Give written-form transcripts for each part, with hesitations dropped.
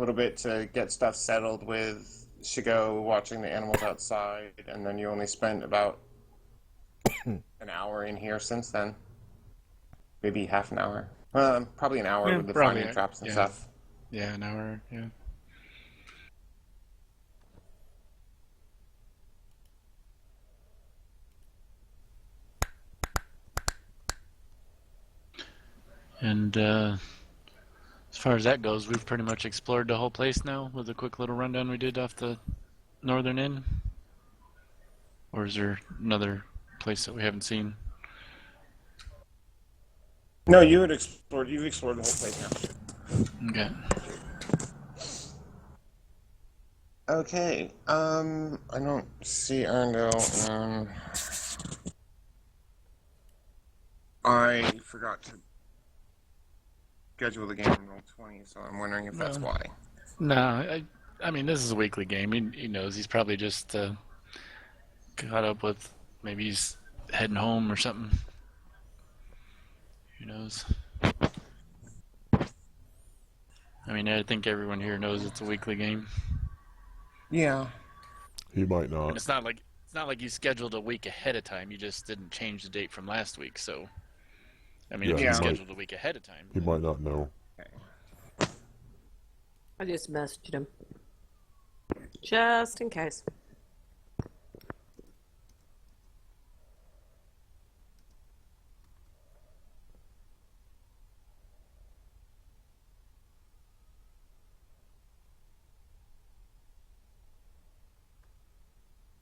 little bit to get stuff settled with Shigo watching the animals outside, and then you only spent about an hour in here since then. Maybe half an hour. Probably an hour Yeah, with the probably, finding traps and yeah. stuff. Yeah, an hour, yeah. And as far as that goes, we've pretty much explored the whole place now with the quick little rundown we did off the northern inn. Or is there another place that we haven't seen? No, you've explored the whole place now. Okay. Okay, I don't see Arndell. I forgot to schedule the game in Roll20, so I'm wondering if that's why. No, I mean, this is a weekly game. He knows. He's probably just caught up with, maybe he's heading home or something. Who knows? I mean, I think everyone here knows it's a weekly game. Yeah. He might not. And it's not like you scheduled a week ahead of time. You just didn't change the date from last week. So, I mean, if you scheduled a week ahead of time, he might not know. Okay. I just messaged him. Just in case.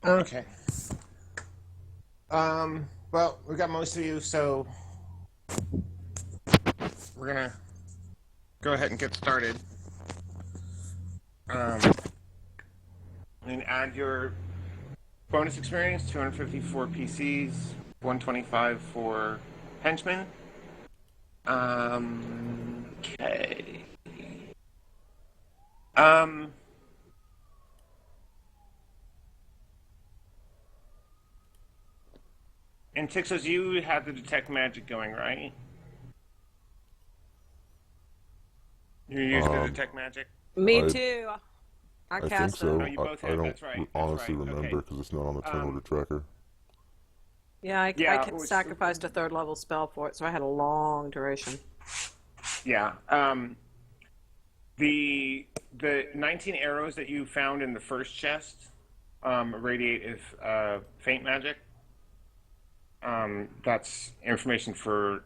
Okay. Well, we got most of you, so we're gonna go ahead and get started. And add your bonus experience, 254 PCs, 125 for henchmen. Okay. And Tixos, you had the detect magic going, right? You used the detect magic? Me too. I think cast so. it. No, you both I have. don't That's right. honestly That's right. remember because it's not on the turn order tracker. Yeah, I it was- sacrificed a third level spell for it, so I had a long duration. Yeah. The 19 arrows that you found in the first chest radiate is faint magic. That's information for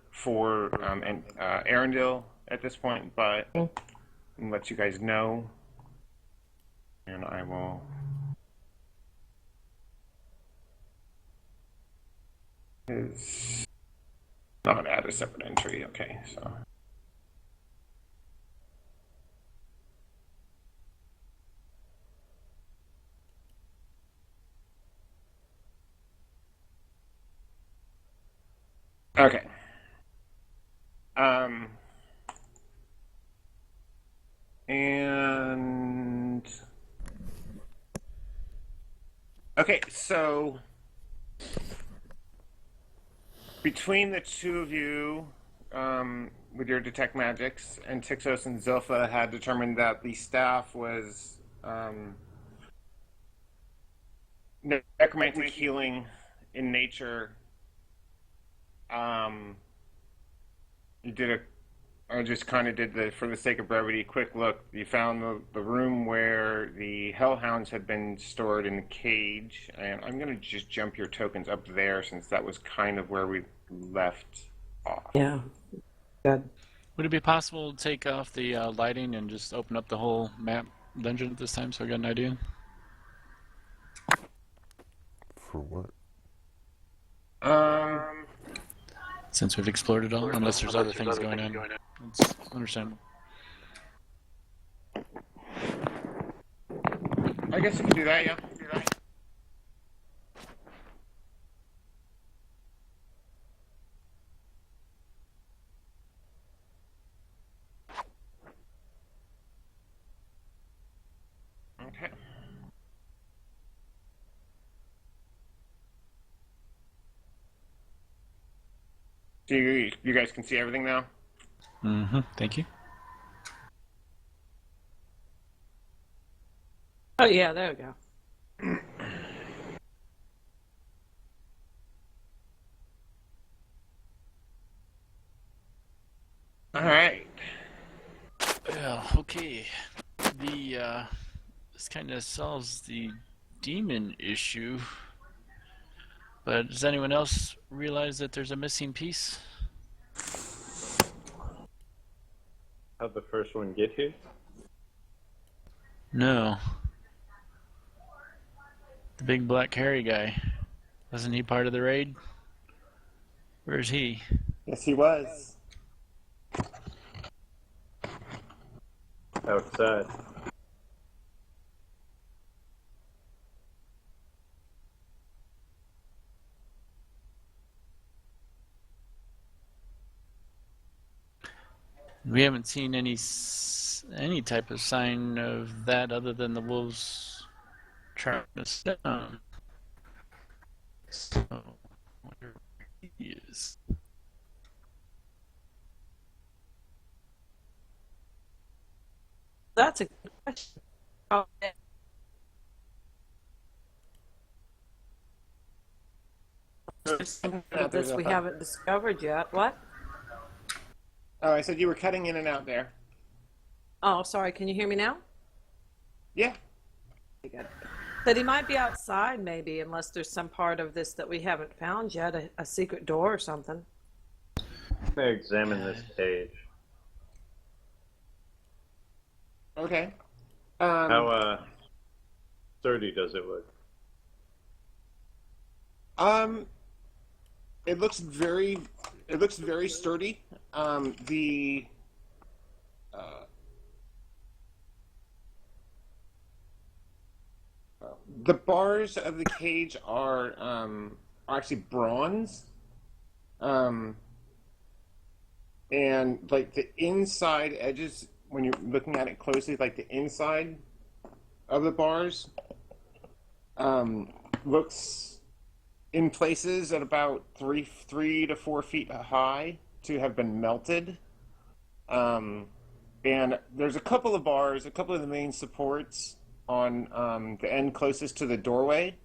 Arundel at this point, but I'll let you guys know, and I will. Is not add a separate entry. Okay, so. Okay. And okay, so between the two of you, with your detect magics, and Tixos and Zilpha had determined that the staff was necromantic healing in nature. You did I just kind of did for the sake of brevity, quick look. You found the room where the hellhounds had been stored in the cage, and I'm going to just jump your tokens up there since that was kind of where we left off. Yeah. Good. would it be possible to take off the lighting and just open up the whole map dungeon at this time so I got an idea? For what? Since we've explored it all, unless there's other things going on. It's understandable. I guess you could do that, yeah. Okay. So you guys can see everything now? Mm-hmm. Thank you. Oh, yeah, there we go. All right. Yeah, okay. The this kind of solves the demon issue, but does anyone else realize that there's a missing piece? How'd the first one get here? No. The big black hairy guy. Wasn't he part of the raid? Where's he? Yes, he was. Outside. We haven't seen any type of sign of that other than the wolves tracking us down. So, where he is. That's a good question. Oh, There's something of out there, this we haven't discovered yet. What? Oh, I said you were cutting in and out there. Oh, sorry. Can you hear me now? Yeah. Good. That he might be outside, maybe, unless there's some part of this that we haven't found yet, a secret door or something. I'm gonna examine this cage. Okay. How sturdy does it look? Um, it looks very sturdy. The the bars of the cage are actually bronze. Um, and like the inside edges, when you're looking at it closely, like the inside of the bars, looks in places at about 3 to 4 feet high to have been melted. Um, and there's a couple of bars, a couple of the main supports on the end closest to the doorway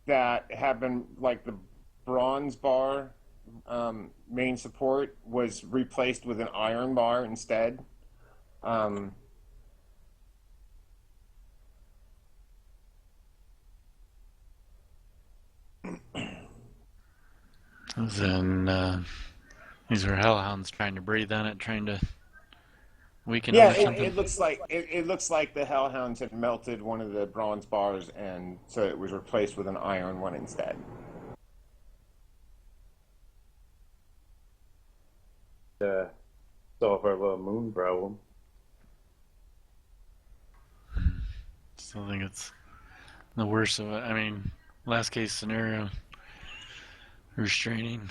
that have been like the bronze bar main support was replaced with an iron bar instead. Um, Then these are hellhounds trying to breathe on it, trying to weaken it yeah, or something. it looks like the hellhounds had melted one of the bronze bars, and so it was replaced with an iron one instead. To solve our little moon problem. Still think it's the worst of it. I mean, last case scenario, restraining.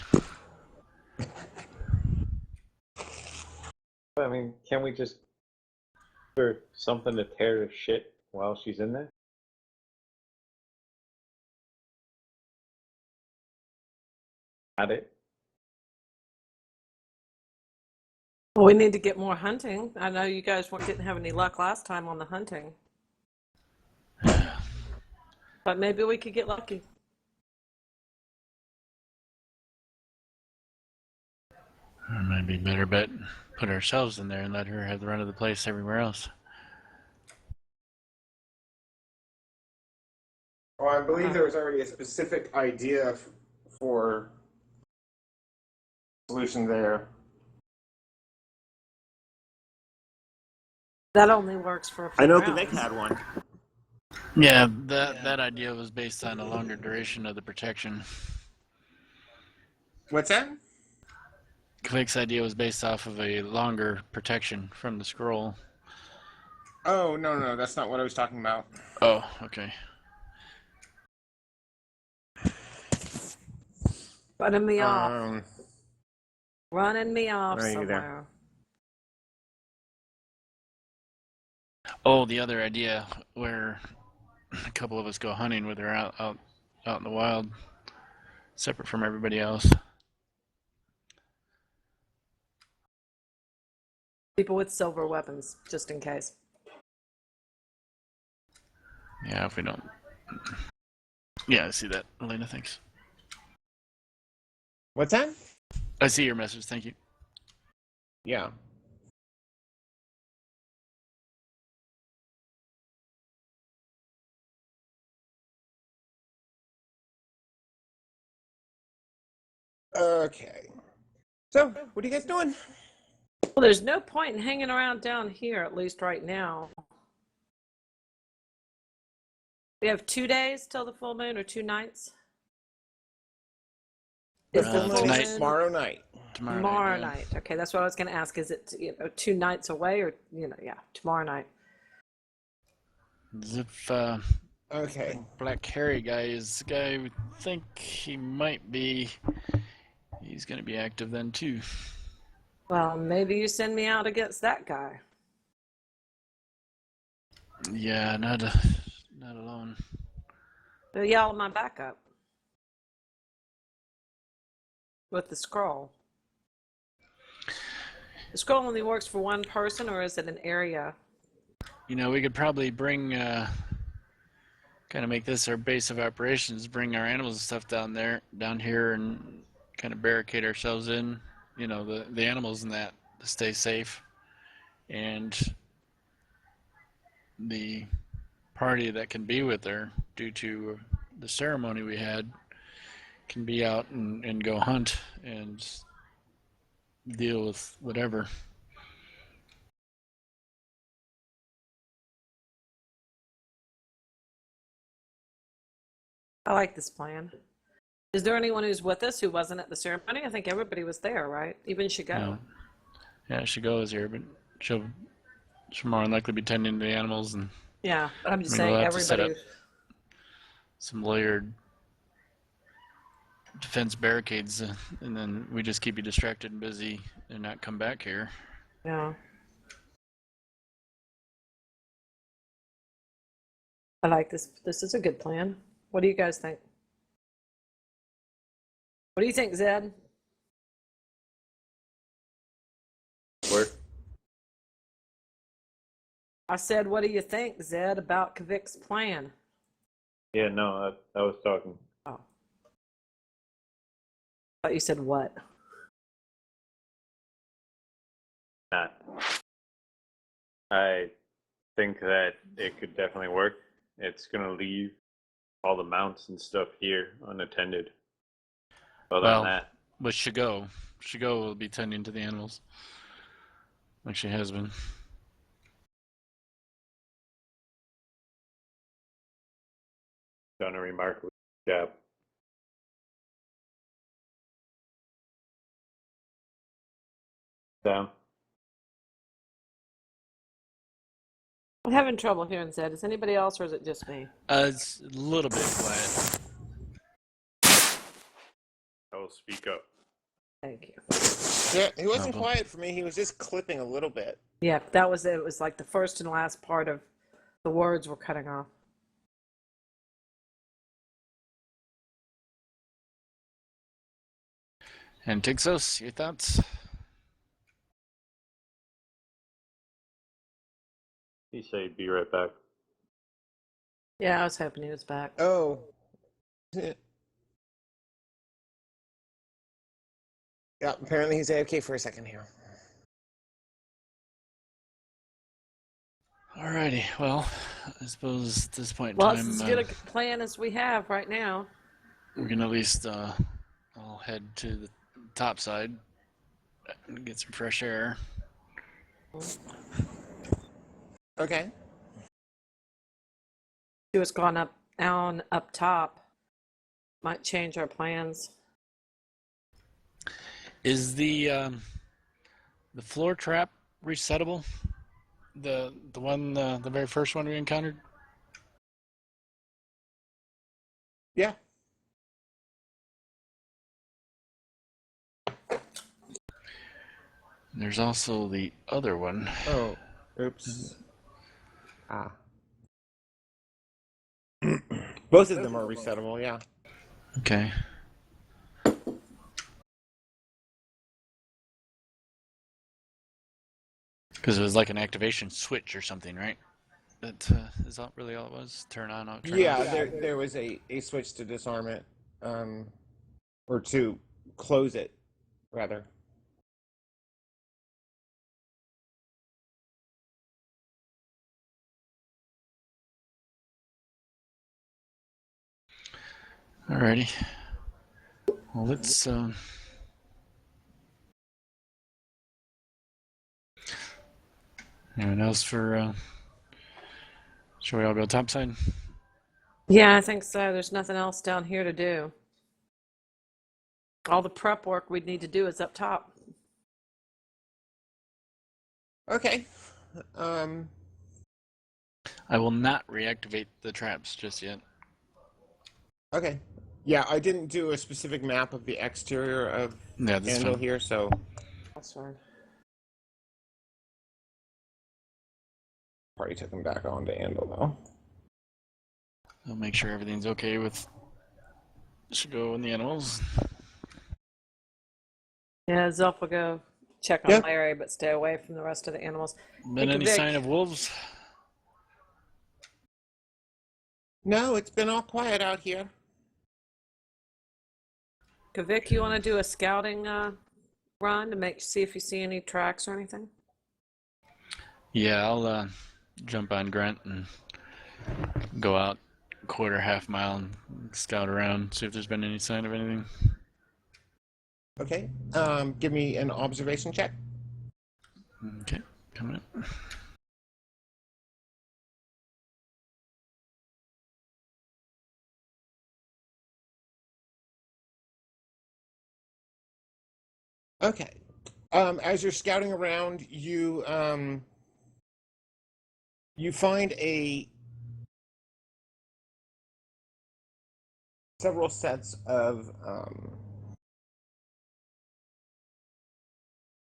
I mean, can we just give her something to tear to shit while she's in there? Got it. Well, we need to get more hunting. I know you guys didn't have any luck last time on the hunting, but maybe we could get lucky. Or it might be better bet put ourselves in there and let her have the run of the place everywhere else. Well, I believe there was already a specific idea for solution there. That only works for a few I know rounds. Quebec had one. Yeah, that idea was based on a longer duration of the protection. What's that? Quake's idea was based off of a longer protection from the scroll. Oh, no, that's not what I was talking about. Oh, okay. Running me off. Um, Running me off Right somewhere. there. Oh, the other idea where a couple of us go hunting with her out in the wild, separate from everybody else. People with silver weapons, just in case. Yeah, if we don't. Yeah, I see that, Elena. Thanks. What's that? I see your message. Thank you. Yeah. Okay. So, what are you guys doing? Well, there's no point in hanging around down here, at least right now. We have 2 days till the full moon, or 2 nights. The Is the full moon full tonight. is moon tomorrow night. Tomorrow night. night? Okay, that's what I was going to ask. Is it 2 nights away, or yeah, tomorrow night? As if Okay. Black Harry guy is the guy we think he might be. He's going to be active then too. Well, maybe you send me out against that guy. Yeah, not alone. So y'all my backup with the scroll. The scroll only works for one person, or is it an area? You know, we could probably bring, kind of make this our base of operations. Bring our animals and stuff down here, and kind of barricade ourselves in. You know, the animals and that to stay safe, and the party that can be with her due to the ceremony we had can be out and go hunt and deal with whatever. I like this plan. Is there anyone who's with us who wasn't at the ceremony? I think everybody was there, right? Even Shigo. No. Yeah, Shigo is here, but she'll more than likely be tending to the animals, and Yeah, but I'm just I mean, saying we'll have to set everybody. up some layered defense barricades, and then we just keep you distracted and busy and not come back here. Yeah. I like this. This is a good plan. What do you guys think? What do you think, Zed? Where? I said, what do you think, Zed, about Kavik's plan? Yeah, no, I was talking. Oh. I thought you said what? Not. I think that it could definitely work. It's gonna leave all the mounts and stuff here unattended. Other Well, than that, with Shigo will be tending to the animals, like she has been. done a remarkable job. Down. I'm having trouble hearing Zed. Is anybody else, or is it just me? It's a little bit quiet. I will speak up. Thank you. Yeah, he wasn't Problem. quiet for me. He was just clipping a little bit. Yeah, that was it. It was like the first and last part of the words were cutting off. And Tixos, your thoughts? He said, "Be right back." Yeah, I was hoping he was back. Oh. Yeah, apparently he's okay for a second here. Alrighty, well, I suppose at this point in Well, it's time, as good a plan as we have right now. we can at least I'll head to the top side and get some fresh air. Okay. Do us gone up top might change our plans. Is the floor trap resettable? The one the very first one we encountered? Yeah. There's also the other one. Oh. Oops. Ah. Both of them are resettable, yeah. Okay. Because it was like an activation switch or something, right? That is that really all it was? Turn on, out, turn Yeah, off. there was a switch to disarm it, or to close it, rather. Alrighty. Well, let's. Anyone else for? Shall we all go topside? Yeah, I think so. There's nothing else down here to do. All the prep work we'd need to do is up top. Okay. Um, I will not reactivate the traps just yet. okay. Yeah, I didn't do a specific map of the exterior of Yeah, that's Andal fine. here, so That's fine. probably took them back on to Andal though. I'll make sure everything's okay with Shigo and the animals. Yeah, Zelf will go check on Yeah. Larry, but stay away from the rest of the animals. Been Hey, any Vic. sign of wolves? No, it's been all quiet out here. Vic, you want to do a scouting run to see if you see any tracks or anything? Yeah, I'll jump on Grunt and go out quarter, half mile and scout around, see if there's been any sign of anything. Okay. Give me an observation check. Okay, coming up. Okay. As you're scouting around, you find several sets of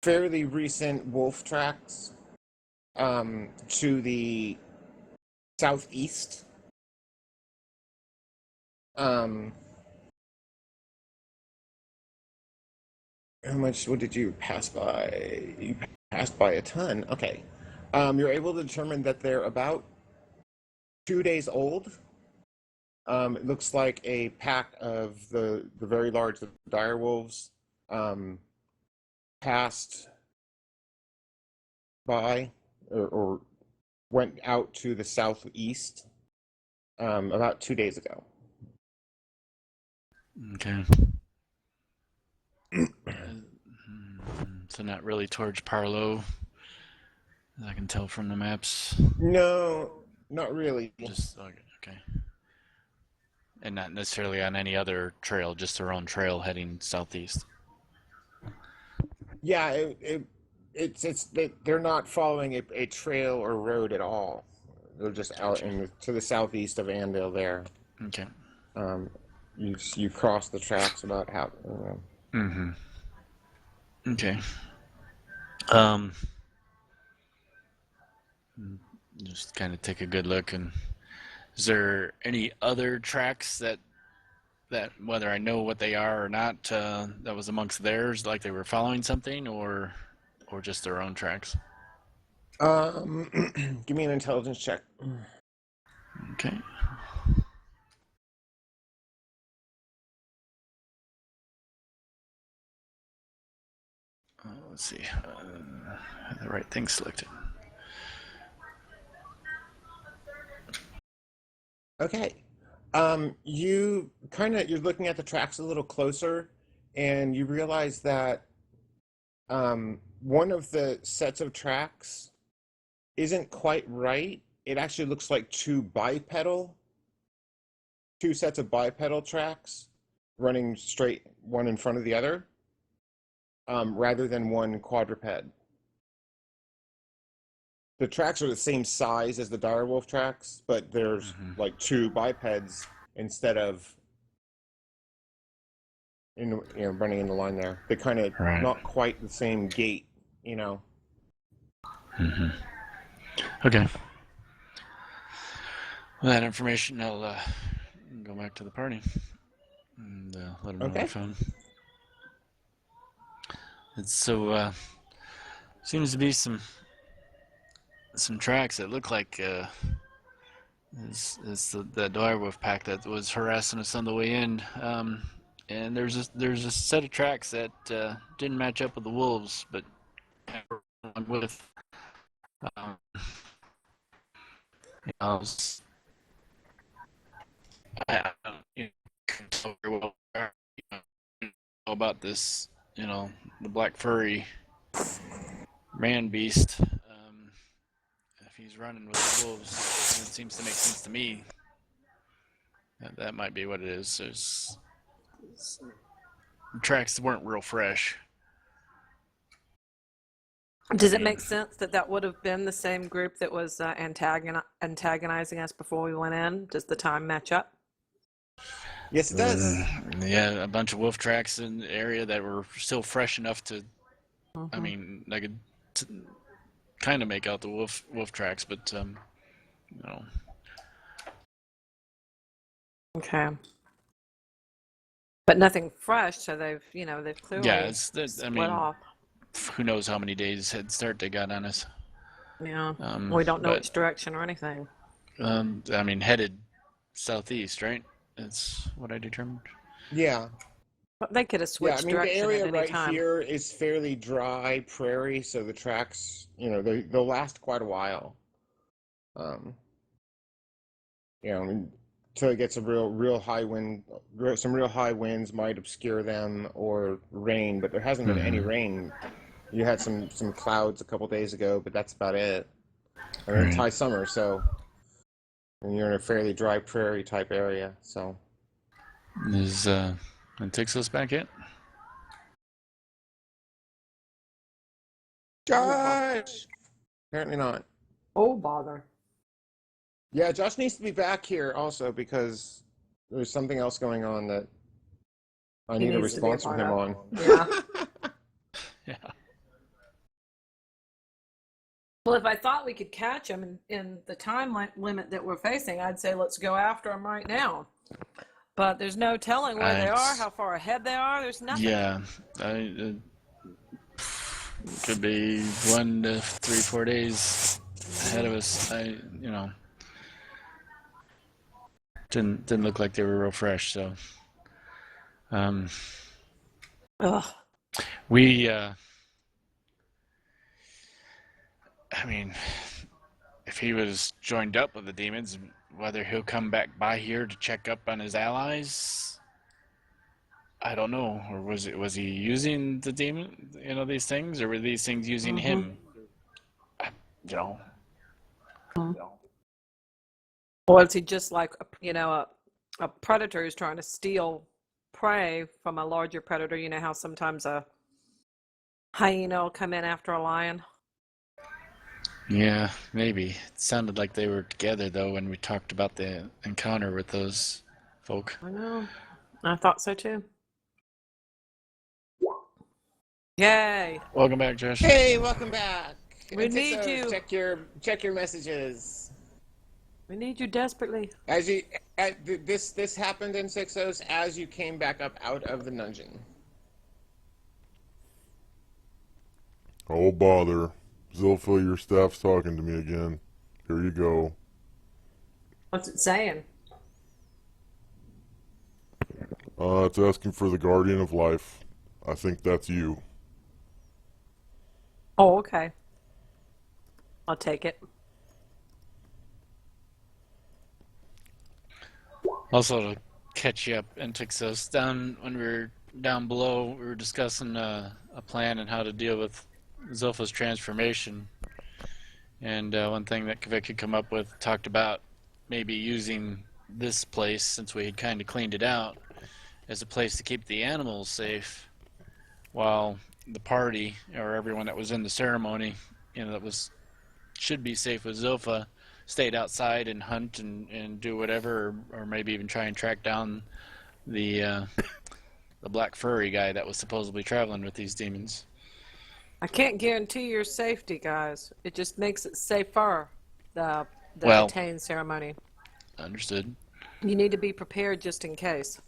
fairly recent wolf tracks to the southeast. How much? What did you pass by? You passed by a ton. Okay. You're able to determine that they're about 2 days old. It looks like a pack of the very large dire wolves passed by or went out to the southeast about 2 days ago. Okay. So not really towards Parlo, as I can tell from the maps. No, not really. Just okay. And not necessarily on any other trail, just their own trail heading southeast. Yeah, they're not following a trail or road at all. They're just out to the southeast of Andale there. Okay. You cross the tracks about half. Mm-hmm. Okay. Just kind of take a good look. And is there any other tracks that whether I know what they are or not, that was amongst theirs, like they were following something, or just their own tracks? Give me an intelligence check. Okay. Let's see. Have the right thing selected. Okay. You're looking at the tracks a little closer, and you realize that one of the sets of tracks isn't quite right. It actually looks like two sets of bipedal tracks running straight, one in front of the other, rather than one quadruped. The tracks are the same size as the direwolf tracks, but there's like two bipeds instead of running in the line there. They're kind of not quite the same gait, Mm-hmm. Okay. With that information, I'll go back to the party and let them know what I found. It's seems to be some some tracks that look like it's the direwolf pack that was harassing us on the way in. And there's a set of tracks that didn't match up with the wolves, but with um, I was I don't couldn't tell very well about this, the black furry man beast. If he's running with the wolves, it seems to make sense to me. That might be what it is. The tracks weren't real fresh. Does it make sense that that would have been the same group that was antagonizing us before we went in? Does the time match up? Yes, it does. Yeah, a bunch of wolf tracks in the area that were still fresh enough to. I mean, I could kind of make out the wolf tracks, but Okay. But nothing fresh, so they've clearly yeah, split off. who knows how many days head start they got on us. Yeah. We don't know But which direction or anything. I mean, headed southeast, right? That's what I determined. Yeah. But they could have Yeah, I switched mean, the direction area at any right time. here is fairly dry prairie, so the tracks, they'll last quite a while. I mean, until it gets a real high wind, some real high winds might obscure them or rain, but there hasn't been any rain. You had some clouds a couple days ago, but that's about it. I mean, it's high summer, so and you're in a fairly dry prairie type area, so. Is and takes us back yet? Josh! Apparently not. Oh, bother. Yeah, Josh needs to be back here also because there's something else going on that I He need a needs to be a response from part him of. on. Yeah. Yeah. Well, if I thought we could catch them in the time limit that we're facing, I'd say let's go after them right now. But there's no telling where they are, how far ahead they are. There's nothing. Yeah, could be 1 to 3, 4 days ahead of us. Didn't look like they were real fresh. So, Ugh. we, I mean, if he was joined up with the demons, whether he'll come back by here to check up on his allies, I don't know. Or was he using the demon, these things, or were these things using him? Or is he just like a predator who's trying to steal prey from a larger predator? You know how sometimes a hyena will come in after a lion? Yeah, maybe. It sounded like they were together, though, when we talked about the encounter with those folk. I know. I thought so too. Yay! Welcome back, Josh. Hey, welcome back. We need you. Check your messages. We need you desperately. This happened in 6-0 as you came back up out of the dungeon. Oh, bother. Zilpha, your staff's talking to me again. Here you go. What's it saying? It's asking for the Guardian of Life. I think that's you. Oh, okay. I'll take it. Also, to catch you up and Tixos, when we were down below, we were discussing a plan and how to deal with Zilpha's transformation. And one thing that Kvik had come up with talked about maybe using this place, since we had kind of cleaned it out, as a place to keep the animals safe, while the party, or everyone that was in the ceremony, that should be safe with Zilpha, stayed outside and hunt and do whatever, or maybe even try and track down the black furry guy that was supposedly traveling with these demons. I can't guarantee your safety, guys. It just makes it safer, the Well, retain ceremony. Understood. You need to be prepared just in case.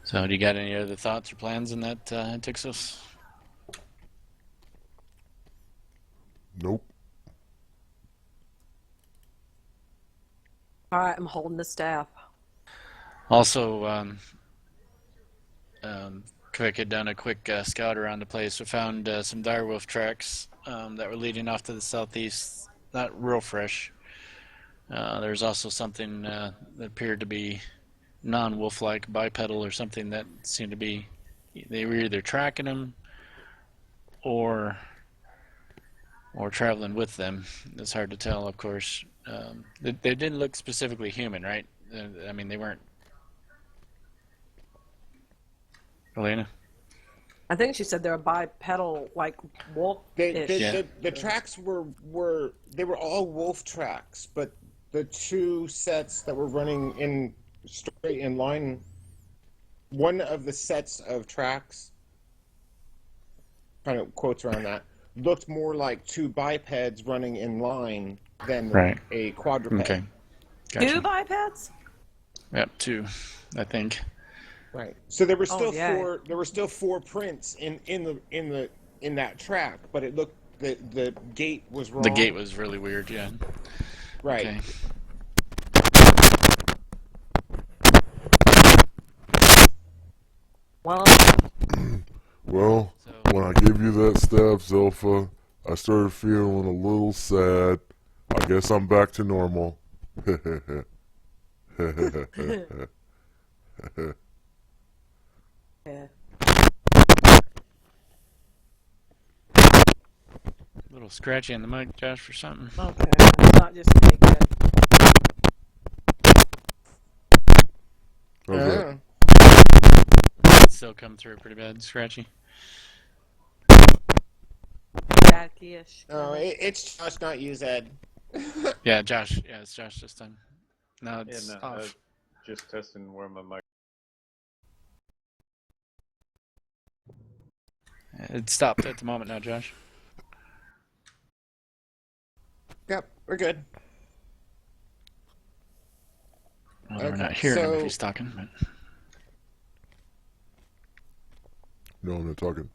So, do you got any other thoughts or plans in that, Tixos? Nope. All right, I'm holding the staff. Also, Quick had done a quick scout around the place. We found some direwolf tracks that were leading off to the southeast. Not real fresh. There's also something that appeared to be non-wolf-like bipedal or something that seemed to be, they were either tracking them or traveling with them. It's hard to tell, of course. They didn't look specifically human, right? I mean, they weren't. Elena? I think she said they're bipedal, like wolf-ish. Yeah. The tracks were they were all wolf tracks, but the two sets that were running in straight in line, one of the sets of tracks, kind of quotes around that, looked more like two bipeds running in line than Right. a quadruped. Okay. Two Gotcha. bipeds? Yep, two, I think. Right. So there were still yeah. four. There were still four prints in that track, but it looked the gate was wrong. The gate was really weird, yeah. right. Okay. Well, Well, So, when I gave you that staff, Zilpha, I started feeling a little sad. I guess I'm back to normal. yeah. a little scratchy on the mic, Josh, for something. Okay, it's not just me. Good. How's that? It's still come through pretty bad, scratchy. Bad-ish. Oh, it's Josh, not you, Zed. Yeah, Josh. Yeah, it's Josh this time. Now Yeah, it's no, off. just testing where my mic. It stopped at the moment now, Josh. Yep, we're good. Well, we're Okay, not hearing him so- if he's talking, but No, I'm not talking.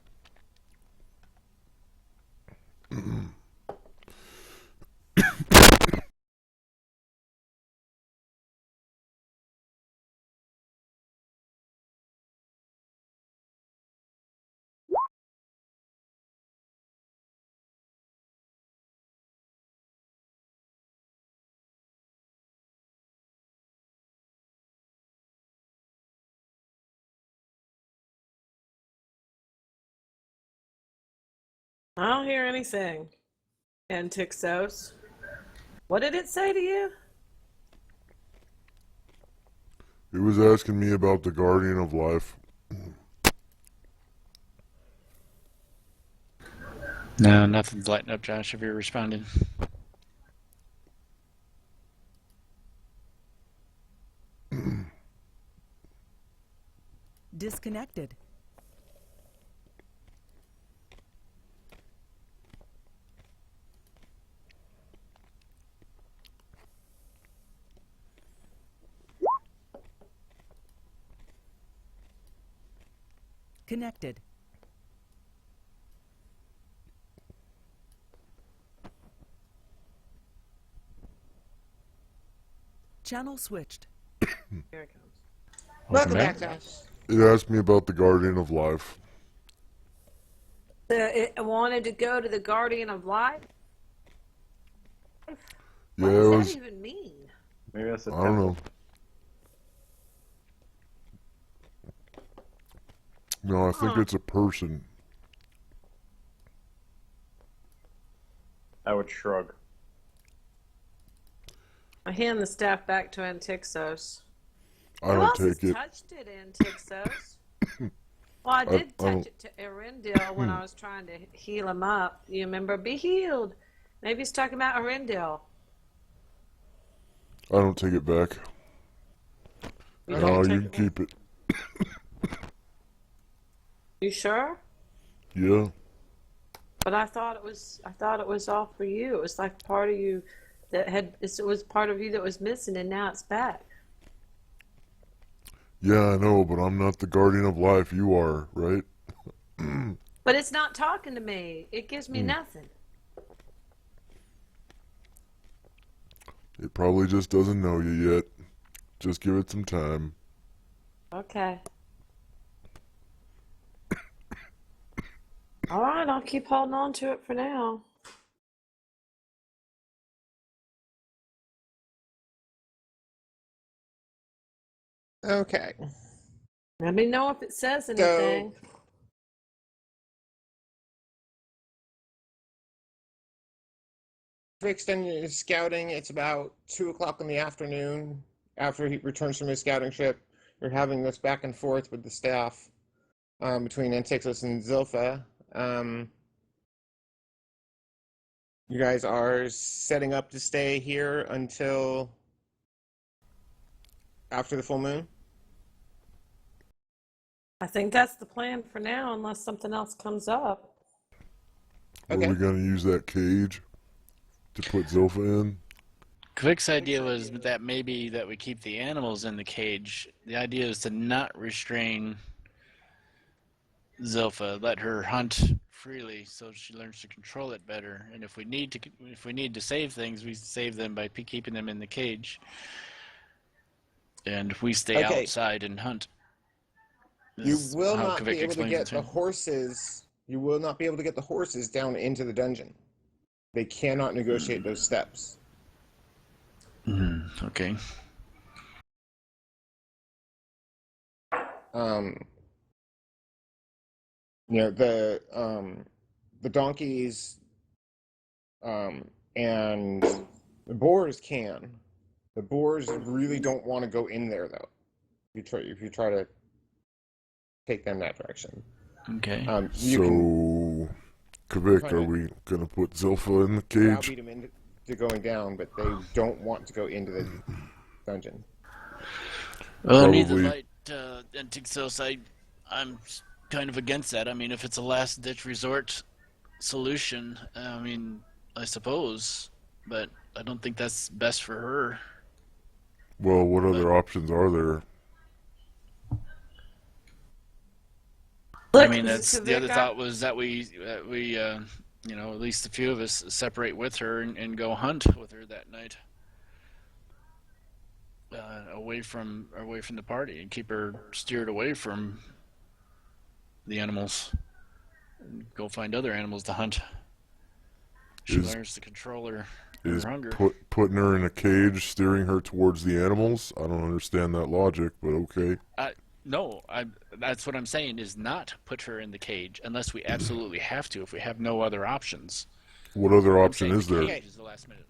I don't hear anything. And Tixos. What did it say to you? It was asking me about the Guardian of Life. no, nothing's lighting up, Josh. If you're responding, Disconnected. Connected. Channel switched. Here it comes. Welcome back, Josh. It asked me about the Guardian of Life. It wanted to go to the Guardian of Life? Yeah, What it does was. that even mean? Maybe that's a I don't know. No, I think it's a person. I would shrug. I hand the staff back to Antixos. I Who don't else has take it. touched it, Antixos? Well, I did I don't- touch it to Arendelle when I was trying to heal him up. You remember? Be healed. Maybe he's talking about Arendelle. I don't take it back. You No, don't you take can it? keep it. You sure? Yeah. But I thought it was all for you. It was like part of you that had. It was part of you that was missing, and now it's back. Yeah, I know, but I'm not the Guardian of Life. You are, right? But it's not talking to me. It gives me nothing. It probably just doesn't know you yet. Just give it some time. Okay. All right, I'll keep holding on to it for now. Okay. Let me know if it says So anything. Vic's done his scouting. It's about 2 o'clock in the afternoon. After he returns from his scouting trip, you're having this back and forth with the staff between Antixos and Zilpha. You guys are setting up to stay here until after the full moon. I think that's the plan for now, unless something else comes up. Were Okay. we going to use that cage to put Zilpha in? Quick's idea was that maybe that we keep the animals in the cage. The idea is to not restrain Zilpha, let her hunt freely so she learns to control it better. And if we need to save things, we save them by keeping them in the cage. And we stay Okay. outside and hunt. You This is will how not be Kvik able to explains it get to the him. horses. You will not be able to get the horses down into the dungeon. They cannot negotiate those steps. Okay. You know, the donkeys and the boars can. The boars really don't want to go in there though. If you try to take them that direction. Okay. You can So, Kvik, kinda are we going to put Zilpha in the cage? browbeat them into going down, but they don't want to go into the dungeon. Well, neither Probably. light and Tixos, I'm kind of against that. I mean, if it's a last-ditch resort solution, I mean, I suppose, but I don't think that's best for her. Well, what other options are there? I Look, mean, that's the other Kvik, thought was that we at least a few of us separate with her and go hunt with her that night, away from the party, and keep her steered away from the animals, and go find other animals to hunt. She Is learns to control her is hunger. putting her in a cage steering her towards the animals? I don't understand that logic, but okay. No, that's what I'm saying is not put her in the cage unless we absolutely have to, if we have no other options. What other I'm option saying is the there? cage is the last minute.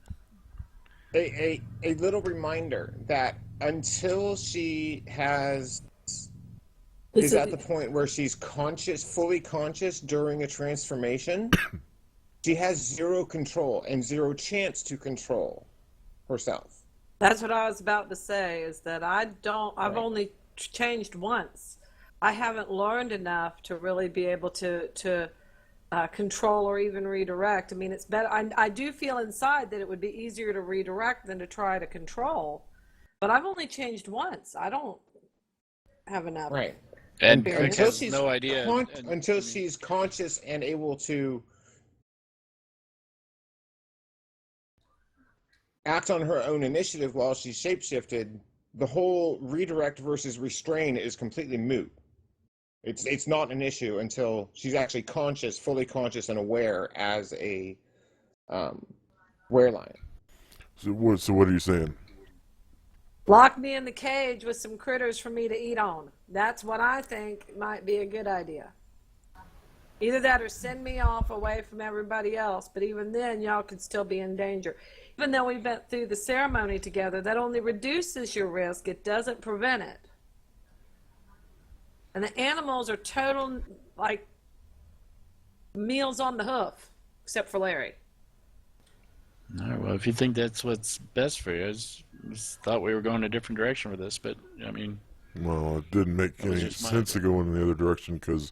A little reminder that until she is at the point where she's fully conscious during a transformation, she has zero control and zero chance to control herself. that's what I was about to say, is that I've Right. only changed once. I haven't learned enough to really be able to control or even redirect. I mean, it's better. I do feel inside that it would be easier to redirect than to try to control, but I've only changed once. I don't have enough. Right. And Fair Kvik Until has she's no idea. until she's conscious and able to act on her own initiative while she's shapeshifted, the whole redirect versus restrain is completely moot. It's not an issue until she's actually conscious, fully conscious and aware as a werelion. So what are you saying? Lock me in the cage with some critters for me to eat on. That's what I think might be a good idea. Either that or send me off away from everybody else, but even then, y'all could still be in danger. Even though we went through the ceremony together, that only reduces your risk. It doesn't prevent it. And the animals are total, like, meals on the hoof, except for Larry. All right, well, if you think that's what's best for you, I just thought we were going a different direction with this, but I mean, Well, it didn't make That was any just my sense to opinion. go in the other direction because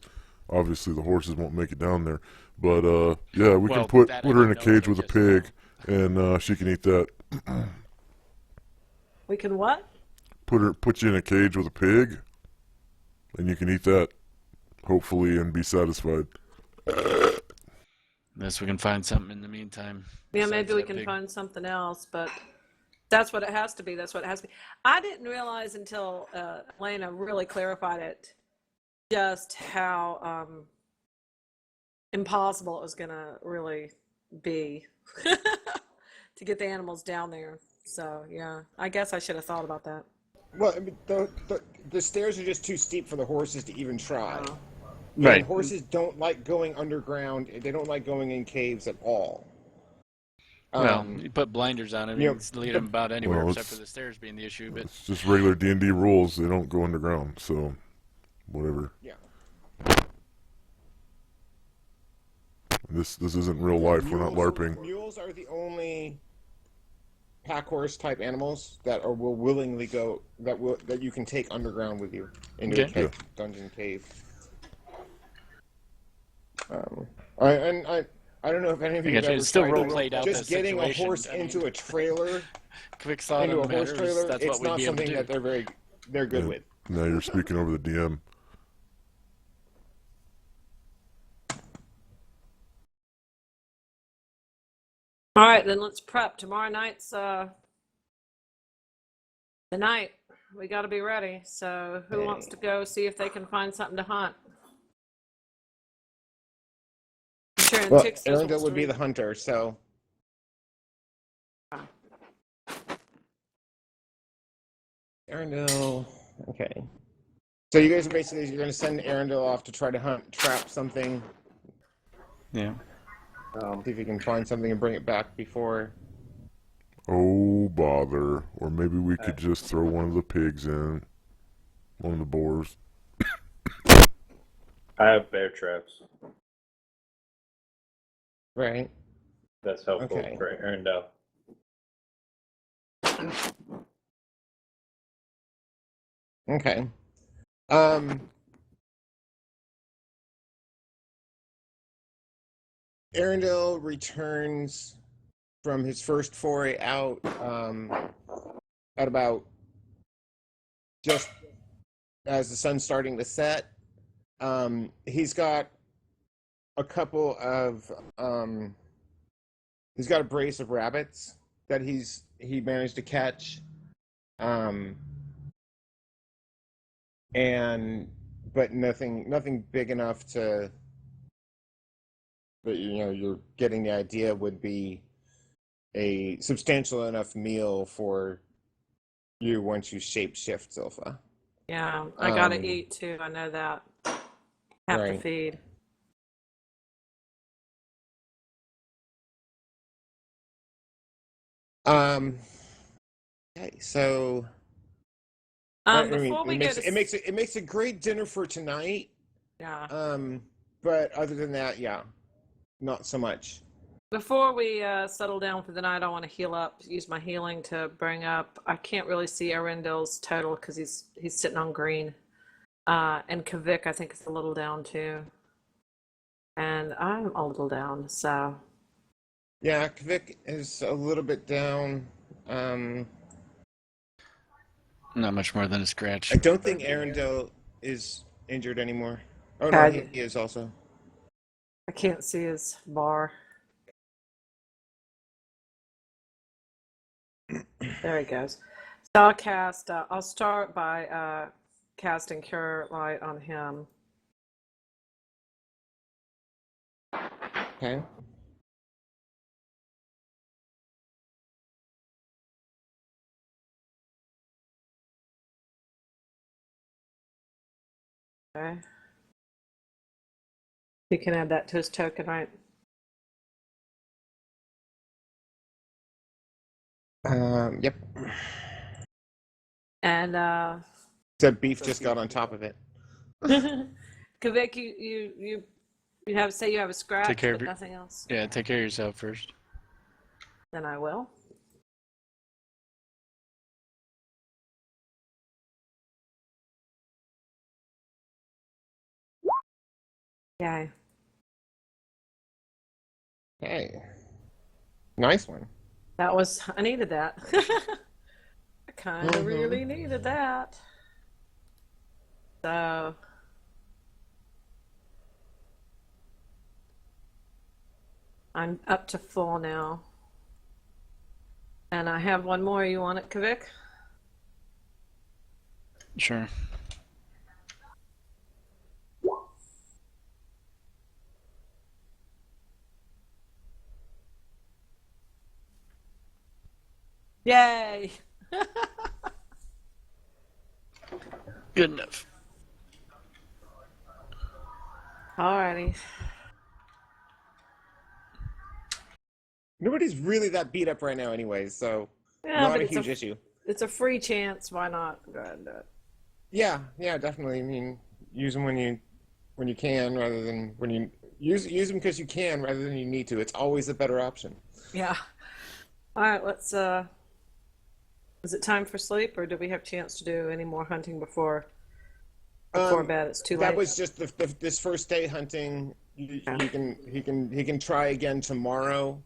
obviously the horses won't make it down there. But yeah, we Well, can put that I her in a didn't know cage till with a just pig, and she can eat that. We can what? Put you in a cage with a pig, and you can eat that, hopefully, and be satisfied. unless we can find something in the meantime. Yeah, besides maybe we that can pig. find something else, but That's what it has to be. That's what it has to be. I didn't realize until Elena really clarified it just how impossible it was going to really be to get the animals down there. So, yeah, I guess I should have thought about that. Well, I mean, the stairs are just too steep for the horses to even try. Oh. And Right. horses don't like going underground. They don't like going in caves at all. Well, you put blinders on them, You you know, can lead them about anywhere Well, except for it's the stairs being the issue. But it's just regular D&D rules. They don't go underground, so whatever. yeah. This isn't real life. We're not LARPing. Mules are the only pack horse type animals that will willingly go that you can take underground with you into Okay. a dungeon cave. I don't know if any of you have Gotcha. ever It's still tried role to- played out just the getting a situation. horse I mean, into a trailer, quick thought into on a the horse matter trailer. is that's It's what we'd not be able to something do. that they're good Yeah. with. Now you're speaking over the DM. All right, then let's prep. Tomorrow night's the night. We got to be ready. So, who wants to go see if they can find something to hunt? I'm sure Well, Tix still Arendelle wants would to be read. the hunter, so Arendelle. Okay. So you guys are basically you're going to send Arendelle off to try to trap something, Yeah. see if you can find something and bring it back before. Oh, bother. Or maybe we could just throw one of the pigs in. One of the boars. I have bear traps. Right. That's helpful Okay. for Arendelle. Okay. Arendelle returns from his first foray out at about just as the sun's starting to set. He's got a couple of he's got a brace of rabbits that he managed to catch. But nothing big enough to, but you're getting the idea would be a substantial enough meal for you once you shape shift Zilpha. Yeah, I got to eat too. I know that. Have to Right. feed. Okay, so I mean, Before we go to it makes a great dinner for tonight. yeah, But other than that, yeah, not so much. before we settle down for the night, I want to heal up. Use my healing to bring up. I can't really see Arendel's total because he's sitting on green, and Kavik I think is a little down too, and I'm a little down. So Yeah, Kvik is a little bit down. Not much more than a scratch. I don't think Arendelle is injured anymore. Oh no, Okay. he is also. I can't see his bar. There he goes. So I'll cast. I'll start by casting Cure Light on him. Okay. Okay. You can add that to his token, right? Yep. And Except beef just got on top of it. Kavik, you have say you have a scratch, Take care but of your- nothing else. Yeah, take care of yourself first. Then I will. Yay. Hey, nice one. That was, I needed that. I kind of really needed that. So, I'm up to full now. And I have one more. You want it, Kavik? Sure. Yay! Good enough. Alrighty. Nobody's really that beat up right now, anyways, so Yeah, not but a huge issue. it's a free chance. Why not go ahead and do it? Yeah, definitely. I mean, use them when you can, rather than when you use them because you can, rather than you need to. It's always a better option. Yeah. All right. Let's. Is it time for sleep, or do we have a chance to do any more hunting before bed? It's too late. That was just this first day hunting. He can try again tomorrow.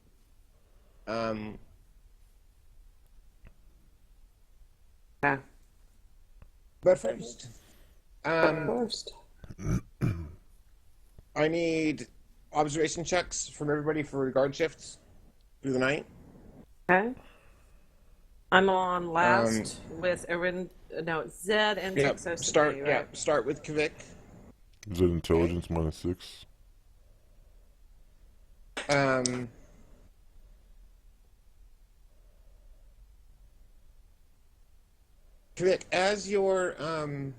Okay. But first, First. I need observation checks from everybody for guard shifts through the night. Okay. I'm on last with Erin. No, it's Zed and Yeah, 603, right? start with Kavik. Is it intelligence -6? Kavik, as your hang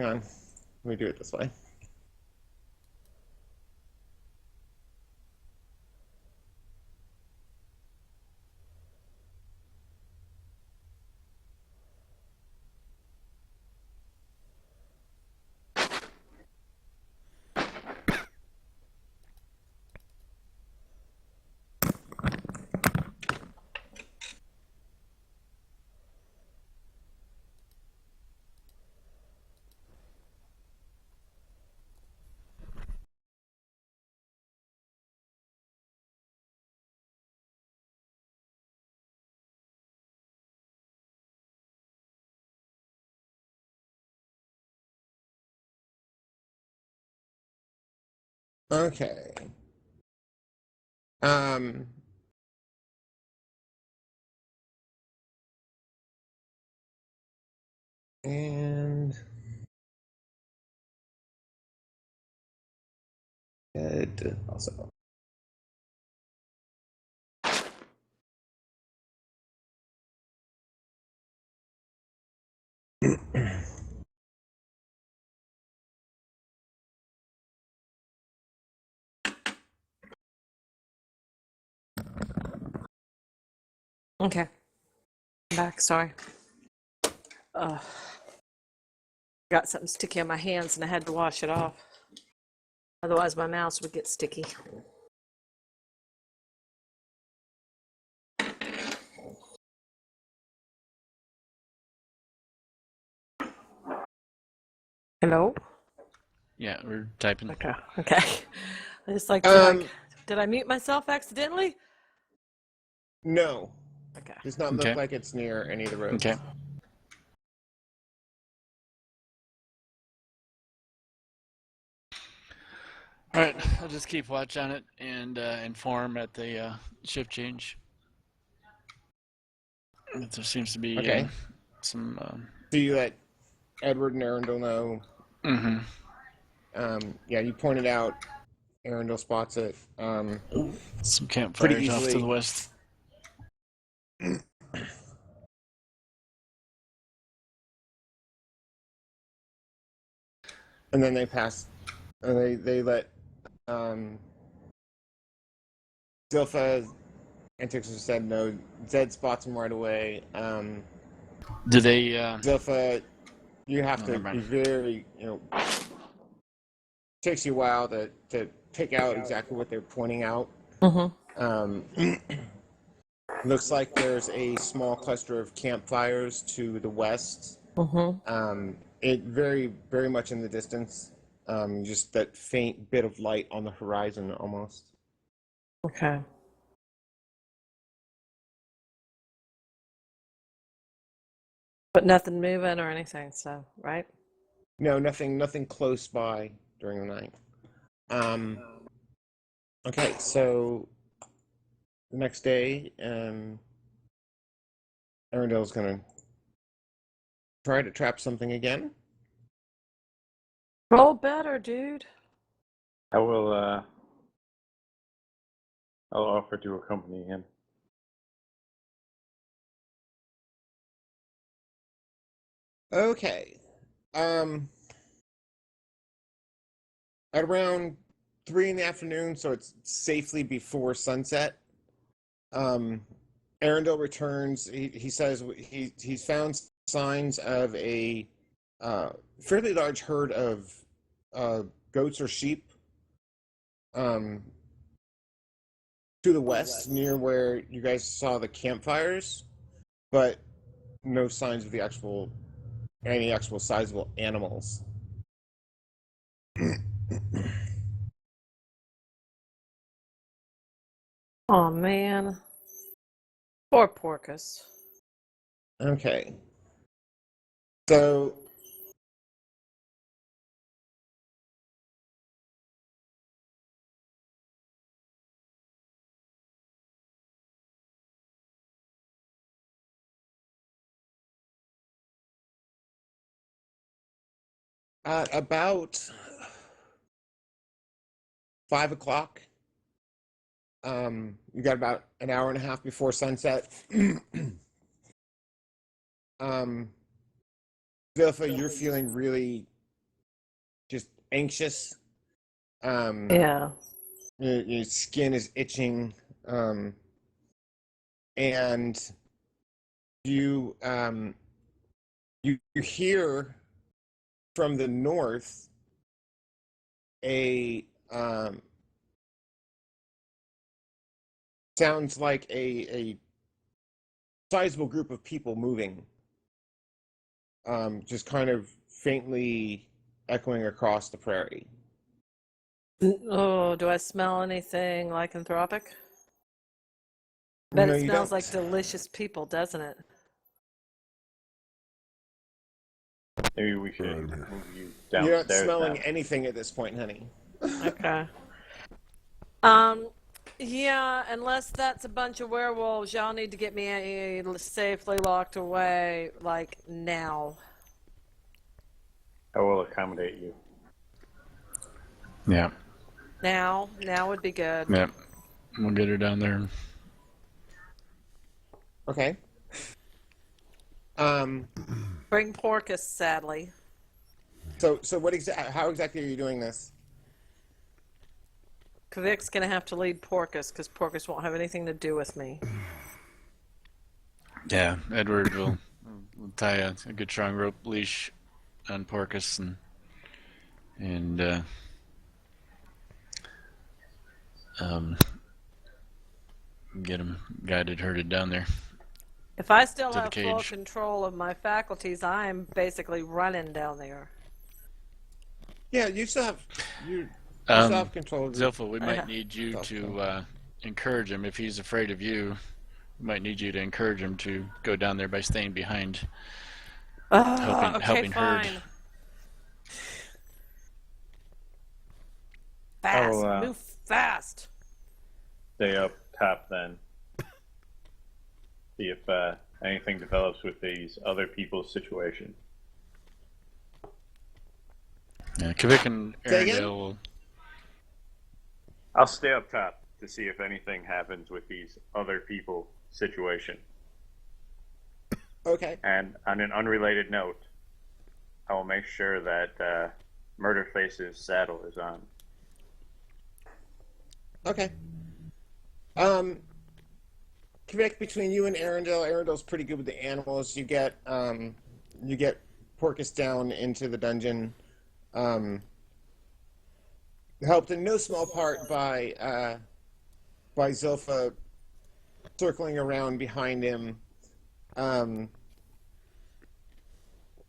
on, let me do it this way. Okay. Um, and Ed also. Okay. I'm back. Sorry. Got something sticky on my hands and I had to wash it off. Otherwise, my mouse would get sticky. Hello? Yeah, we're typing. Okay. I just like, did I mute myself accidentally? No, Okay. does not look like it's near any of the roads. Okay. All right, I'll just keep watch on it and inform at the shift change. There seems to be some. So you let Edward and Arundel know. Yeah, you pointed out. Arundel spots it. Some campfires off to the west. And then they pass. They let Zilpha and Tixer said no. Zed spots him right away. Do they? Zilpha, you have to be very, takes you a while to pick out exactly what they're pointing out. Looks like there's a small cluster of campfires to the west. It very, very much in the distance. Just that faint bit of light on the horizon, almost. Okay. But nothing moving or anything, so, right? No, nothing close by during the night. Okay, so the next day, Arundel's gonna try to trap something again. Roll better, dude. I will. I'll offer to accompany him. Okay. At around 3 in the afternoon, so it's safely before sunset. Arundel returns. He says he's found signs of a fairly large herd of goats or sheep um, to the west, near where you guys saw the campfires, but no signs of any actual sizable animals. Oh man. Poor Porcus. Okay. So at about 5 o'clock, you got about an hour and a half before sunset. um, Zilpha, you're feeling really just anxious. Yeah. Your skin is itching, and you you hear from the north a sounds like a sizable group of people moving, just kind of faintly echoing across the prairie. Oh, do I smell anything lycanthropic? Bet No, it you smells like don't. delicious people, doesn't it? Maybe we Right, should I'm here. move you You're not downstairs smelling now. anything at this point, honey. Okay. Um, yeah, unless that's a bunch of werewolves, y'all need to get me safely locked away, like, now. I will accommodate you. Yeah. Now would be good. Yeah. We'll get her down there. Okay. Um. Bring Porcus, sadly. So how exactly are you doing this? Kvik's gonna have to lead Porcus, because Porcus won't have anything to do with me. Yeah, Edward will tie a good strong rope leash on Porcus and get him guided, herded down there. If I still To the have full cage. control of my faculties, I am basically running down there. Yeah, you still have you still have control of your. Zilpha, we might need you to encourage him. If he's afraid of you, we might need you to encourage him to go down there by staying behind, Okay, helping herd. fine. I Fast, will move fast. stay up top then. See if anything develops with these other people's situation. Yeah, Kvik and Say again? Arendelle will. I'll stay up top to see if anything happens with these other people situation. Okay. And on an unrelated note, I will make sure that Murderface's saddle is on. Okay. Kvik, between you and Arendelle's pretty good with the animals. You get Porcus down into the dungeon, helped in no small part by Zilpha circling around behind him, and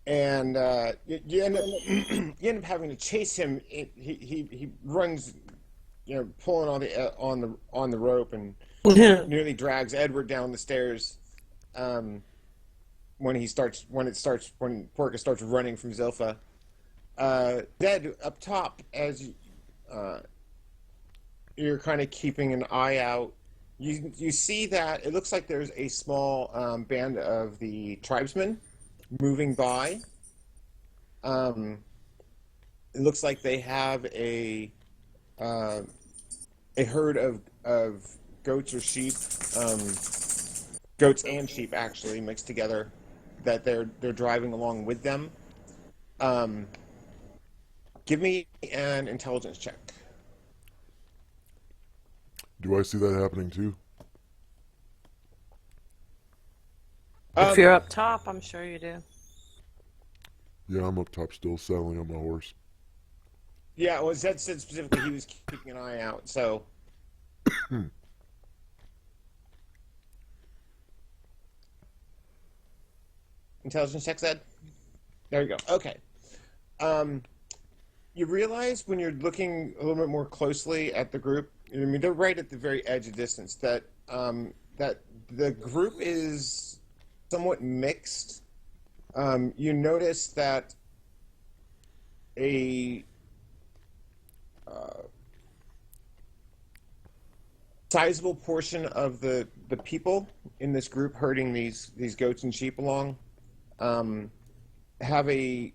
you end up you end up having to chase him. He runs, pulling on the rope and nearly drags Edward down the stairs. When Porcus starts running from Zilpha. Dead up top, as you're kind of keeping an eye out. You see that it looks like there's a small band of the tribesmen moving by. Um, it looks like they have uh, a herd of goats or sheep, um, goats and sheep actually mixed together, that they're driving along with them. Um, Give me an intelligence check. Do I see that happening too? If Um, you're up top, I'm sure you do. Yeah, I'm up top still, saddling up my horse. yeah, well, Zed said specifically he was keeping an eye out. So, intelligence check, Zed. There you go. Okay. Um, you realize when you're looking a little bit more closely at the group, I mean, they're right at the very edge of distance, that the group is somewhat mixed. You notice that a uh, sizable portion of the people in this group herding these goats and sheep along um, have a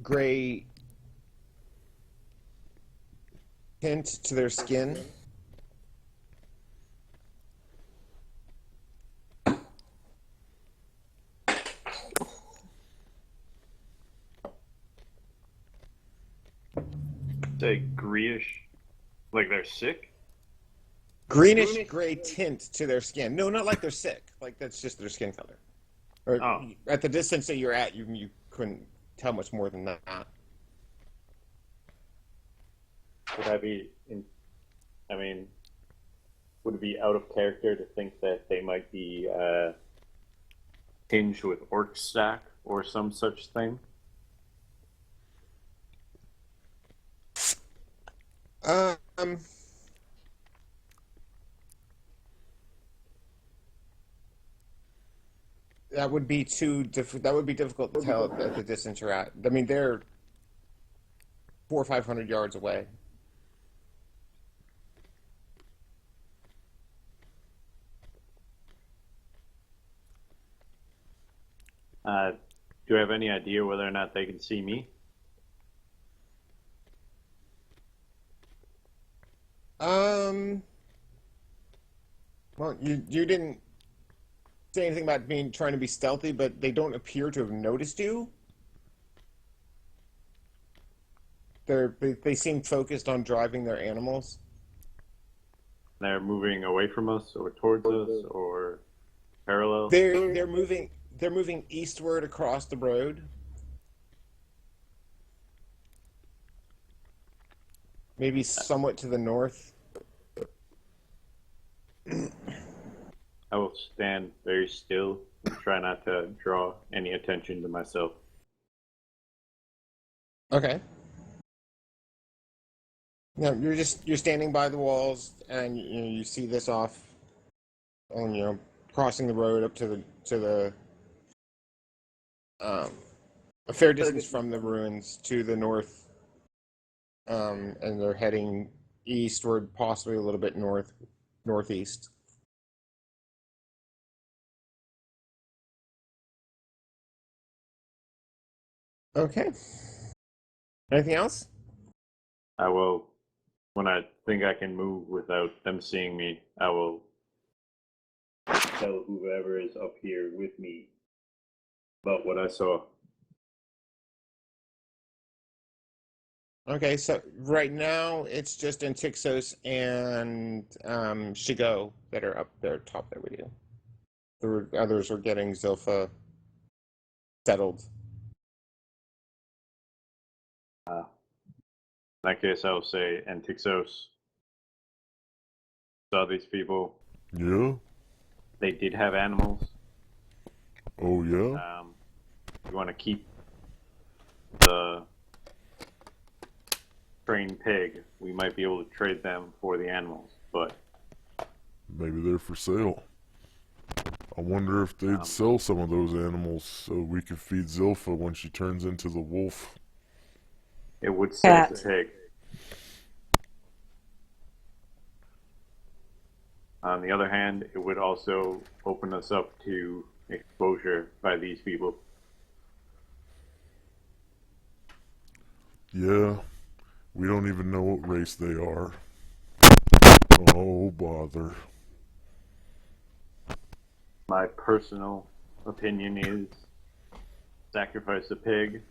gray tint to their skin. Say greenish, like they're sick. Greenish gray tint to their skin. No, not like they're sick. Like that's just their skin color. Or Oh, at the distance that you're at, you couldn't tell much more than that. would I be in? I mean, would it be out of character to think that they might be tinged with orc stack or some such thing? Um, that would be that would be difficult to tell at the distance you're at. I mean, they're 400 or 500 yards away. Do I have any idea whether or not they can see me? Um, well, you didn't say anything about being trying to be stealthy, but they don't appear to have noticed you. They seem focused on driving their animals. They're moving away from us or towards us or parallel. They're moving eastward across the road. Maybe somewhat to the north. I will stand very still and try not to draw any attention to myself. Okay. No, you're standing by the walls, and you see this off, and crossing the road up to the um, a fair distance from the ruins to the north, and they're heading eastward, possibly a little bit northeast. Okay. Anything else? I will, when I think I can move without them seeing me, I will tell whoever is up here with me about what I saw. Okay, so right now it's just Antixos and Shigo that are up there top there with you. The others are getting Zilpha settled. In that case, I will say Antixos saw these people. Yeah? They did have animals. Oh, yeah? You want to keep the trained pig, we might be able to trade them for the animals, but Maybe they're for sale. I wonder if they'd sell some of those animals so we could feed Zilpha when she turns into the wolf. it would save the Cat. pig. On the other hand, it would also open us up to exposure by these people. Yeah, we don't even know what race they are. Oh, bother. My personal opinion is sacrifice a pig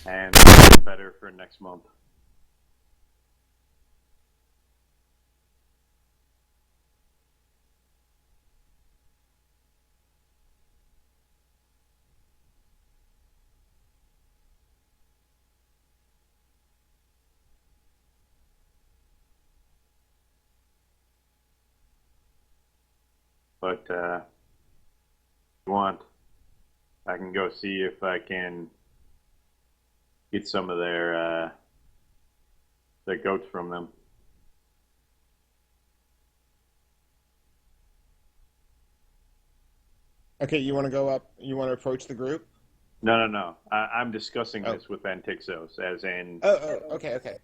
and get better for next month. But if you want, I can go see if I can get some of their goats from them. Okay, you want to go up? You want to approach the group? No. I'm discussing Oh. this with Antixos, as in, Okay.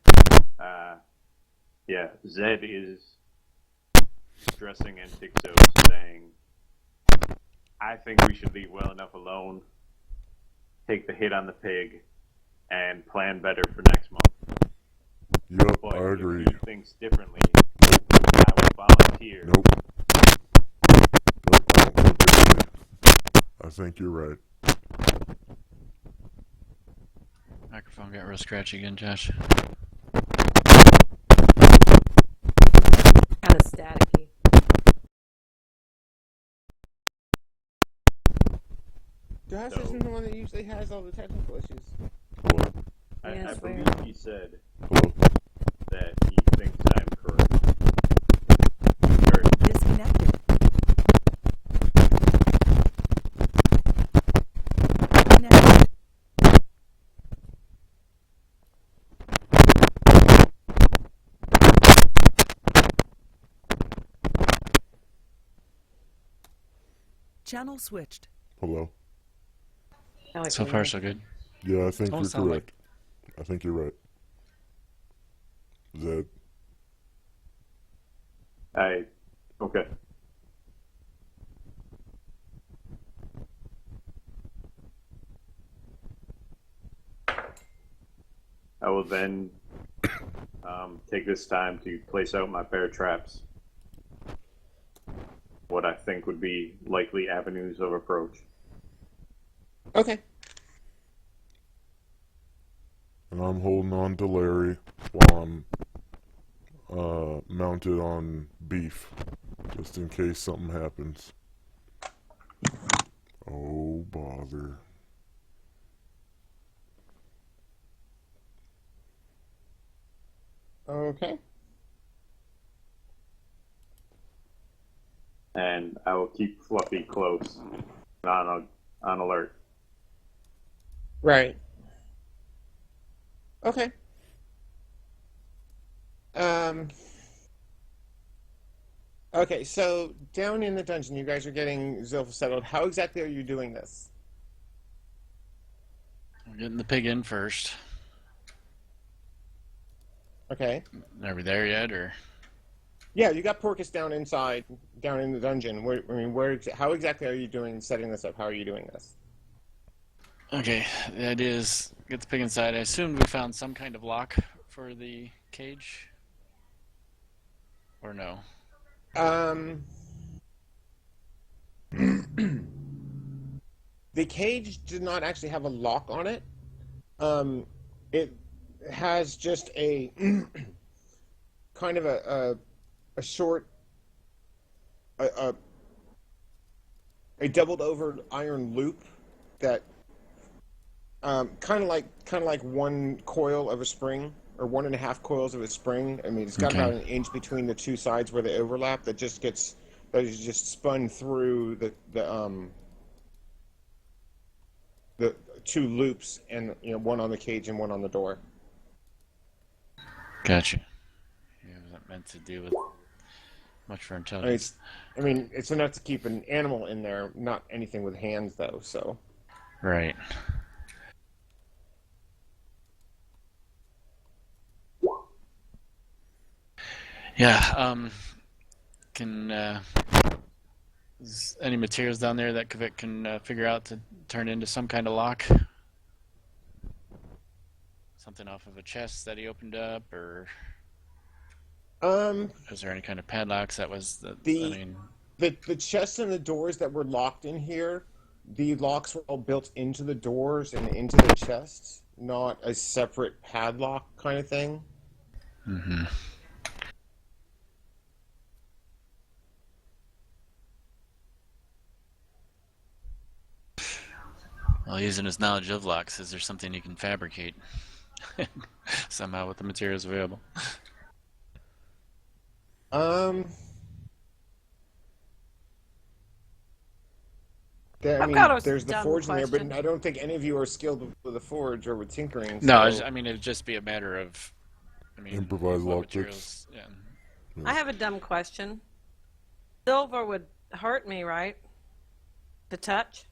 yeah, Zed is addressing Antixos, saying, I think we should leave well enough alone, take the hit on the pig, and plan better for next month. Yep, But I agree. if he thinks differently, I will volunteer. Nope. Nope, I don't think differently. I think you're right. Microphone got real scratchy again, Josh. Kind of staticky. Josh So- isn't the one that usually has all the technical issues. Hello? I Yes, believe ma'am. he said Hello? that he thinks I'm correct. Or, Disconnected. Connected. Channel switched. Hello? Now I So can far, hear. so good. Yeah, I think you're Almost sound correct. I think you're right. Zed? okay. I will then take this time to place out my bear traps. What I think would be likely avenues of approach. Okay. And I'm holding on to Larry while I'm mounted on beef, just in case something happens. Oh, bother. Okay. And I will keep Fluffy close, on alert. Right. Okay. Okay, so down in the dungeon, you guys are getting Zilph settled. How exactly are you doing this? We're getting the pig in first. Okay. Are we there yet, or? Yeah, you got Porcus down inside, down in the dungeon. How exactly are you setting this up? How are you doing this? Okay, the idea is get the pig inside. I assumed we found some kind of lock for the cage, or no? The cage did not actually have a lock on it. It has just a kind of a short, a doubled over iron loop that kind of like one coil of a spring, or 1.5 coils of a spring. I mean, it's got Okay. about an inch between the two sides where they overlap. That is just spun through the two loops, and one on the cage and one on the door. Gotcha. Yeah, was that meant to do with much for intelligence? It's enough to keep an animal in there, not anything with hands though. So Right. Yeah. can is any materials down there that Kvik can figure out to turn into some kind of lock? Something off of a chest that he opened up, or is there any kind of padlocks that was the? I mean, the chests and the doors that were locked in here, the locks were all built into the doors and into the chests, not a separate padlock kind of thing. mm-hmm. Well, using his knowledge of locks, is there something he can fabricate somehow with the materials available? I've got a there's the dumb forge in there, question. but I don't think any of you are skilled with the forge or with tinkering. No, so... I mean it'd just be a matter of, I mean, Improvise what lock materials? Yeah. I have a dumb question. Silver would hurt me, right? To touch?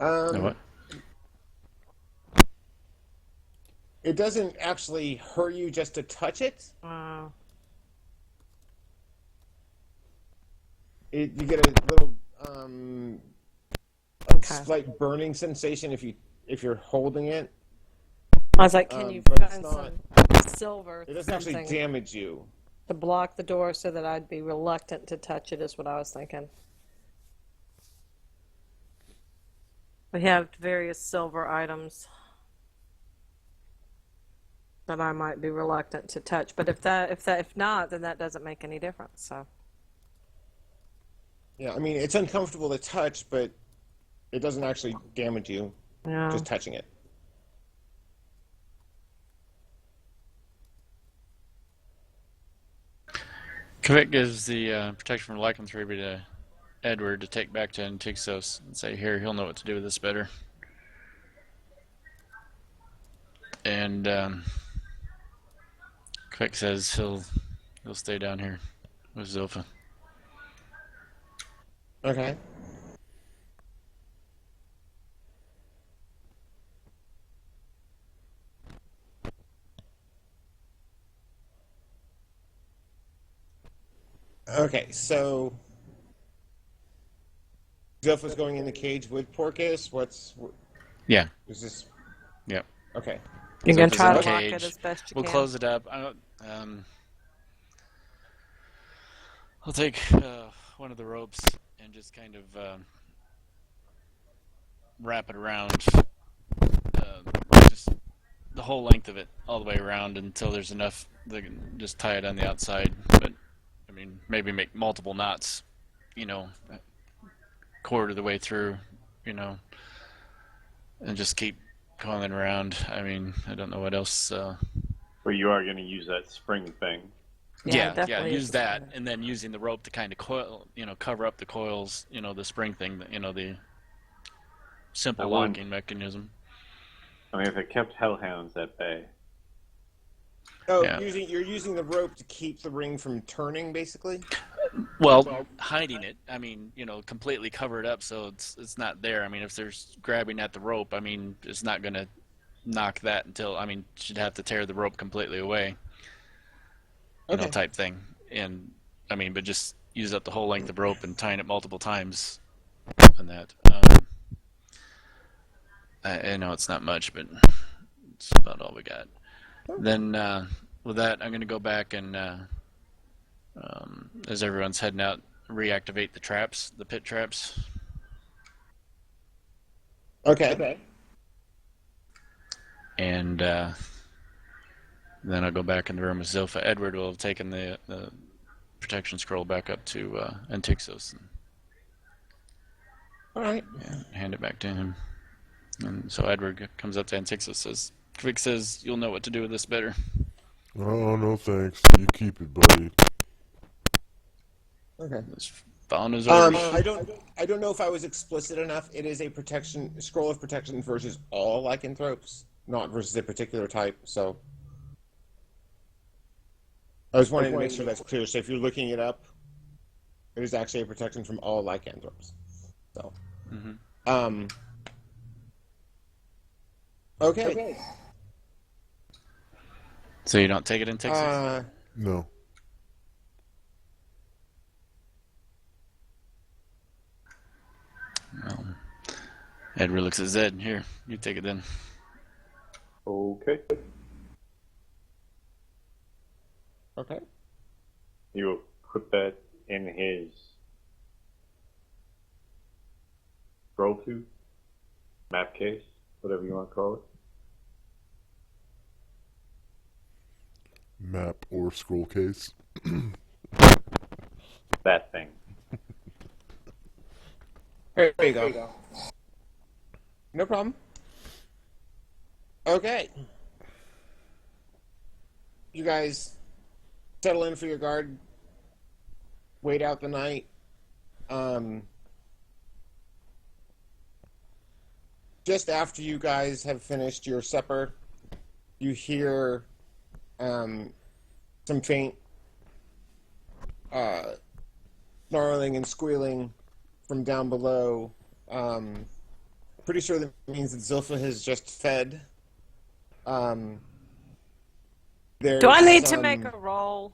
No, what? It doesn't actually hurt you just to touch it. You get a little slight burning sensation if you're holding it. I was like, can you but it's find not- some silver, It doesn't actually something damage you. to block the door so that I'd be reluctant to touch it, is what I was thinking. We have various silver items that I might be reluctant to touch, but if not, then that doesn't make any difference. So Yeah, I mean it's uncomfortable to touch, but it doesn't actually damage you yeah, just touching it. Kvik gives the protection from lycanthropy to Edward to take back to Antixos and say, here, he'll know what to do with this better. And Kvik says he'll stay down here with Zilpha. Okay. Okay, so Zilpha's going in the cage with Porcus. Yeah. Is this? Yep. Okay. you're gonna Zilpha's try in to the lock cage. it as best you We'll can. close it up. I'll take one of the ropes and just kind of wrap it around, just the whole length of it, all the way around until there's enough. They can just tie it on the outside, but I mean, maybe make multiple knots, quarter of the way through, and just keep coiling around. I mean, I don't know what else. But you are going to use that spring thing. Yeah, definitely use is that, something. and then using the rope to kind of coil, cover up the coils, the spring thing, the simple I wouldn't- locking mechanism. I mean, if it kept hellhounds at bay. Oh, Yeah. you're using the rope to keep the ring from turning, basically. Well, hiding it, I mean, completely cover it up so it's not there. I mean, if there's grabbing at the rope, I mean, it's not going to knock that until, I mean, she'd have to tear the rope completely away, Okay. type thing. And, I mean, but just use up the whole length of rope and tying it multiple times on that. I know it's not much, but it's about all we got. Then, with that, I'm going to go back and, as everyone's heading out, reactivate the traps, the pit traps. Okay. And then I'll go back in the room with Zilpha. Edward will have taken the protection scroll back up to Antixos and All right. hand it back to him. And so Edward comes up to Antixos, says, Kvik says you'll know what to do with this better. Oh, no thanks. You keep it, buddy. Okay. Just following his orders. I don't know if I was explicit enough. It is a scroll of protection versus all lycanthropes, not versus a particular type. So I was wanting to make sure that's clear. So if you're looking it up, it is actually a protection from all lycanthropes. So, okay. So you don't take it in Texas? No. Edward looks at Zed. Here, you take it then. Okay. Okay. He will put that in his scroll tube, map case, whatever you want to call it. Map or scroll case. That thing. There you go. No problem. Okay. You guys settle in for your guard. Wait out the night. Just after you guys have finished your supper, you hear some faint snarling and squealing from down below. Pretty sure that means that Zilpha has just fed. Do I need to make a roll?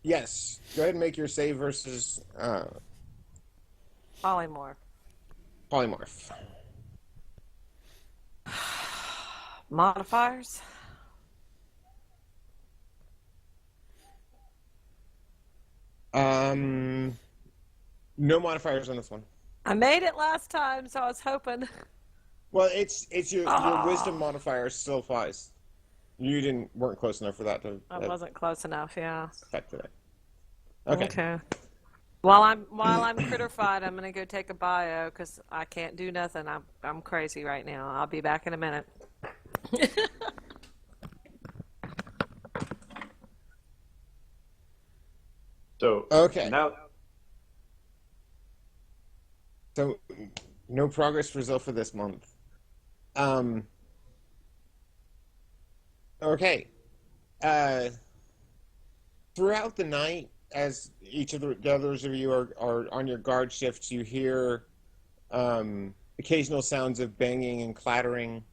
Yes. Go ahead and make your save versus Polymorph. polymorph. Modifiers? No modifiers on this one. I made it last time, so I was hoping. Well, it's your wisdom modifier still applies. You weren't close enough for that to I wasn't close enough, yeah. affect it. Okay. Okay. While I'm critterfied, I'm gonna go take a bio because I can't do nothing. I'm crazy right now. I'll be back in a minute. So Okay. now, So no progress for Zilpha this month. Okay. Throughout the night, as each of the others of you are on your guard shifts, you hear occasional sounds of banging and clattering.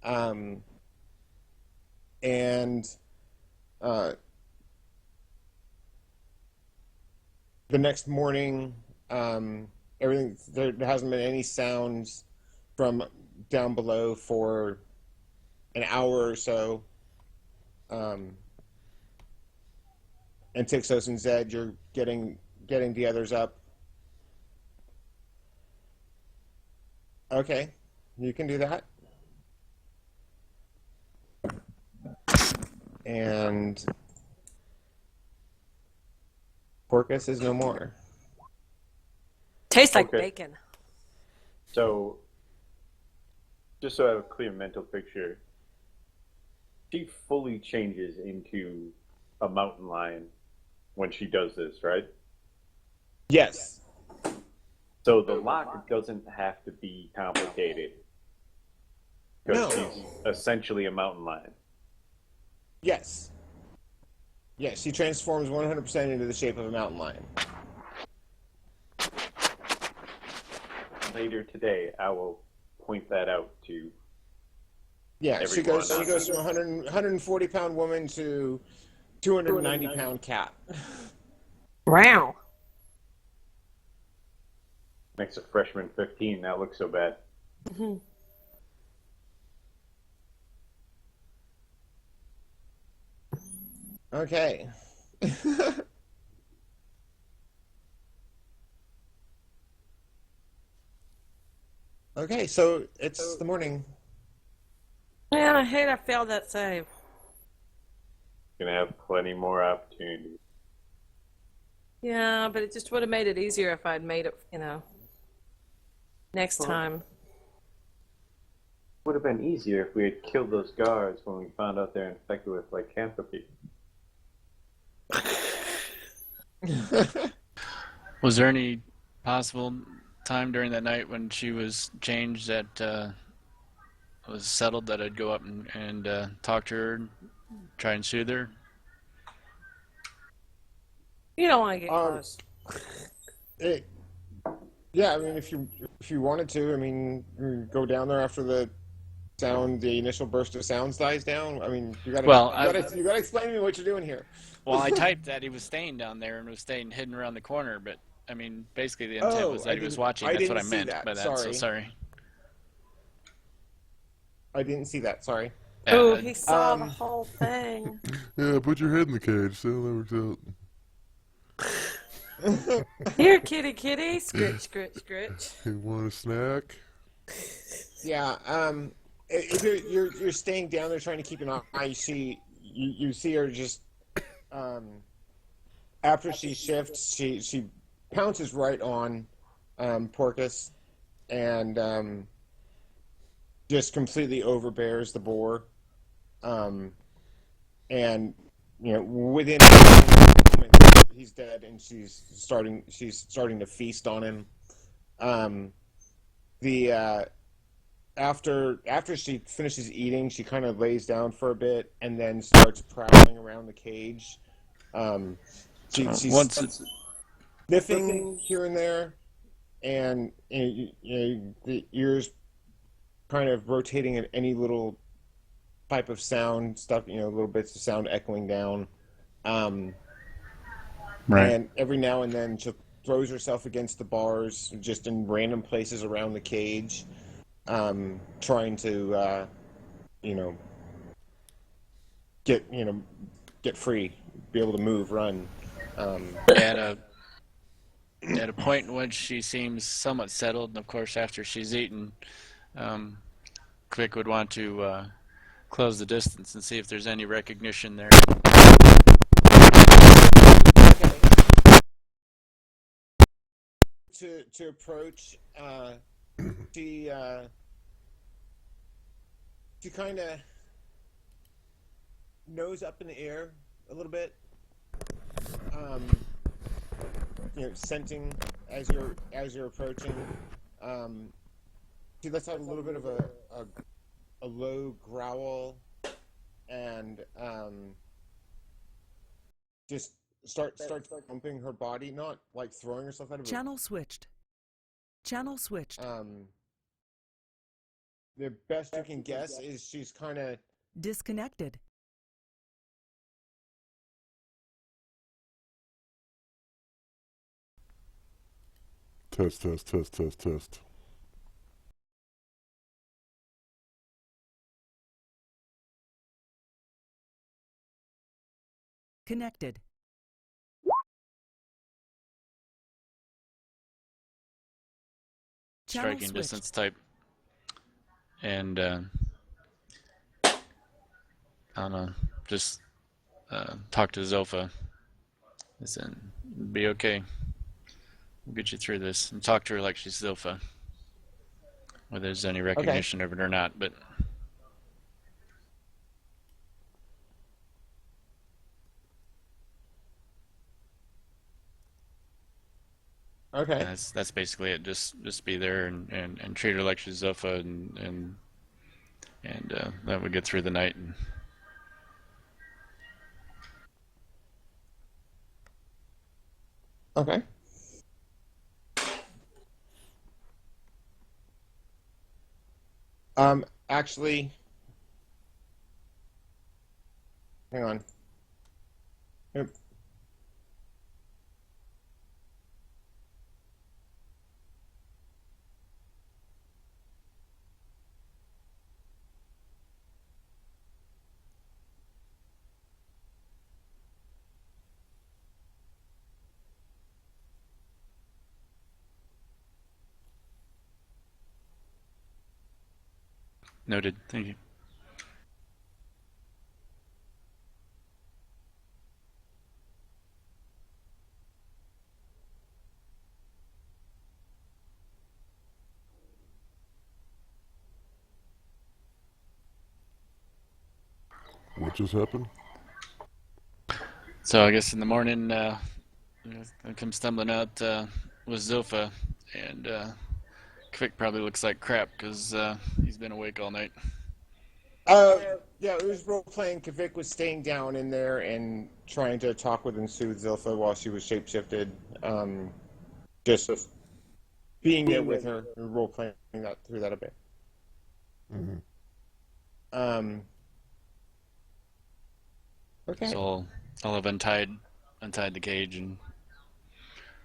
And the next morning, everything, there hasn't been any sounds from down below for an hour or so. And Tixos and Zed, you're getting the others up. Okay, you can do that. And Porcus is no more. Tastes like Okay. bacon. so just so I have a clear mental picture, she fully changes into a mountain lion when she does this, right? Yes. So the lock doesn't have to be complicated because No. she's essentially a mountain lion. Yes. Yes, she transforms 100% into the shape of a mountain lion. Later today, I will point that out to. Yeah, she Everyone. goes from a 140-pound woman to 290-pound cat. Wow. Makes a freshman 15 not look so bad. Okay. Okay, so it's the morning. Man, I hate I failed that save. Gonna have plenty more opportunities. Yeah, but it just would have made it easier if I'd made it, next time. Would have been easier if we had killed those guards when we found out they're infected with lycanthropy. Was there any possible time during that night when she was changed that was settled that I'd go up and talk to her, try and soothe her? You don't want to get close. Yeah, I mean, if you wanted to, I mean, go down there after the initial burst of sounds dies down. I mean, you gotta explain to me what you're doing here. Well, I typed that he was staying down there and was staying hidden around the corner, but I mean, basically the intent was that he was watching. I That's what didn't I see meant that. by that. So Sorry. sorry. I didn't see that. Sorry. Oh, Uh, he saw the Um, whole thing. Yeah, put your head in the cage. See how that works out. Here, kitty, kitty. Scritch, scritch, scritch. You want a snack? yeah. If you're staying down there trying to keep an eye, you see her just after she shifts, she pounces right on Porcus and just completely overbears the boar. And within a moment he's dead, and she's starting to feast on him. The after she finishes eating, she kind of lays down for a bit and then starts prowling around the cage. She's once it's sniffing here and there, and the ears kind of rotating at any little type of sound stuff, little bits of sound echoing down. right. And every now and then she throws herself against the bars, just in random places around the cage, trying to, get free, be able to move, run. At a point in which she seems somewhat settled, and of course after she's eaten, Quick would want to close the distance and see if there's any recognition there. Okay. To approach, she she kind of nose up in the air a little bit, scenting as you're approaching. She lets out a little bit of a low growl, and just starts bumping her body, not like throwing herself out of Channel switched. Channel switched. the best you can guess is she's kind of Disconnected. Test, test, test, test, test. Connected. Channel Striking switched. distance type. And I don't know, just talk to Zilpha. Listen, be okay. We'll get you through this. And talk to her like she's Zilpha. Whether there's any recognition of it or not, but okay. that's basically it. Just be there and treat her like she's Zilpha, and that would get through the night. And Okay. Actually, hang on. Yep. noted. Thank you. What just happened? So I guess in the morning, I come stumbling out with Zilpha, and Quick probably looks like crap because he's been awake all night. Yeah, it was role playing. Kavik was staying down in there and trying to talk with and soothe Zilpha while she was shapeshifted. Just being there with her, role playing that through that a bit. Mm-hmm. Okay. So I'll have untied the cage and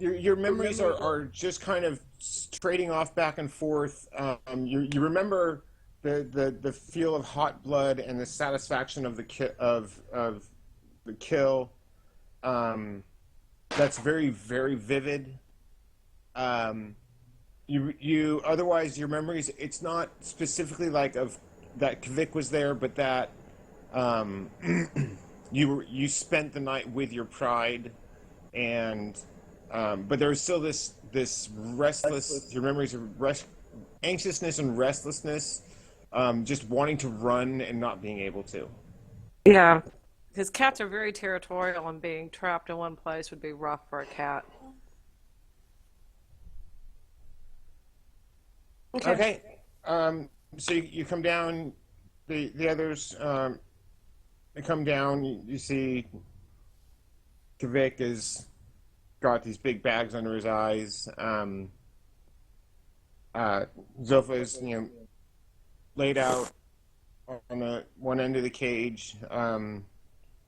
your memories are just kind of trading off back and forth. You remember the feel of hot blood and the satisfaction of of the kill. That's very very vivid. You otherwise your memories. It's not specifically like of that Kvik was there, but that um, you spent the night with your pride and but there's still this restless. Your memories of anxiousness and restlessness, just wanting to run and not being able to. Yeah, because cats are very territorial, and being trapped in one place would be rough for a cat. Okay. Okay, so you come down. The others they come down. You see Kvik has got these big bags under his eyes. Zilpha is laid out on the one end of the cage,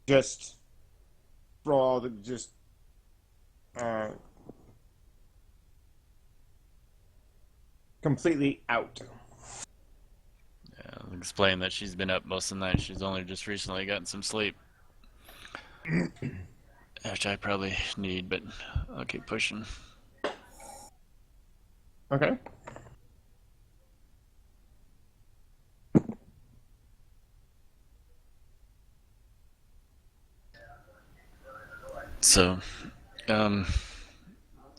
just sprawled, just uh, completely out. I'll explain that she's been up most of the night. She's only just recently gotten some sleep. Which I probably need, but I'll keep pushing. Okay. So, I'm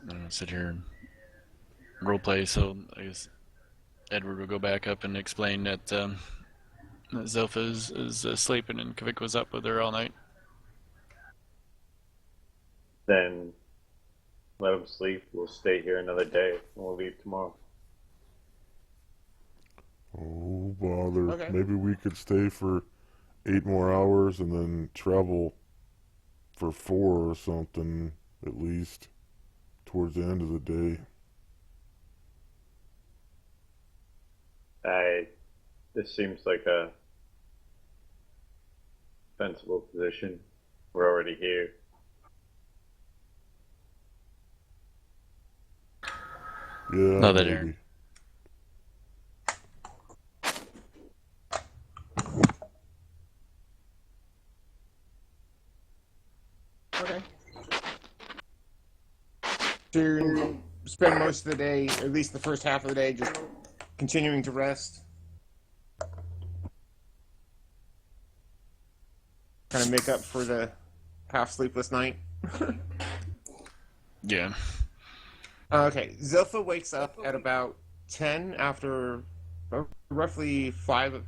gonna sit here and roleplay. So I guess Edward will go back up and explain that, that Zilpha is sleeping and Kvik was up with her all night. Then let him sleep. We'll stay here another day, and we'll leave tomorrow. Oh, bother. Okay. Maybe we could stay for 8 more hours and then travel for 4 or something, at least, towards the end of the day. This seems like a sensible position. We're already here. Yeah, No, that maybe. Aaron. Okay. So you spend most of the day, or at least the first half of the day, just continuing to rest. Kind of make up for the half sleepless night. Yeah. Okay, Zilpha wakes up at about 10 after roughly 5,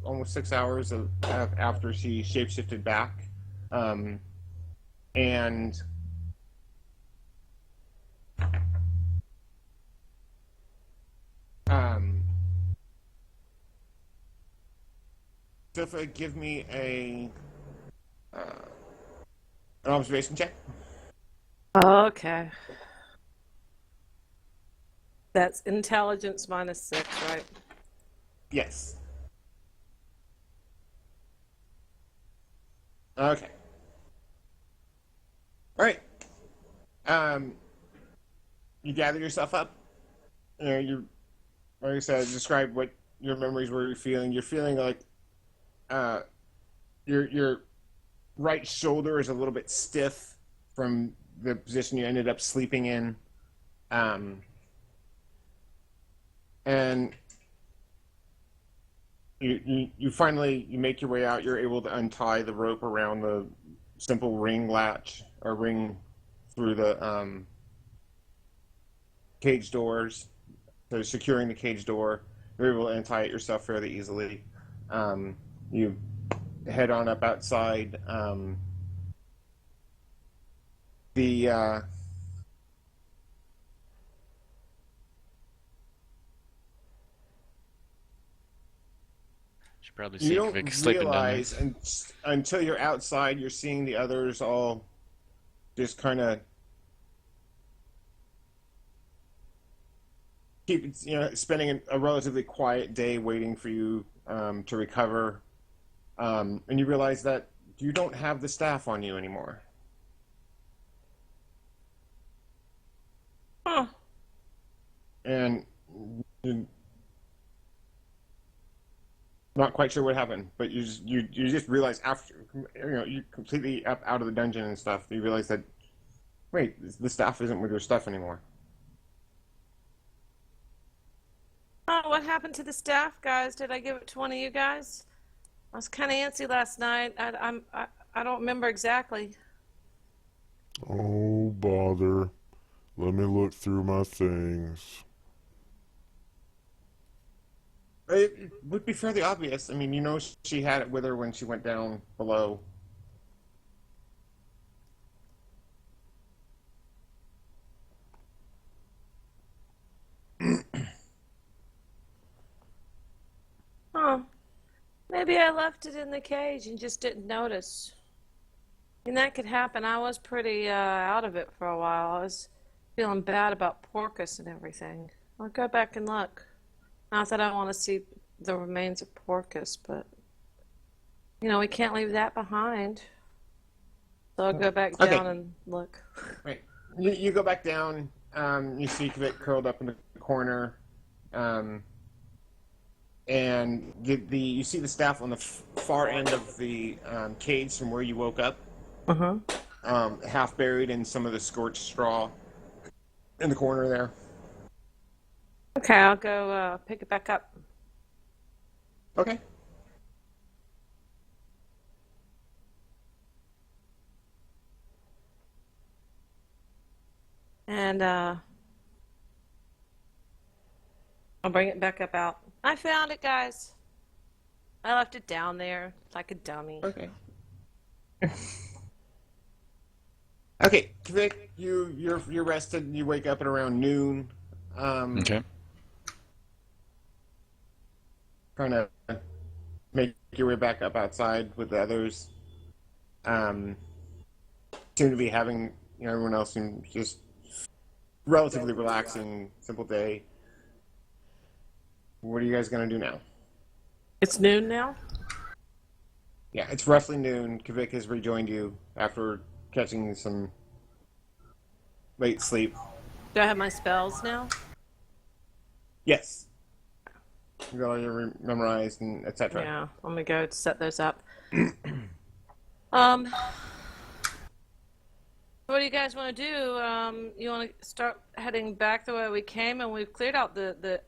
almost 6 hours after she shapeshifted back. And Zilpha, give me an observation check. Okay. That's intelligence -6, right? Yes. Okay. All right. You gather yourself up. You, like I said, describe what your memories were. You're feeling. You're feeling like your right shoulder is a little bit stiff from the position you ended up sleeping in, and you finally make your way out. You're able to untie the rope around the simple ring latch or ring through the cage doors. So securing the cage door, you're able to untie it yourself fairly easily. You head on up outside. The Should probably you see don't Kvik sleeping down there. realize until you're outside, you're seeing the others all just kind of keep spending a relatively quiet day waiting for you to recover, and you realize that you don't have the staff on you anymore. and you're not quite sure what happened, but you just realize after you completely up out of the dungeon and stuff. You realize that wait, the staff isn't with your stuff anymore. Oh, what happened to the staff, guys? Did I give it to one of you guys? I was kind of antsy last night. I don't remember exactly. Oh, bother. Let me look through my things. It would be fairly obvious. I mean, she had it with her when she went down below. Oh, maybe I left it in the cage and just didn't notice. And that could happen. I was pretty out of it for a while. I was feeling bad about Porcus and everything. I'll go back and look. Not that I want to see the remains of Porcus, but we can't leave that behind. So I'll go back Okay, down and look. right. You go back down. You see Kvik curled up in the corner, um, and you see the staff on the far end of the cage from where you woke up, Uh-huh. half buried in some of the scorched straw in the corner there. Okay, I'll go pick it back up. Okay. And I'll bring it back up out. I found it, guys. I left it down there like a dummy. Okay. Okay, Kvik, you're rested. You wake up at around noon. Okay. Trying to make your way back up outside with the others. Seem to be having everyone else seems just relatively relaxing, simple day. What are you guys gonna do now? It's noon now? Yeah, it's roughly noon. Kvik has rejoined you after catching some late sleep. Do I have my spells now? Yes, you got all your memorized and etc. Yeah, let me go set those up. Um, what do you guys want to do? You want to start heading back the way we came, and we've cleared out the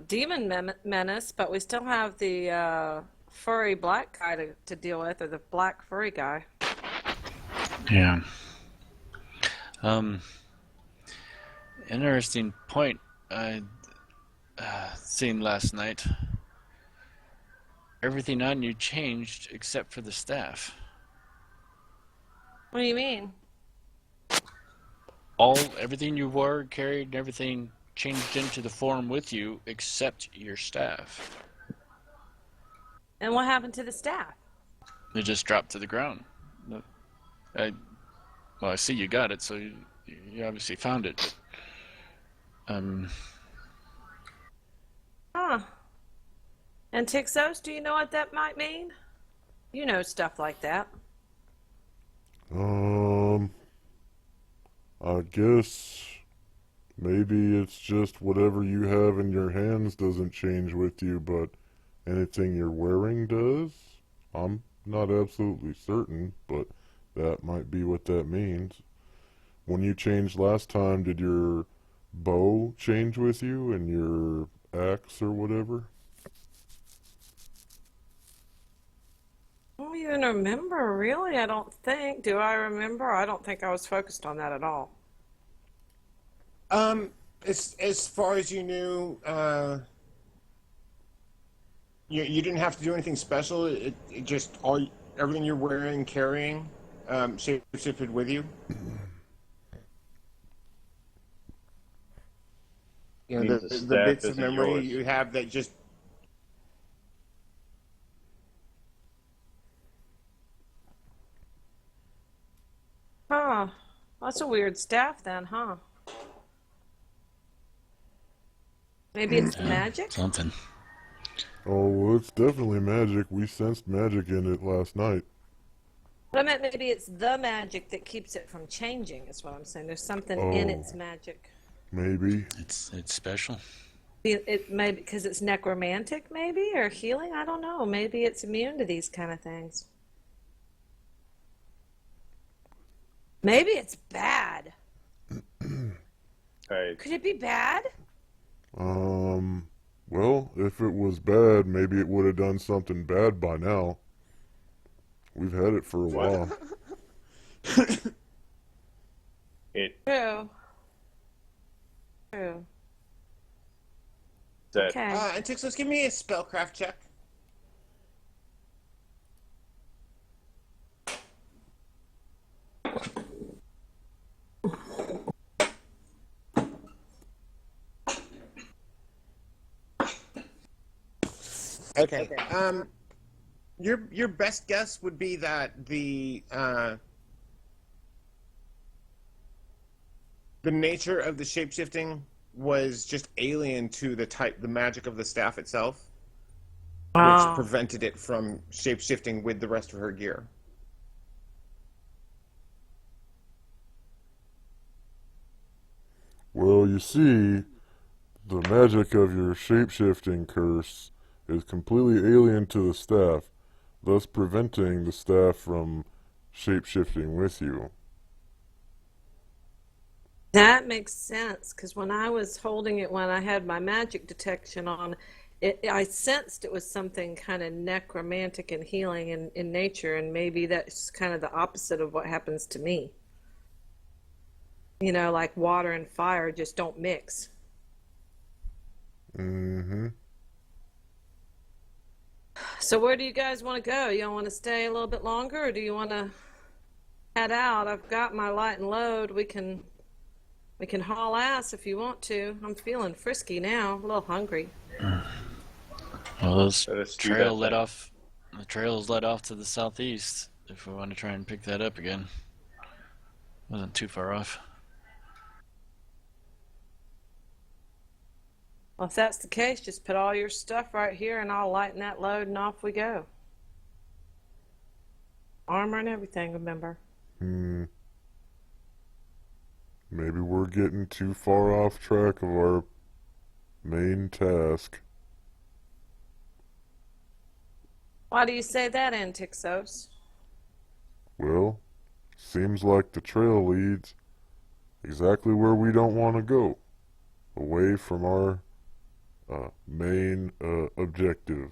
demon menace, but we still have the furry black guy to deal with, or the black furry guy. Yeah. Interesting point I seen last night. Everything on you changed except for the staff. What do you mean? Everything you wore, carried, and everything changed into the form with you except your staff. And what happened to the staff? It just dropped to the ground. I see you got it, so you obviously found it. Huh. And Tixos, do you know what that might mean? You know stuff like that. I guess maybe it's just whatever you have in your hands doesn't change with you, but anything you're wearing does? I'm not absolutely certain, but that might be what that means. When you changed last time, did your bow change with you and your axe or whatever? I don't even remember, really. I don't think. Do I remember? I don't think I was focused on that at all. As far as you knew, you didn't have to do anything special. It just everything you're wearing, carrying, shifted with you. Means The staff bits of isn't memory yours. you have that just. Huh. That's a weird staff then, huh? Maybe it's magic? Something. Oh, well, it's definitely magic. We sensed magic in it last night. But I meant maybe it's the magic that keeps it from changing, is what I'm saying. There's something in Oh, its magic. maybe. It's special. It may because it's necromantic, maybe, or healing. I don't know. Maybe it's immune to these kind of things. Maybe it's bad. I Could it be bad? Well, if it was bad, maybe it would have done something bad by now. We've had it for a while. it True. True. that Okay. And Tixos, give me a spellcraft check. Okay. Your best guess would be that the nature of the shapeshifting was just alien to the magic of the staff itself, which Oh. prevented it from shapeshifting with the rest of her gear. Well, you see, the magic of your shapeshifting curse is completely alien to the staff, thus preventing the staff from shapeshifting with you. That makes sense because when I was holding it, when I had my magic detection on, I sensed it was something kind of necromantic and healing in nature, and maybe that's kind of the opposite of what happens to me. You know, like water and fire just don't mix. Mm-hmm. So where do you guys want to go? You want to stay a little bit longer, or do you want to head out? I've got my light and load. We can haul ass if you want to. I'm feeling frisky now, a little hungry. Well, those Let us do trail that led then. off. The trails led off to the southeast. If we want to try and pick that up again, wasn't too far off. Well, if that's the case, just put all your stuff right here and I'll lighten that load and off we go. Armor and everything, remember. Maybe we're getting too far off track of our main task. Why do you say that, Antixos? Well, seems like the trail leads exactly where we don't want to go, away from our main objective.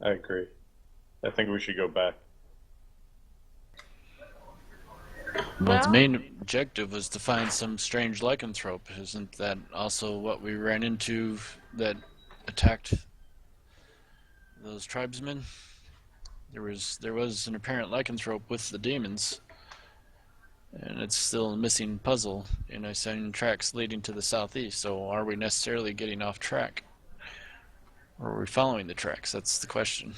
I agree. I think we should go back. Well, the Well, main objective was to find some strange lycanthrope. Isn't that also what we ran into that attacked those tribesmen? There was an apparent lycanthrope with the demons, and it's still a missing puzzle in I seen tracks leading to the southeast. So are we necessarily getting off track, or are we following the tracks? That's the question.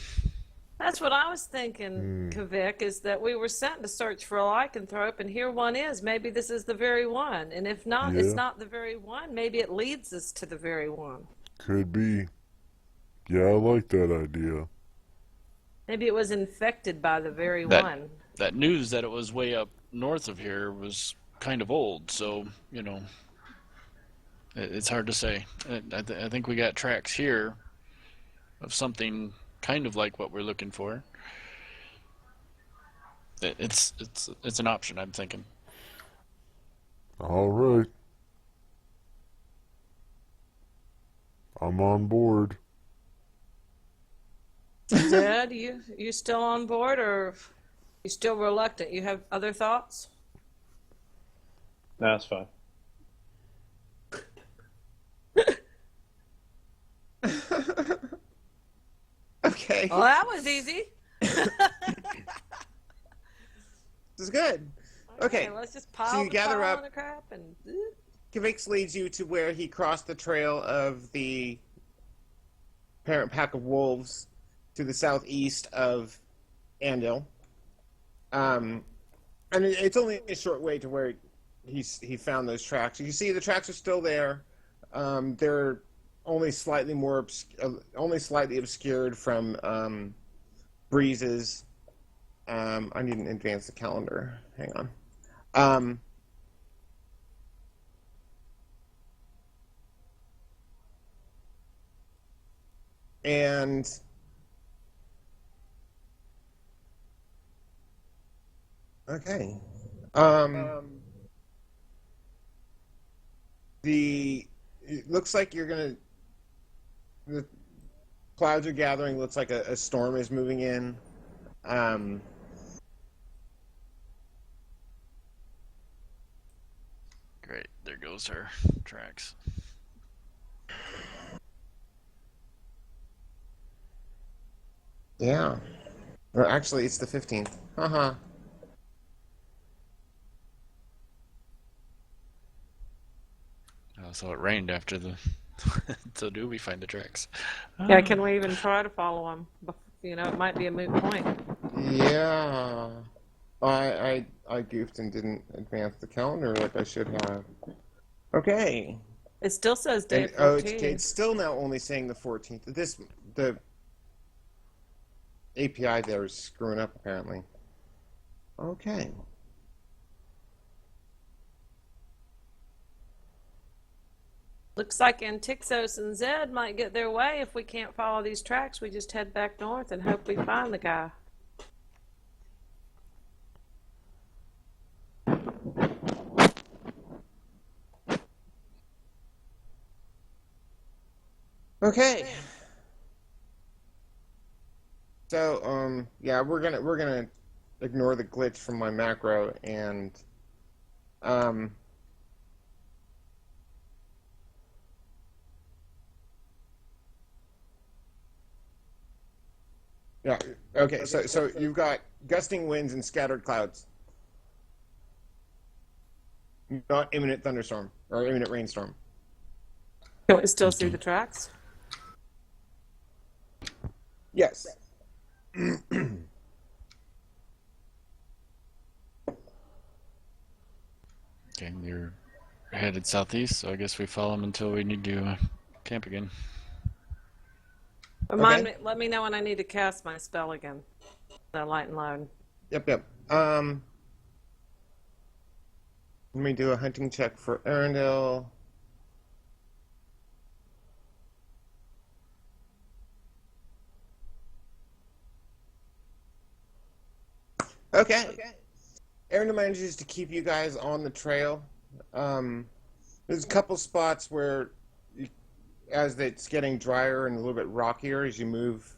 that's what I was thinking, Kavik, is that we were sent to search for a lycanthrope, and here one is. Maybe this is the very one. And if not, it's Yeah, not the very one. Maybe it leads us to the very one. could be. Yeah, I like that idea. Maybe it was infected by the very That one. that news that it was way up north of here was kind of old, so it's hard to say. I think we got tracks here of something kind of like what we're looking for. It's an option, I'm thinking. All right, I'm on board. Zed, you still on board, or you still reluctant? You have other thoughts? No, that's fine. Okay, Well, that was easy. this is good. Okay, Let's just so pile you the gather pile up. and the crap and. Kavix leads you to where he crossed the trail of the parent pack of wolves to the southeast of Andil. And it's only a short way to where he found those tracks. You see, the tracks are still there. They're only slightly only slightly obscured from breezes I need to advance the calendar. Hang on. Um, and okay. The it looks like you're gonna. The clouds are gathering. Looks like a storm is moving in. Um, Great. There goes our tracks. yeah. Well, actually, it's the 15th. Haha. So it rained after the. So do we find the tracks? Yeah, can we even try to follow them? You know, it might be a moot point. Yeah. I goofed and didn't advance the calendar like I should have. Okay. It still says day And 14. it's still now only saying the 14th. The API there is screwing up apparently. Okay. Looks like Antixos and Zed might get their way if we can't follow these tracks. We just head back north and hope we find the guy. Okay. So yeah, we're gonna ignore the glitch from my macro and um yeah, okay, so you've got gusting winds and scattered clouds. Not imminent thunderstorm or imminent rainstorm. Can we still see the tracks? Yes. Okay, you're headed southeast, so I guess we follow them until we need to camp again. Remind me, let me know when I need to cast my spell again. The light and load. Yep. Let me do a hunting check for Arendelle. Okay. Arendelle manages to keep you guys on the trail. There's a couple spots where, as it's getting drier and a little bit rockier as you move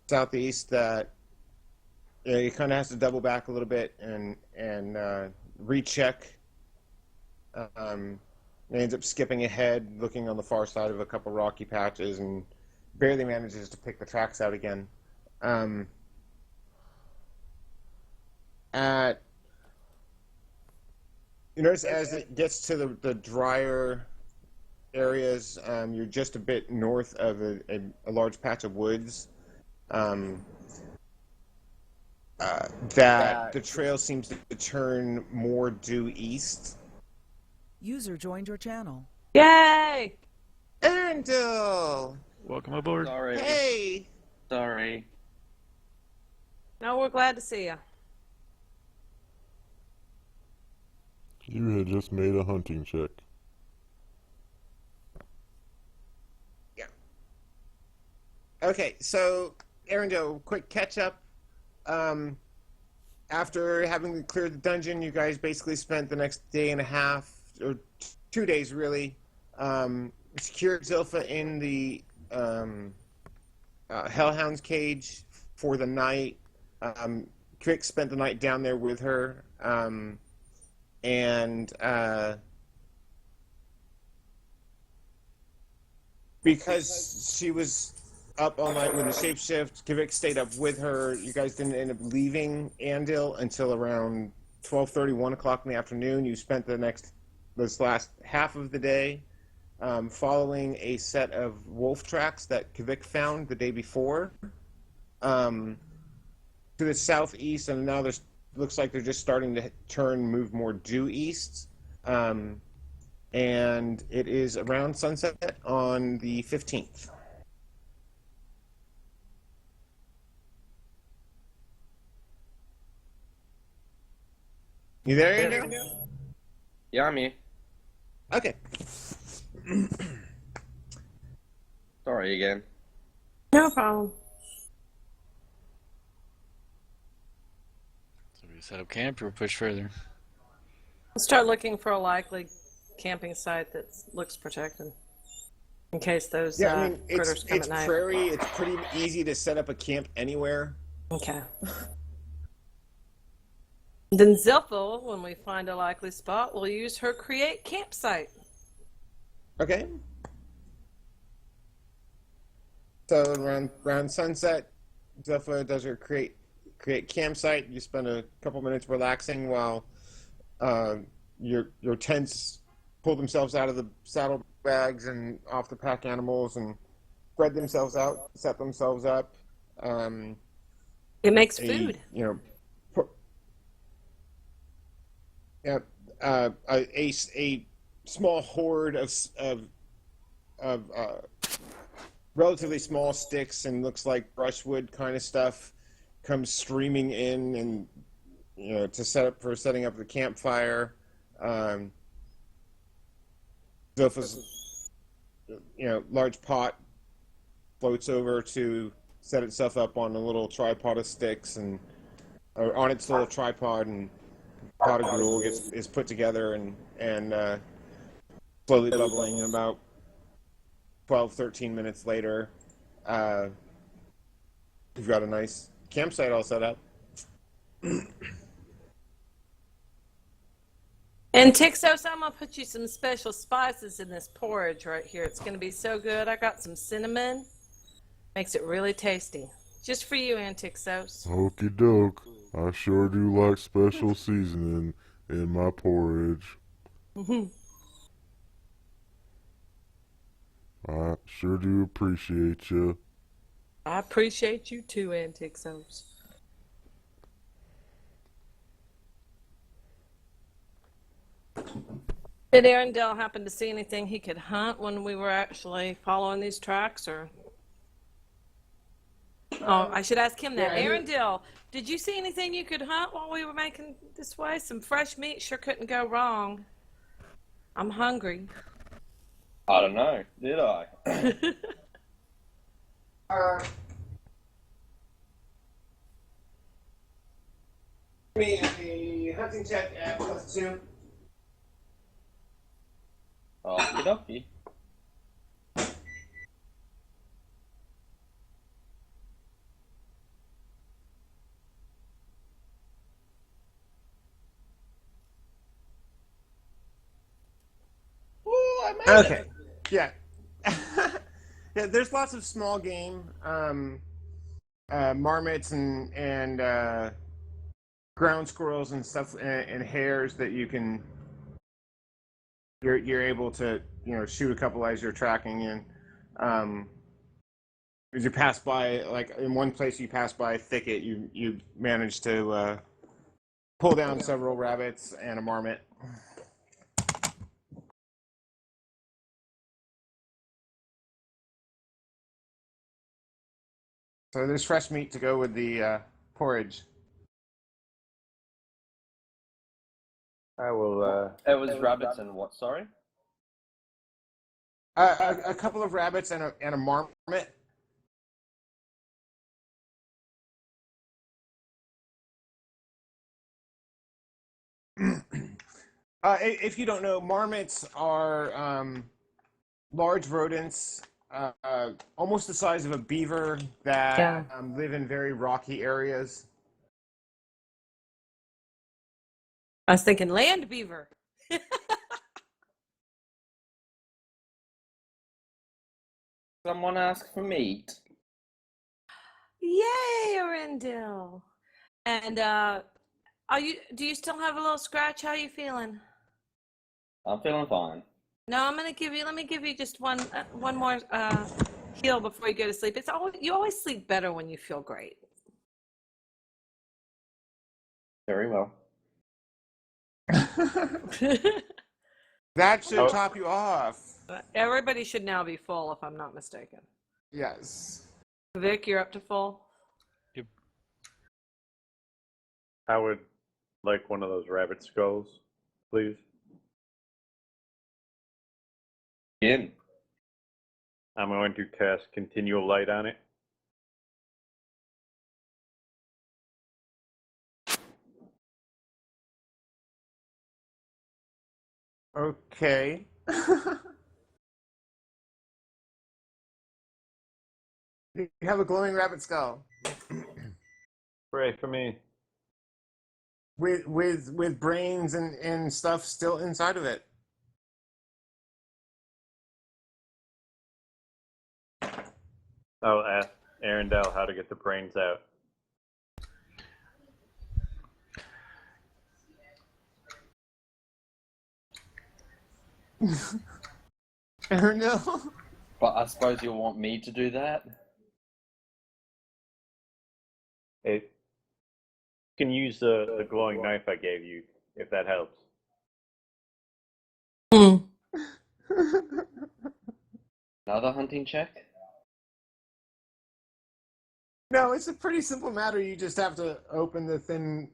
southeast, that you kind of has to double back a little bit and recheck. It ends up skipping ahead, looking on the far side of a couple rocky patches, and barely manages to pick the tracks out again. You notice as it gets to the drier areas, you're just a bit north of a large patch of woods. That the trail seems to turn more due east. User joined your channel. Yay! Arendelle! Welcome aboard. Sorry. Hey! Sorry. No, we're glad to see you. You had just made a hunting check. Yeah. Okay, so Arendelle, quick catch up. After having cleared the dungeon, you guys basically spent the next day and a half, or 2 days really, secured Zilpha in the Hellhound's cage for the night. Crick spent the night down there with her, and because she was up all night with the shapeshift, Kivik stayed up with her. You guys didn't end up leaving Andil until around 12:30, 1 o'clock in the afternoon. You spent this last half of the day following a set of wolf tracks that Kivik found the day before to the southeast, and now looks like they're just starting to move more due east. And it is around sunset on the 15th. You there, Andrew? Yeah, I'm here. Okay. Sorry again. No problem. So we set up camp or push further? We'll start looking for a likely camping site that looks protected. In case those Yeah, I mean critters come it's at night. prairie. It's pretty easy to set up a camp anywhere. Okay. Then Zilpha, when we find a likely spot, will use her create campsite. Okay. So around sunset, Zilpha does her create campsite. You spend a couple minutes relaxing while your tents pull themselves out of the saddlebags and off the pack animals and spread themselves out, set themselves up. It makes food. Yeah, a small horde of relatively small sticks and looks like brushwood kind of stuff comes streaming in, and to setting up the campfire. Zilpha's large pot floats over to set itself up on a little tripod of sticks or on its little tripod, and pot of gruel is put together and slowly bubbling. And about 12, 13 minutes later, we've got a nice campsite all set up. And Tixos, I'm going to put you some special spices in this porridge right here. It's going to be so good. I got some cinnamon. Makes it really tasty. Just for you, Antixos. Okie doke. I sure do like special seasoning in my porridge. I sure do appreciate you. I appreciate you too, Antixos. Did Arendelle happen to see anything he could hunt when we were actually following these tracks, or? Oh, I should ask him that. Yeah, Arendelle, did you see anything you could hunt while we were making this way? Some fresh meat sure couldn't go wrong. I'm hungry. I don't know. Did I? Me a hunting check at +2. Okie dokie. Ooh, I made it. Okay. Yeah. Yeah. There's lots of small game, marmots and ground squirrels and stuff, and hares that you're able to shoot a couple as you're tracking in. As you pass by, like in one place, you pass by a thicket, you manage to pull down several rabbits and a marmot. So there's fresh meat to go with the porridge. I will. It was rabbits and what? Sorry. A couple of rabbits and a marmot. If you don't know, marmots are large rodents, almost the size of a beaver, that Yeah. live in very rocky areas. I was thinking land beaver. Someone asked for meat. Yay, Arendelle. And do you still have a little scratch? How are you feeling? I'm feeling fine. No, let me give you just one more heal before you go to sleep. You always sleep better when you feel great. Very well. That should top you off. Everybody should now be full, if I'm not mistaken. Yes. Vic, you're up to full? I would like one of those rabbit skulls, please. In. I'm going to cast continual light on it. Okay. You have a glowing rabbit skull Pray for me. with brains and stuff still inside of it. I'll ask Arendelle how to get the brains out. No. But I suppose you'll want me to do that? Hey, you can use the glowing knife I gave you, if that helps. Another hunting check? No, it's a pretty simple matter. You just have to open the thin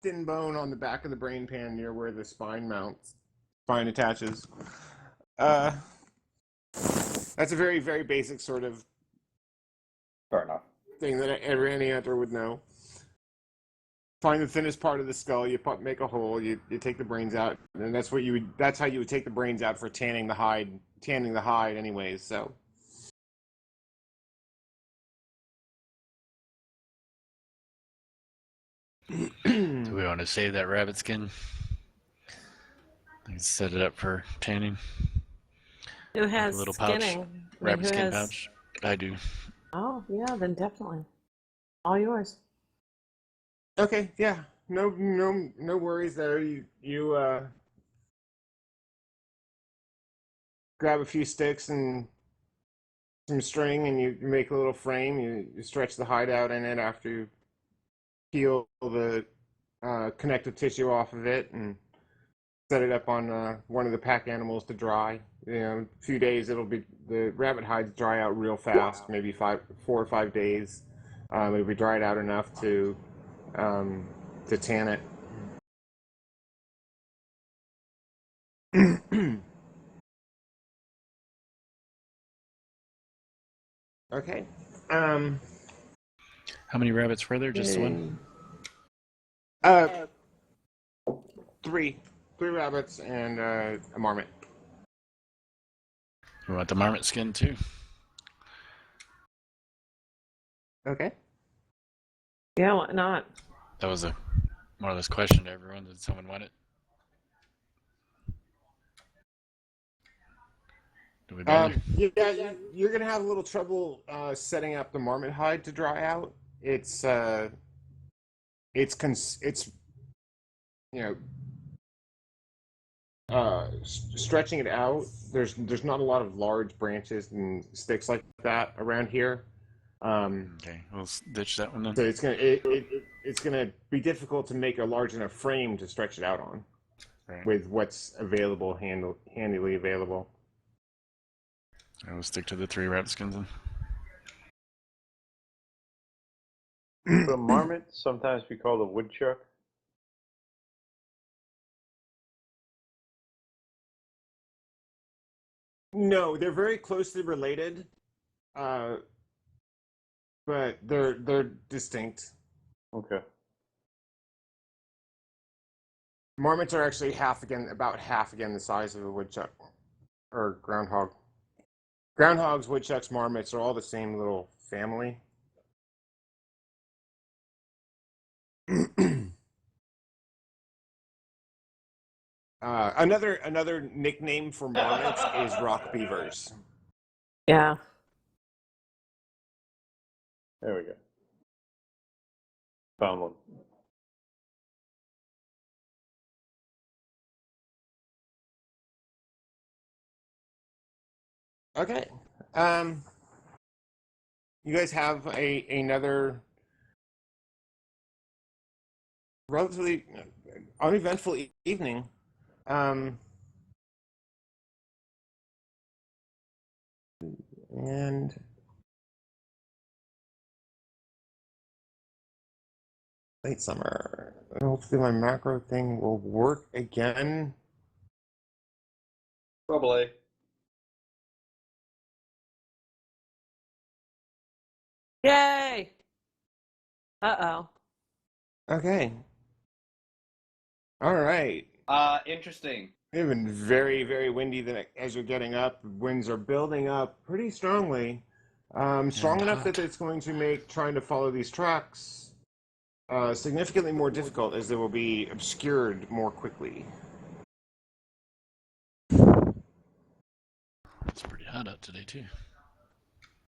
thin bone on the back of the brain pan near where the spine attaches. That's a very, very basic sort of Fair enough. thing that any hunter would know. Find the thinnest part of the skull. You make a hole. You take the brains out, and that's what you would. That's how you would take the brains out for tanning the hide. Tanning the hide, anyways. So. Do we want to save that rabbit skin? Let's set it up for tanning. Who Like has a little pouch. skinning? I mean, Rabbit who skin has... pouch. I do. Oh, yeah, then definitely. All yours. Okay, yeah. No worries there. You grab a few sticks and some string and you make a little frame. You stretch the hide out in it after you peel the connective tissue off of it and set it up on one of the pack animals to dry. You know, a few days the rabbit hides dry out real fast, maybe 4 or 5 days. It'll be dried out enough to tan it. Okay. How many rabbits were there? Just one? Uh, three rabbits and a marmot. We want the marmot skin too. Okay. Yeah, why not? That was a more or less question to everyone. Did someone want it? Do we bother? Yeah, you're gonna have a little trouble setting up the marmot hide to dry out. It's you know stretching it out. There's not a lot of large branches and sticks like that around here. Okay, we'll ditch that one then. So it's gonna be difficult to make a large enough frame to stretch it out on Right. with what's available, handily available. I will stick to the 3 rabbit skins then. The marmot sometimes be called a woodchuck. No, they're very closely related, uh, but they're distinct. Okay. Marmots are actually about half again the size of a woodchuck or groundhog. Groundhogs, woodchucks, marmots are all the same little family. Another nickname for marmots is rock beavers. Yeah. There we go. Found one. Okay. You guys have another relatively uneventful evening. And Late summer. Hopefully my macro thing will work again. Probably. Yay! Uh-oh. Okay. All right. Interesting. It's been very, very windy as you're getting up. Winds are building up pretty strongly. Strong And enough that hot. it's going to make trying to follow these tracks significantly more difficult as they will be obscured more quickly. It's pretty hot out today too.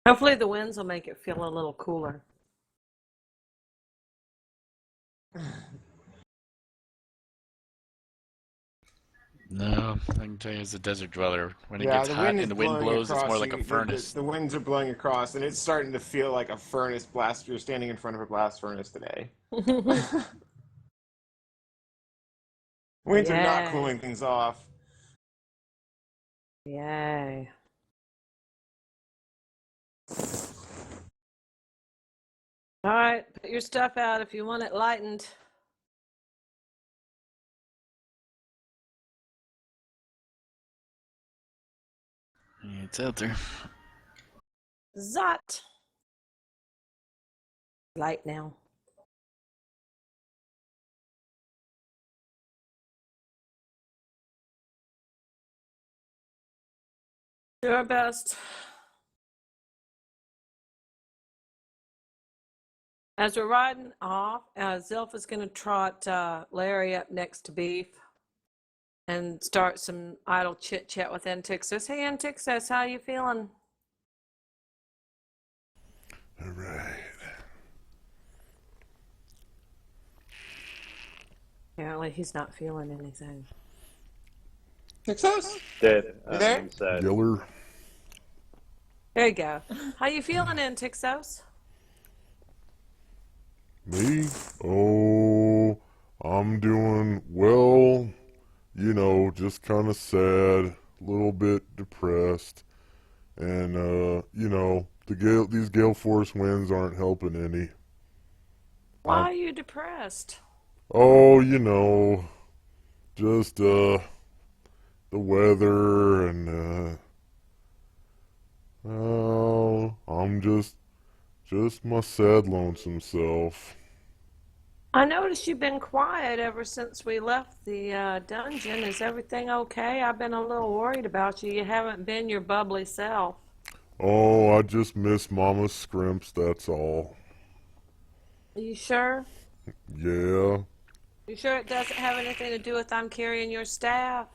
Hopefully the winds will make it feel a little cooler. No, I can tell you as a desert dweller, when it Yeah, gets the hot wind is and the wind blowing blows, it's more across like a you. furnace. The winds are blowing across, and it's starting to feel like a furnace blast. You're standing in front of a blast furnace today. Winds are not Yay. cooling things off. Yay. All right, put your stuff out if you want it lightened. Yeah, it's out there. Zot. Light now. Do our best. As we're riding off, Zilpha's going to trot Larry up next to Beef and start some idle chit chat with Antixos. Hey, Antixos, how you feeling? All right. Apparently, he's not feeling anything. Success? Dead. You there? Inside. Geller. There you go. How you feeling, Antixos? Me? Oh, I'm doing well. You know, just kind of sad, a little bit depressed, and these gale force winds aren't helping any. Why Um, are you depressed? oh, just the weather and oh, I'm just my sad lonesome self. I noticed you've been quiet ever since we left the dungeon. Is everything okay? I've been a little worried about you. You haven't been your bubbly self. Oh, I just miss Mama's scrimps, that's all. Are you sure? Yeah. You sure it doesn't have anything to do with I'm carrying your staff?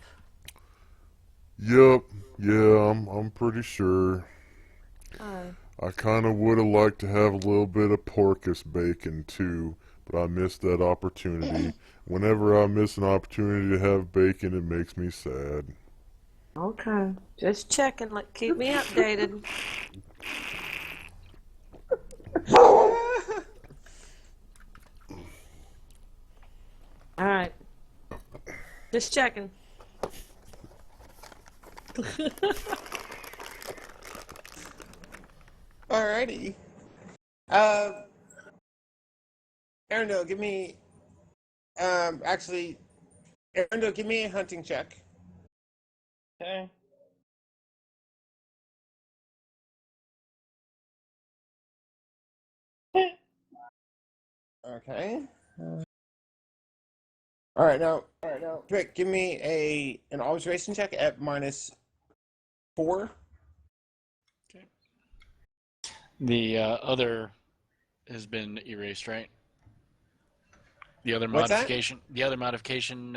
Yep. Yeah, I'm pretty sure. Oh. I kind of would have liked to have a little bit of porcus bacon too, but I missed that opportunity. Whenever I miss an opportunity to have bacon, it makes me sad. Okay. Just checking. Keep me updated. All right. Just checking. Alrighty. Arundel, give me. Actually, Arundel, give me a hunting check. Okay. Okay. All right, now, Vic, give me an observation check at -4. The other has been erased, right? The other What's that? modification,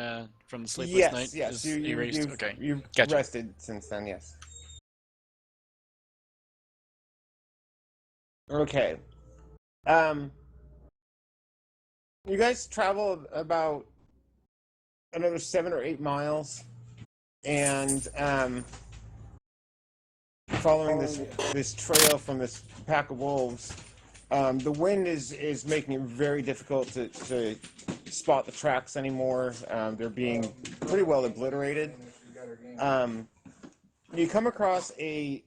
from the sleepless night Yes. is erased. Okay, You've gotcha. rested since then. Yes. Okay. Um, you guys travel about another 7 or 8 miles, and following this trail from this pack of wolves. The wind is making it very difficult to spot the tracks anymore. They're being pretty well obliterated. You come across a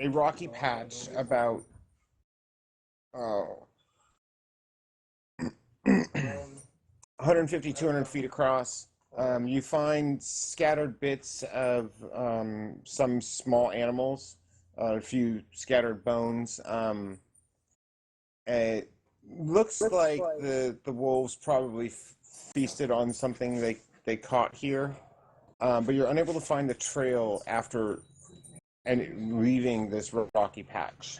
rocky patch about 150, 200 feet across. You find scattered bits of some small animals, a few scattered bones. It looks like the wolves probably feasted on something they caught here, but you're unable to find the trail after and leaving this rocky patch.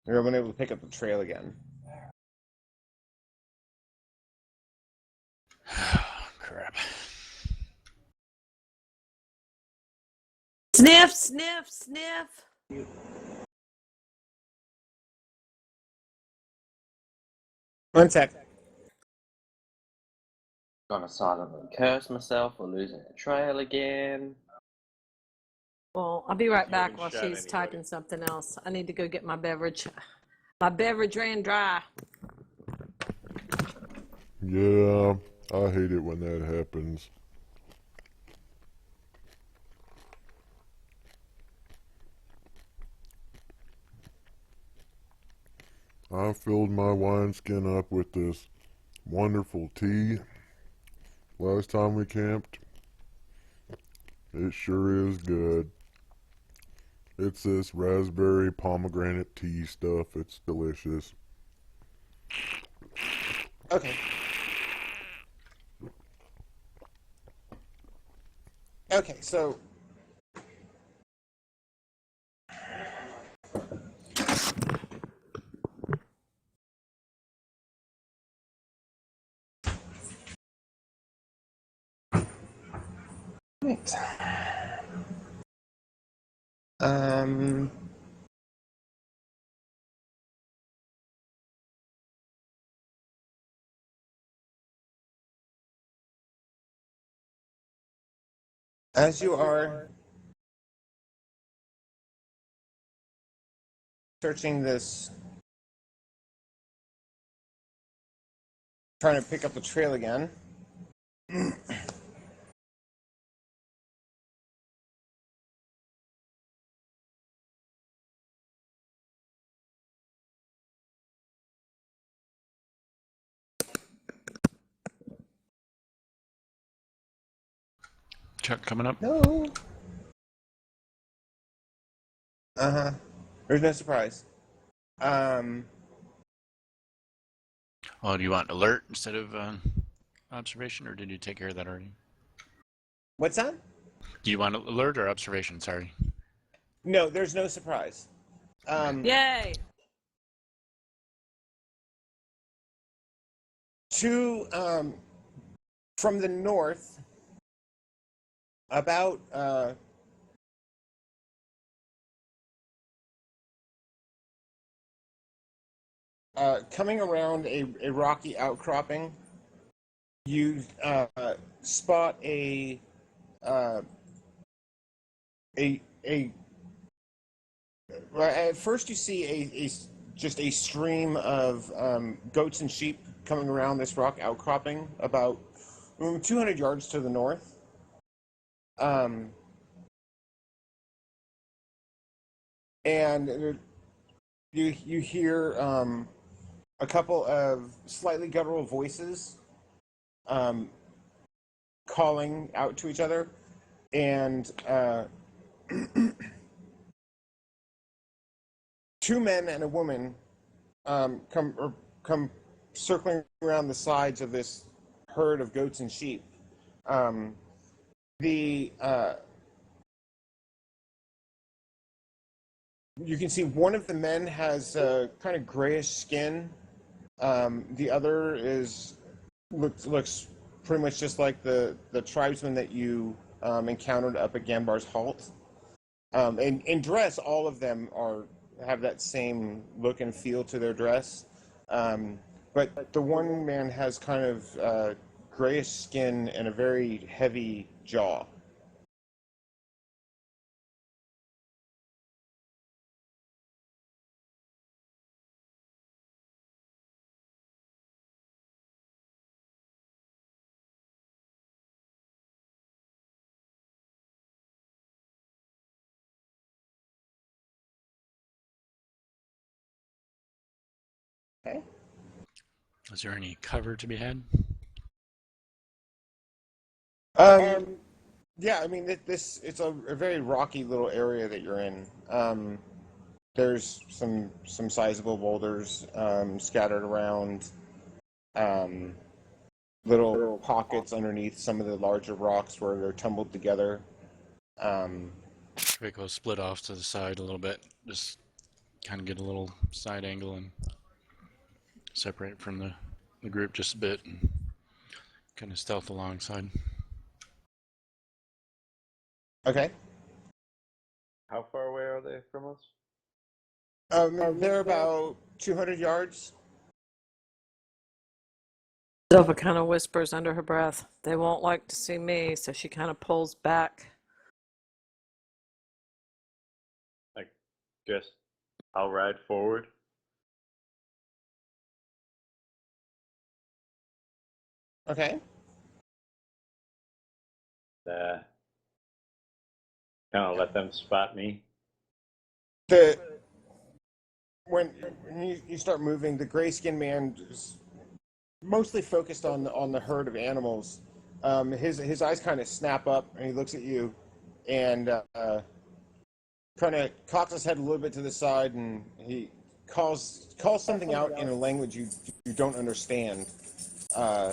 You're unable to pick up the trail again. Crap. Sniff, sniff, sniff. One sec. Gonna silently curse myself for losing the trail again. Well, I'll be right You back haven't while shot she's anybody. typing something else. I need to go get my beverage. My beverage ran dry. Yeah, I hate it when that happens. I filled my wineskin up with this wonderful tea last time we camped. It sure is good. It's this raspberry pomegranate tea stuff. It's delicious. Okay. Okay, so right. Um, as you are searching this, trying to pick up the trail again. Chuck coming up. No. Uh-huh. There's no surprise. Um, Oh, do you want alert instead of observation, or did you take care of that already? what's that? Do you want alert or observation? Sorry. No, there's no surprise. Yay! To from the north, about coming around a rocky outcropping, you spot uh, a well, at first you see a just a stream of goats and sheep coming around this rock outcropping about 200 yards to the north. Um, and you hear a couple of slightly guttural voices um, calling out to each other, and two men and a woman come circling around the sides of this herd of goats and sheep. Um, the You can see one of the men has kind of grayish skin. The other looks pretty much just like the tribesman that you encountered up at Gambar's Halt. And in dress, all of them have that same look and feel to their dress. But the one man has kind of grayish skin and a very heavy jaw. Okay. Is there any cover to be had? Yeah, I mean, it's a very rocky little area that you're in. There's some sizable boulders scattered around, um, little pockets underneath some of the larger rocks where they're tumbled together. Um, Should we go split off to the side a little bit? Just kind of get a little side angle and separate from the group just a bit and kind of stealth alongside. okay. How far away are they from us? They're about 200 yards. Silva kind of whispers under her breath, "They won't like to see me," so she kind of pulls back. I guess I'll ride forward. Okay. Uh, kind of let them spot me. The when you start moving, the gray skinned man is mostly focused on the herd of animals. His eyes kind of snap up, and he looks at you, and kind of cocks his head a little bit to the side, and he calls something out in a language you don't understand. Uh,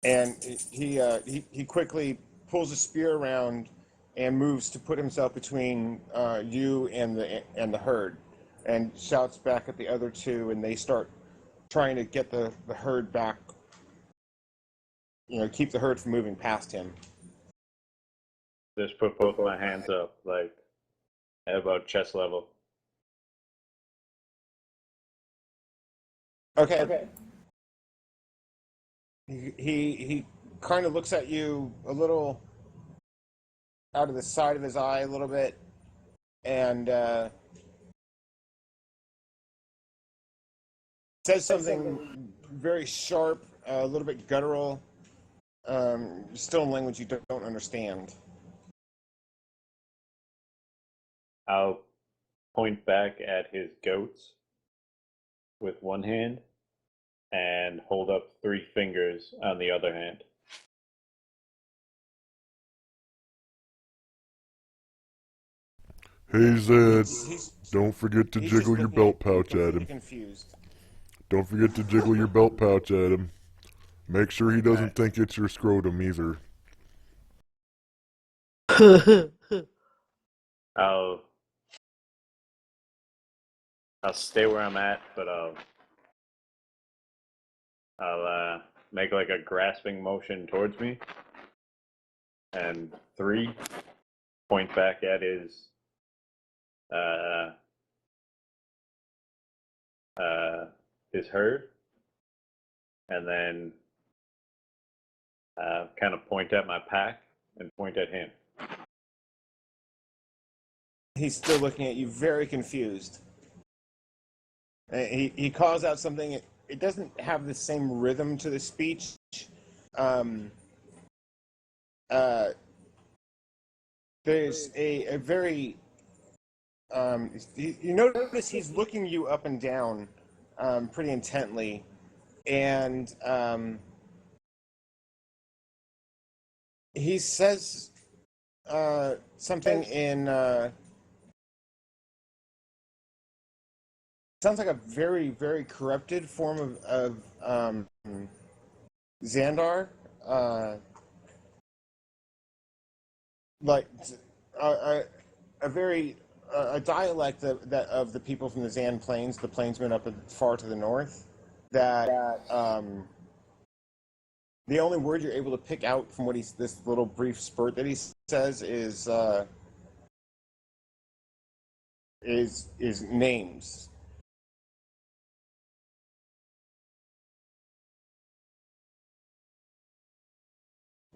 and he quickly pulls a spear around and moves to put himself between you and the herd, and shouts back at the other two, and they start trying to get the herd back. Keep the herd from moving past him. Just put both my hands up, like at about chest level. Okay. He kind of looks at you a little out of the side of his eye a little bit, and says something very sharp, a little bit guttural, still in language you don't understand. I'll point back at his goats with one hand and hold up 3 fingers on the other hand. Hey Zed, He's don't forget to he's just jiggle your looking at belt you pouch at completely him. confused. Don't forget to jiggle your belt pouch at him. Make sure he doesn't Alright. think it's your scrotum either. I'll stay where I'm at, but I'll make like a grasping motion towards me, and 3, point back at uh, his herd, and then kind of point at my pack and point at him. He's still looking at you, very confused. He calls out something. It doesn't have the same rhythm to the speech. Um, uh, there's a very you notice he's looking you up and down pretty intently, and he says something in sounds like a very, very corrupted form of Xandar, like a very a dialect of the people from the Zan Plains, the plainsmen up far to the north. That the only word you're able to pick out from this little brief spurt that he says is names.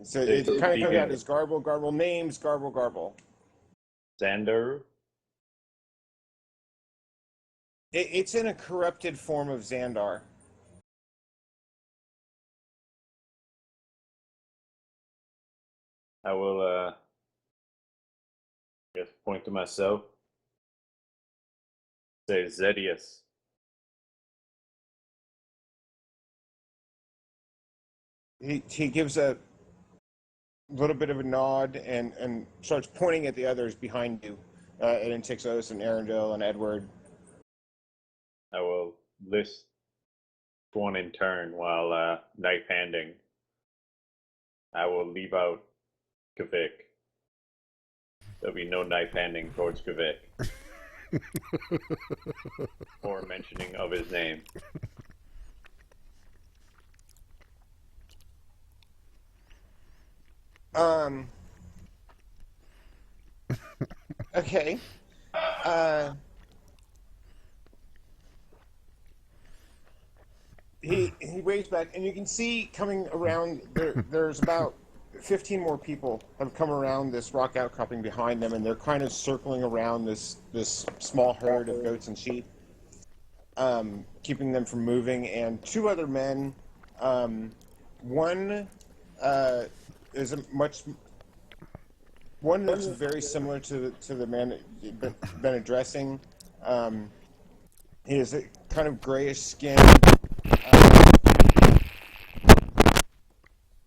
So it kind of comes out as garble, garble, names, garble, garble. Xander. It's in a corrupted form of Xandar. I will just point to myself. Say Zedius. he gives a little bit of a nod and starts pointing at the others behind you, and Tixos and Arundel and Edward. I will list one in turn while knife handing. I will leave out Kavik. There'll be no knife handing towards Kavik. Or mentioning of his name. Okay. He waves back, and you can see coming around there. There's about 15 more people have come around this rock outcropping behind them, and they're kind of circling around this small herd of goats and sheep, keeping them from moving. And two other men. One is a much. One looks very similar to the man that you've been addressing. He has a kind of grayish skin.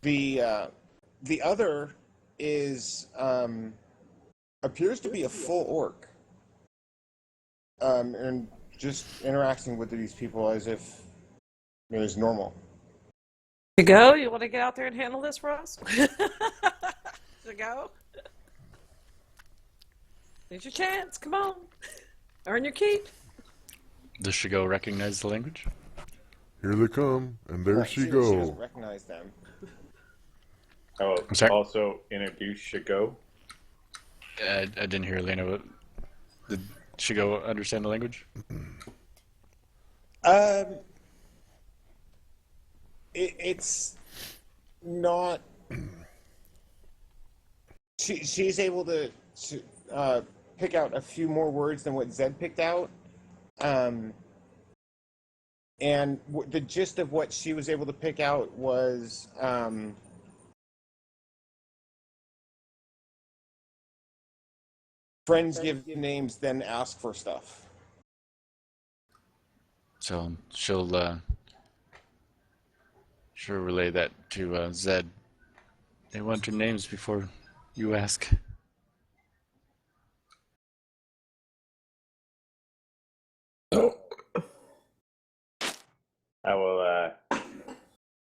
The other is appears to be a full orc, and just interacting with these people as if it was normal. You go? You want to get out there and handle this for us? To go? Here's your chance. Come on. Earn your keep. Does Shigo recognize the language? Here they come, and there Right, she She go. doesn't recognize them. I will I'm sorry? also introduce Shigo. I didn't hear Elena, but did Shigo understand the language? It's not. She's able to pick out a few more words than what Zed picked out. And the gist of what she was able to pick out was friends give names, then ask for stuff. So she'll relay that to Zed. They want your names before you ask. I will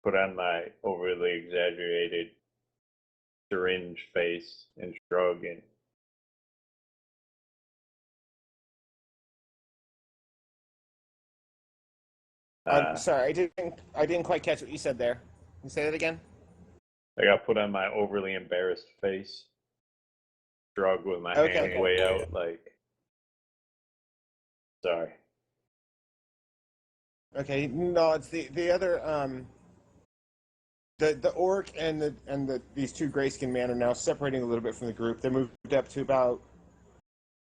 put on my overly exaggerated syringe face and shrug and I'm sorry, I didn't quite catch what you said there. Can you say that again? I got put on my overly embarrassed face, shrug with my Okay. hands way out, like sorry. Okay, no, it's the other the orc and these two grayskin men are now separating a little bit from the group. They moved up to about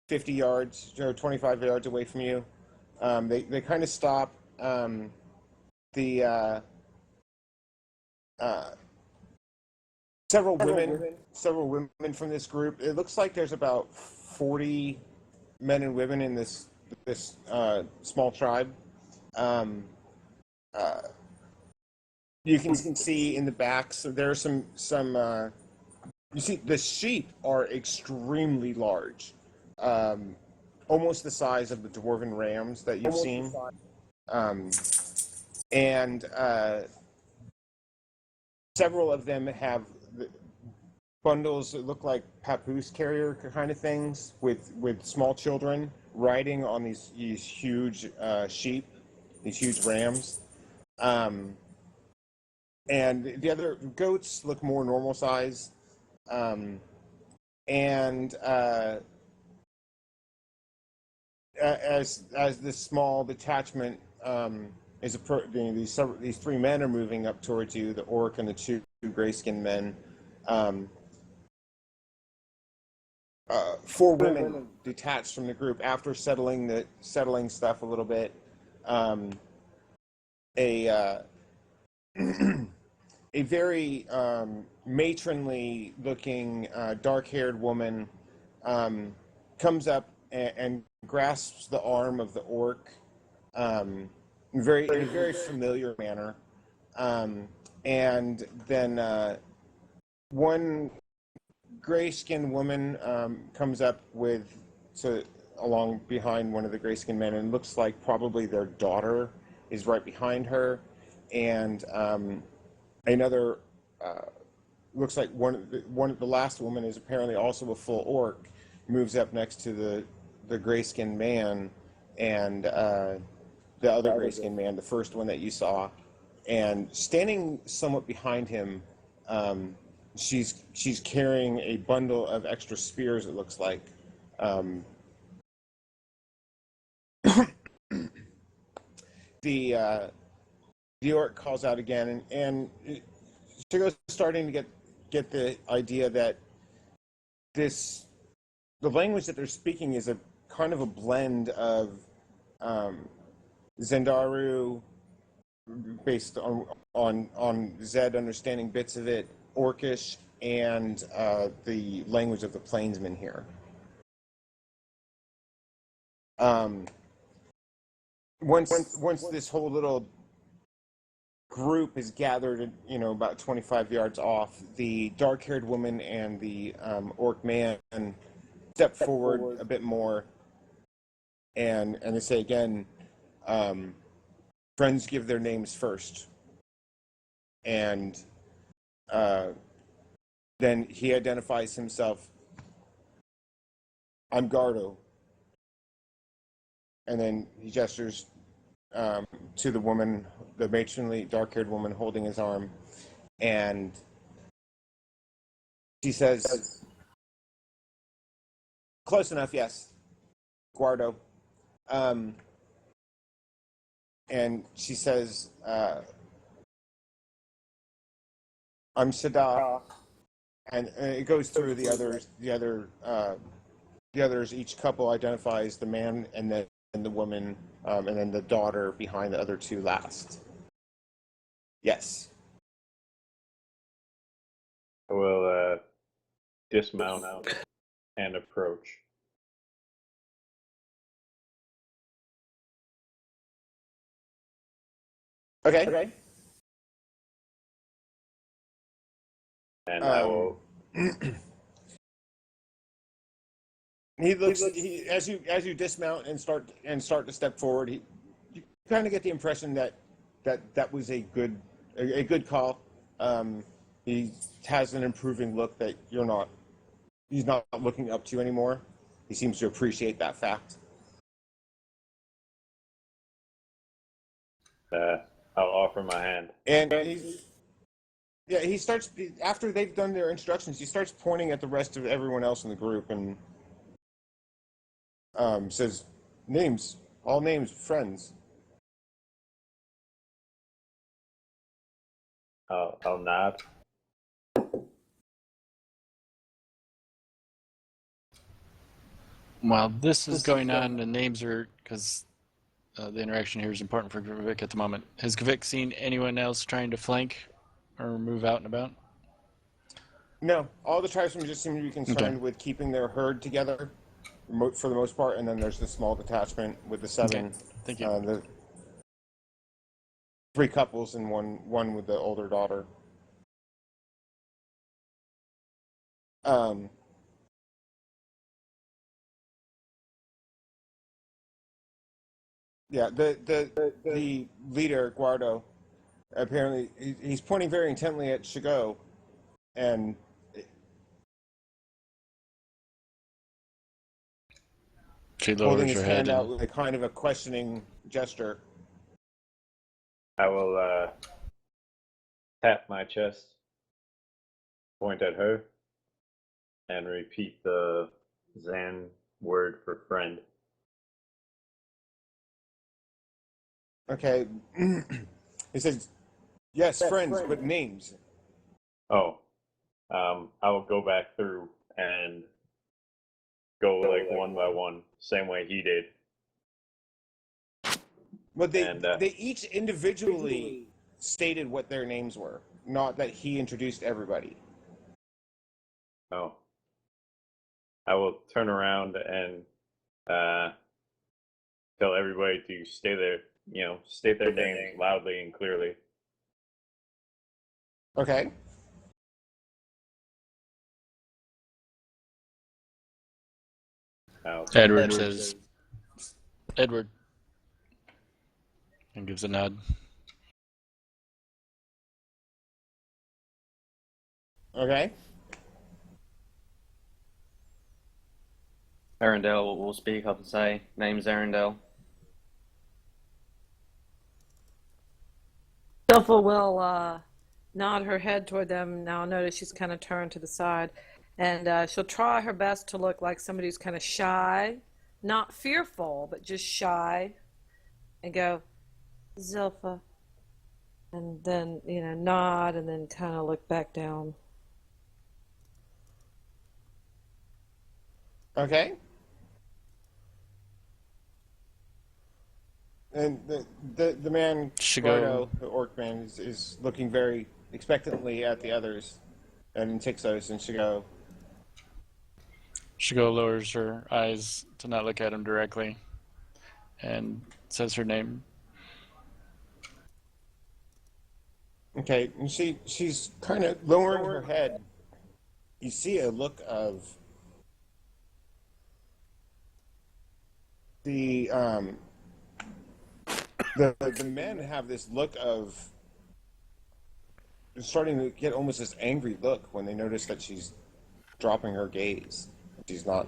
50 yards or 25 yards away from you. They kind of stop. The several women from this group. It looks like there's about 40 men and women in this small tribe. You can see in the back. So there are some. You see, the sheep are extremely large, almost the size of the dwarven rams that you've seen. And several of them have bundles that look like papoose carrier kind of things with small children riding on these huge sheep, these huge rams. And the other goats look more normal size. And as this small detachment is these three men are moving up towards you, the orc and the two grayskin men. Four women detached from the group after settling stuff a little bit. A a very matronly looking dark-haired woman comes up and grasps the arm of the orc in a very familiar manner, and then one gray-skinned woman comes up with along behind one of the gray-skinned men, and looks like probably their daughter is right behind her, and another looks like the last woman is apparently also a full orc, moves up next to the gray-skinned man, and the other gray-skinned man, the first one that you saw, and standing somewhat behind him, she's carrying a bundle of extra spears. It looks like. The orc calls out again, and Shigo's starting to get the idea that the language that they're speaking is a kind of a blend of Zendaru, based on Zed understanding bits of it, Orcish, and the language of the plainsmen here. Once this whole little group is gathered, about 25 yards off, the dark-haired woman and the orc man step forward a bit more, and they say again, friends give their names first. And then he identifies himself. I'm Gardo. And then he gestures to the woman, the matronly, dark-haired woman holding his arm. And she says, close enough, yes. Guardo. And she says, I'm Sada. And it goes through the others. Each couple identifies the man and the woman, and then the daughter behind the other two last. Yes. I will dismount and approach. Okay. And I will. He looks. As you dismount and start to step forward, you kind of get the impression that was a good call. He has an improving look that he's not looking up to anymore. He seems to appreciate that fact. I'll offer my hand. And he starts, after they've done their introductions, he starts pointing at the rest of everyone else in the group and says, names, all names, friends. I'll nod. While this is going on, the names are, because the interaction here is important for Gavik at the moment. Has Gavik seen anyone else trying to flank or move out and about? No, all the tribesmen just seem to be concerned with keeping their herd together for the most part, and then there's the small detachment with the 7. Okay. Thank you. The 3 couples and one with the older daughter. Yeah, the leader, Guardo, apparently he's pointing very intently at Shigo, and She holding lowers his her hand head. out with a kind of a questioning gesture. I will tap my chest, point at her, and repeat the Zan word for friend. Okay. He says, yes, friends, but names. Oh, I will go back through and go like one by one, same way he did. But they each individually stated what their names were, not that he introduced everybody. Oh. I will turn around and tell everybody to stay there, state their names loudly and clearly. Okay. Edward says, Edward, and gives a nod. Okay. Arundel will speak up and say, name's Arundel. Silpha will nod her head toward them. Now notice she's kind of turned to the side. And she'll try her best to look like somebody who's kind of shy, not fearful, but just shy. And go, Zilpha. And then, nod and then kind of look back down. Okay. And the man, Gordo, the orc man, is looking very expectantly at the others and Tixos and Shigo. Shigo lowers her eyes to not look at him directly and says her name. Okay, and she's kind of lowering her head. You see a look of the men have this look of starting to get almost this angry look when they notice that she's dropping her gaze. She's not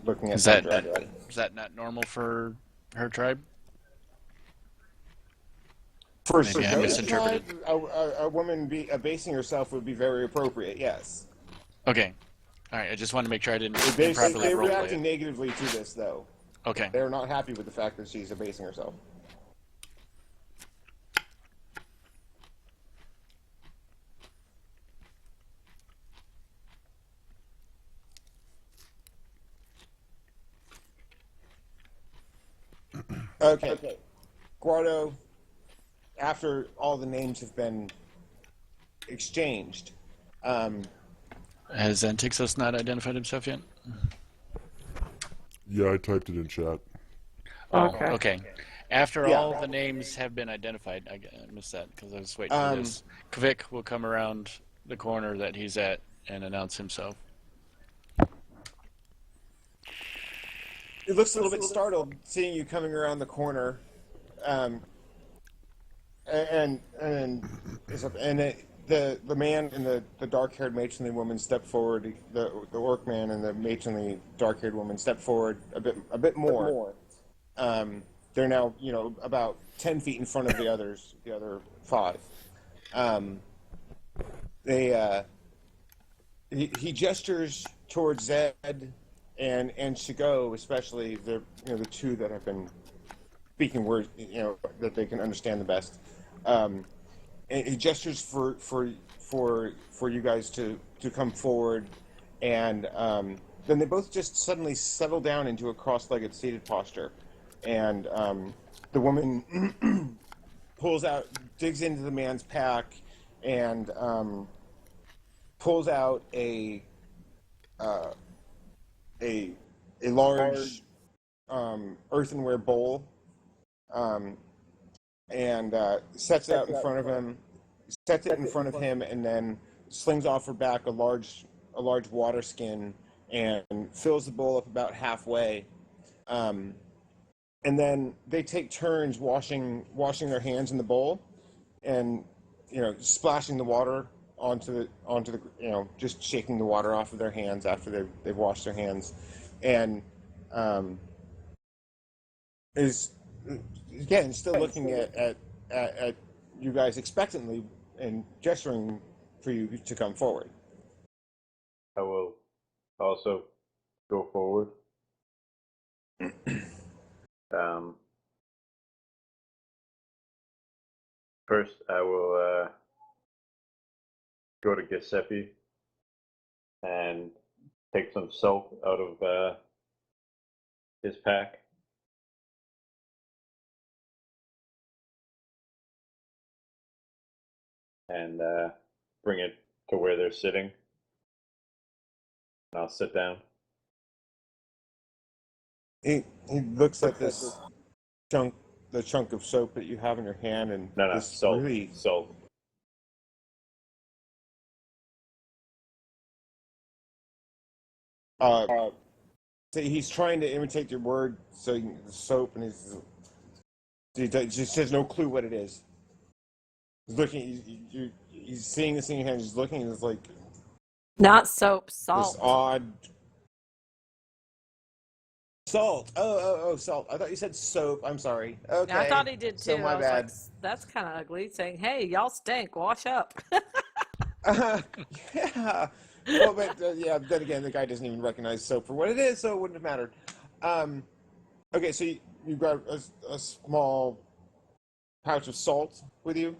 looking at them directly. Is that not normal for her tribe? For Maybe I misinterpreted. A woman abasing herself would be very appropriate, yes. Okay. All right, I just wanted to make sure I didn't They're improperly roleplay reacting it. negatively to this, though. Okay. They're not happy with the fact that she's abasing herself. Okay. Guardo, after all the names have been exchanged, Has Antixos not identified himself yet? Yeah, I typed it in chat. Oh, Okay. okay. After Yeah. all the names have been identified, I missed that because I was waiting for this. Kvik will come around the corner that he's at and announce himself. he looks a little bit startled seeing you coming around the corner, and the man and the dark-haired matronly woman step forward. The orc man and the matronly dark-haired woman step forward a bit more. They're now about 10 feet in front of the other 5. He gestures towards Zed and Shigo, especially the two that have been speaking words that they can understand the best. And he gestures for you guys to come forward, and then they both just suddenly settle down into a cross-legged seated posture, and the woman digs into the man's pack, and pulls out a large earthenware bowl, and sets it out in front of him. Sets it in front of him, and then slings off her back a large water skin and fills the bowl up about halfway. And then they take turns washing their hands in the bowl, and splashing the water onto the just shaking the water off of their hands after they've washed their hands, and is again still looking at you guys expectantly and gesturing for you to come forward. I will also go forward. First, I will go to Giuseppe and take some salt out of his pack. And bring it to where they're sitting. I'll sit down. He looks at this the chunk of soap that you have in your hand, and No, this salt. really Salt. Uh, so he's trying to imitate your word, so soap, and he just has no clue what it is. He's looking, he's seeing this in your hand. He's looking, and it's like Not soap, this salt. odd salt. Oh, salt. I thought you said soap. I'm sorry. Yeah, I thought Okay, he did so too. my I was like, bad. that's kind of ugly. Saying, "Hey, y'all stink. Wash up." Yeah. Well, but yeah. Then again, the guy doesn't even recognize soap for what it is, so it wouldn't have mattered. Um, okay, so you got a small pouch of salt with you,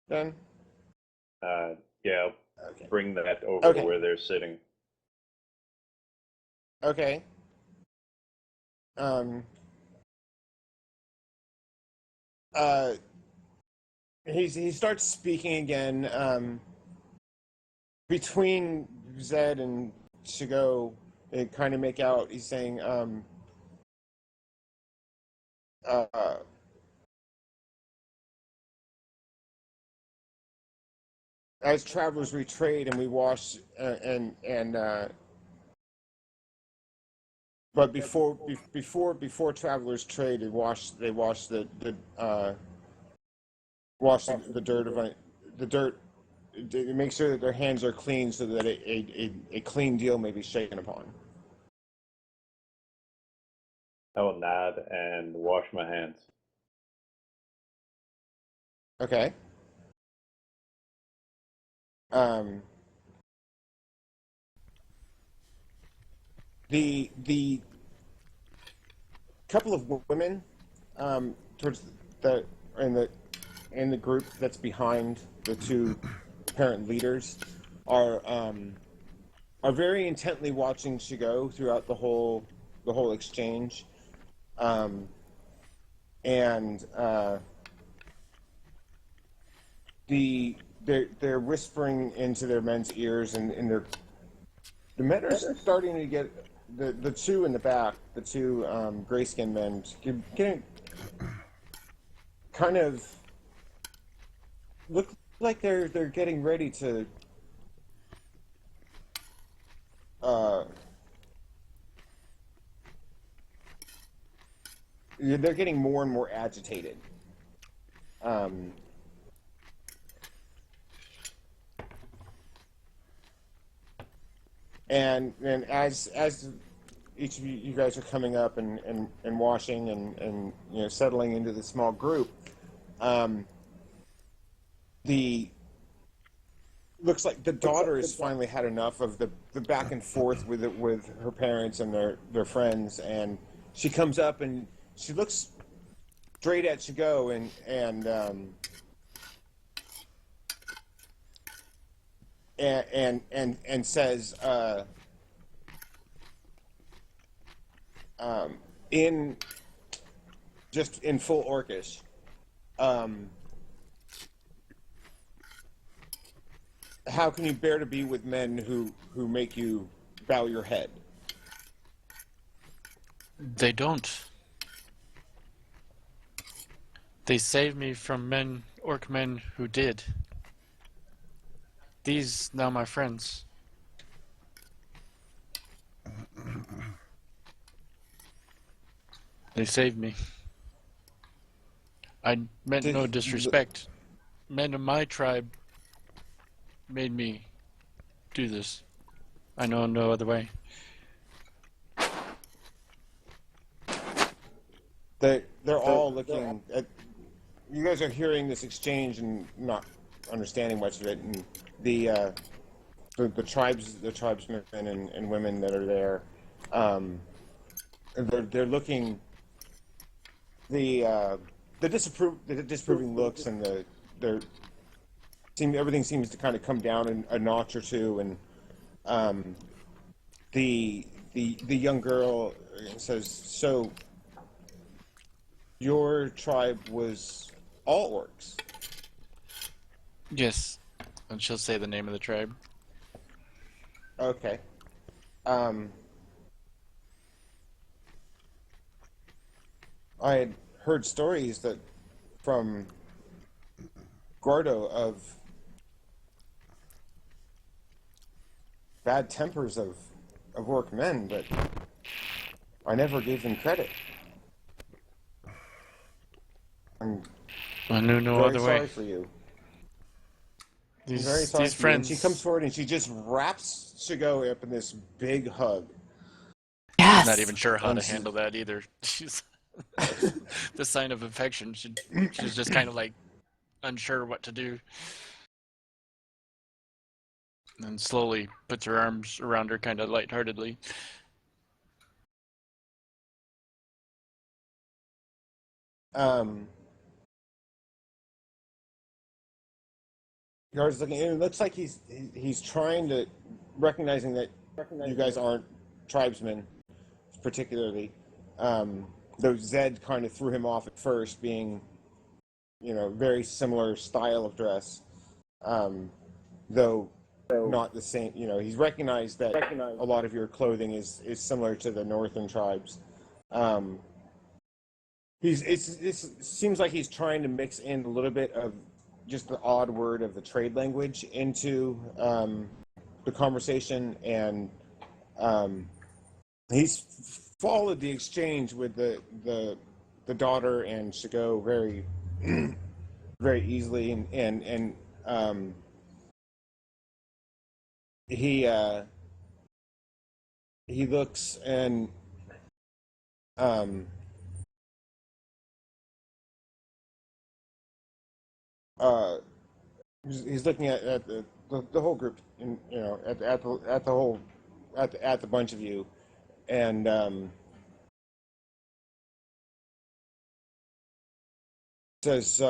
then? Yeah, I'll Okay. bring that over to Okay. where they're sitting. Okay. Um. Uh. He starts speaking again. Between Zed and Shigo, they kind of make out. He's saying, uh, as travelers we trade and we wash and but before travelers trade they wash the dirt of the dirt to make sure that their hands are clean so that a clean deal may be shaken upon. I will nod and wash my hands. Okay. Um, the couple of women towards the in the in the group that's behind the two apparent leaders are very intently watching Shigo throughout the whole exchange, um, and they're whispering into their men's ears, and the men are starting to get the two in the back, the two gray-skinned men, getting kind of look like they're getting ready to uh, they're getting more and more agitated. Um, and as each of you guys are coming up and washing and settling into the small group, um, the looks like the daughter has finally had enough of the back and forth with her parents and their friends, and she comes up and she looks straight at Shigo and says in just in full Orcish, um, how can you bear to be with men who make you bow your head? They don't. They saved me from orc men who did. These now my friends. They saved me. I meant no disrespect. Men of my tribe made me do this. I know no other way. They're all looking at you guys are hearing this exchange and not understanding much of it, and the tribesmen and women that are there, um, they're looking the the disapproving looks and they're everything seems to kind of come down a notch or two, and um, the young girl says, "So your tribe was all orcs?" Yes. And she'll say the name of the tribe. Okay. Um, I had heard stories that from Gordo of bad tempers of orc men, but I never gave them credit. I'm I knew no very other way. sorry for you. I'm very These sorry these for you. And she comes friends. forward and she just wraps Shigo up in this big hug. She's not even Yes. sure how And to she, handle that either. She's the sign of infection. She's just kind of like unsure what to do, and slowly puts her arms around her, kind of lightheartedly. um, Guard's looking, and it looks like he's trying to, recognizing that you guys aren't tribesmen, particularly. Though Zed kind of threw him off at first, being, very similar style of dress. Though not the same. He's recognized that a lot of your clothing is similar to the northern tribes. Um, it seems like he's trying to mix in a little bit of just the odd word of the trade language into the conversation, and he's followed the exchange with the daughter and Shigo very very easily, and he he looks and um, uh, he's looking at the whole group, and at the whole at the bunch of you, and says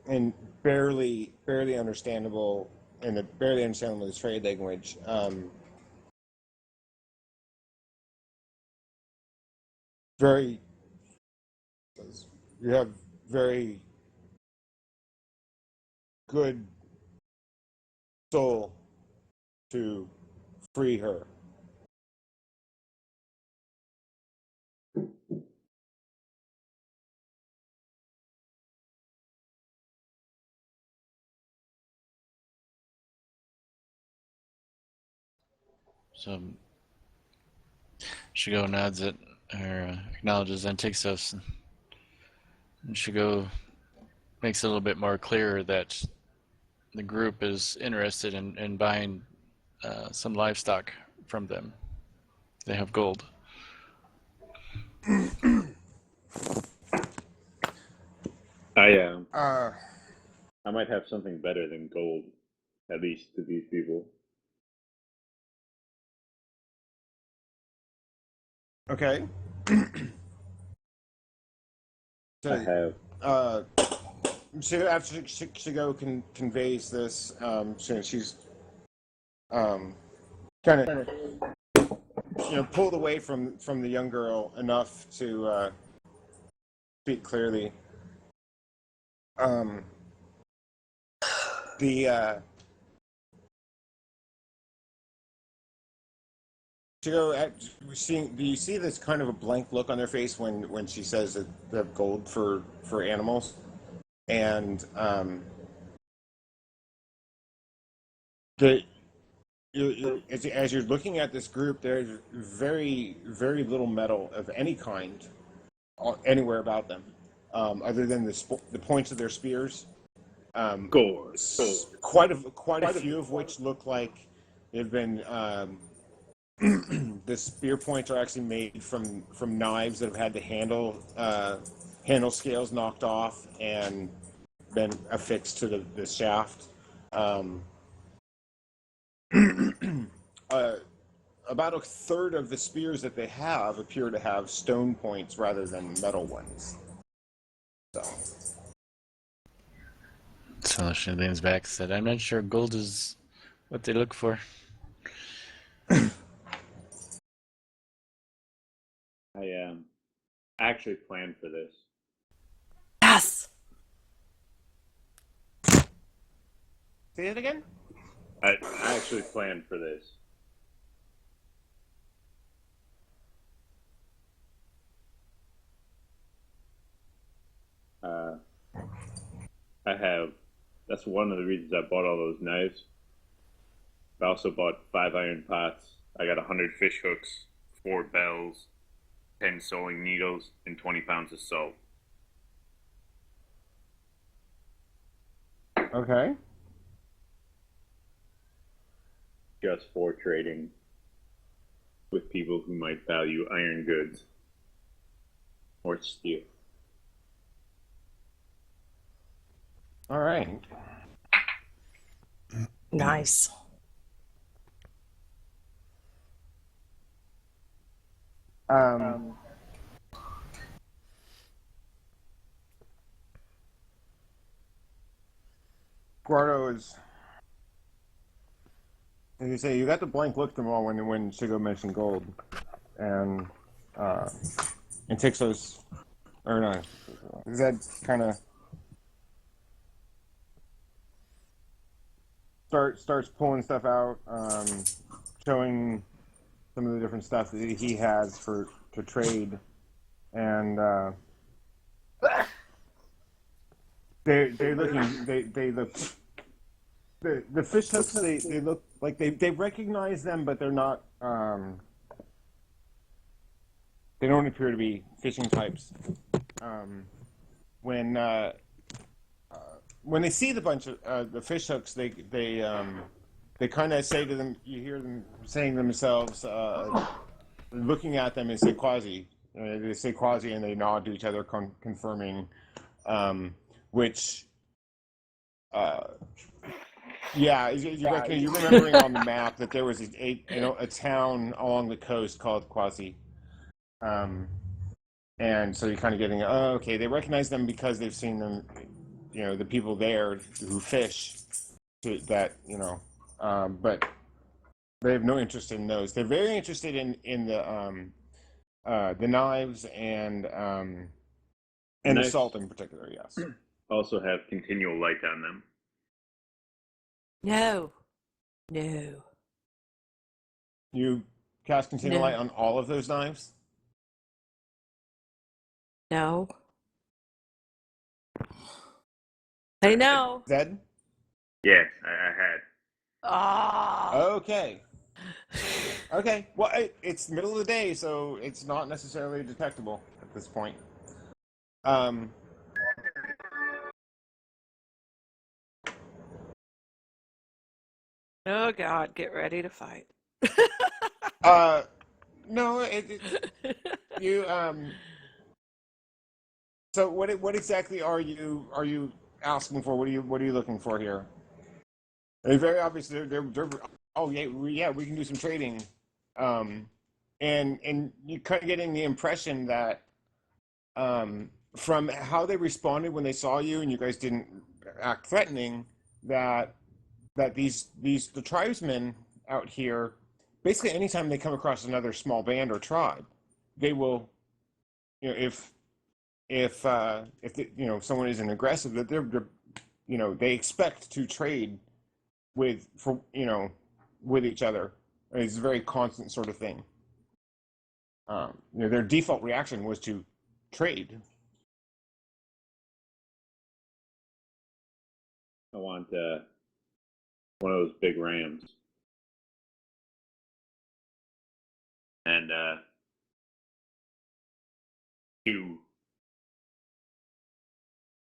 in barely understandable, and the barely understandable trade language. Very, you have very good soul to free her. So Shigo nods it, or acknowledges Antixos, and Shigo makes it a little bit more clear that the group is interested in buying some livestock from them. They have gold. I Uh, I might have something better than gold, at least to these people. okay. I So, have uh, so after Shigo conveys this, she's kind of pulled away from the young girl enough to speak clearly. Um, the Shigo, do you see this kind of a blank look on their face when she says that they have gold for animals, and the as you're looking at this group, there's very little metal of any kind anywhere about them, other than the points of their spears. gold. Quite a few of which look like they've been. The spear points are actually made from knives that have had the handle scales knocked off and been affixed to the shaft. Um, uh, about a third of the spears that they have appear to have stone points rather than metal ones. So, So she leans back and said, I'm not sure gold is what they look for. I actually planned for this. Yes. say it again. I actually planned for this. I have. That's one of the reasons I bought all those knives. I also bought 5 iron pots. I got 100 fish hooks, 4 bells, 10 sewing needles, and 20 pounds of salt. Okay. Just for trading with people who might value iron goods or steel. All right. Nice. Um, Guardo is, as you say, you got the blank look them all when Shigo mentioned gold, and uh, and takes those, or no, Zed kind of starts pulling stuff out, showing some of the different stuff that he has for to trade, and they look the fish hooks they look like they recognize them, but they're not they don't appear to be fishing types. Um, when when they see the bunch of the fish hooks, they kind of say to them. You hear them saying to themselves, looking at them, and say "quasi." They say "quasi" and they nod to each other, confirming. Which, uh, yeah, you're remembering on the map that there was a town along the coast called Quasi. Um, and so you're kind of getting, oh, okay, they recognize them because they've seen them, the people there who fish but they have no interest in those. They're very interested in the knives The and the knives salt in particular. Yes. also have continual light on them. No. No. You cast continual light No. on all of those knives. No. Hey, no. Zed. Yeah, I had. Ah. Okay. Okay. Well, it's middle of the day, so it's not necessarily detectable at this point. Um. Oh, God. Get ready to fight. No. You. So what exactly are you asking for? What are you looking for here? It's very obvious. They're oh yeah, we can do some trading. Um. And you kind of getting the impression that from how they responded when they saw you and you guys didn't act threatening, that the tribesmen out here, basically anytime they come across another small band or tribe, they will, if someone isn't aggressive, that they're they expect to trade with each other. It's a very constant sort of thing. Their default reaction was to trade. I want one of those big rams. And 2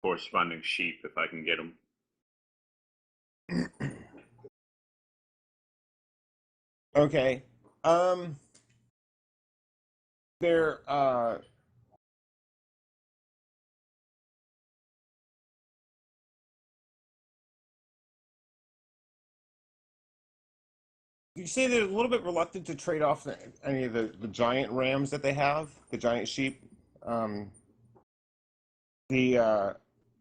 corresponding sheep if I can get them. Okay. Um, they're you say they're a little bit reluctant to trade off any of the giant rams that they have, the giant sheep. Um, the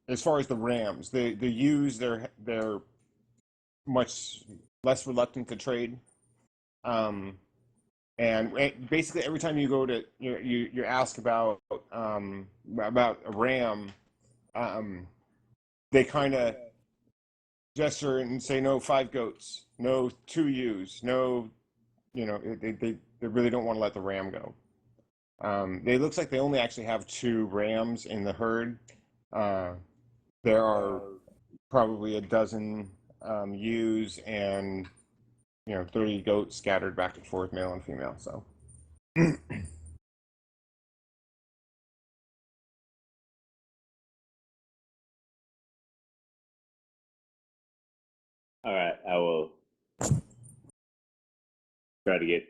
as far as the rams, the ewes, they're much less reluctant to trade. Um, and basically every time you go to you ask about a ram, um, they kind of gesture and say no 5 goats, no 2 ewes, no, they really don't want to let the ram go. It looks like they only actually have 2 rams in the herd. Uh, there are probably a dozen ewes and 30 goats scattered back and forth, male and female. So. All right, I will try to get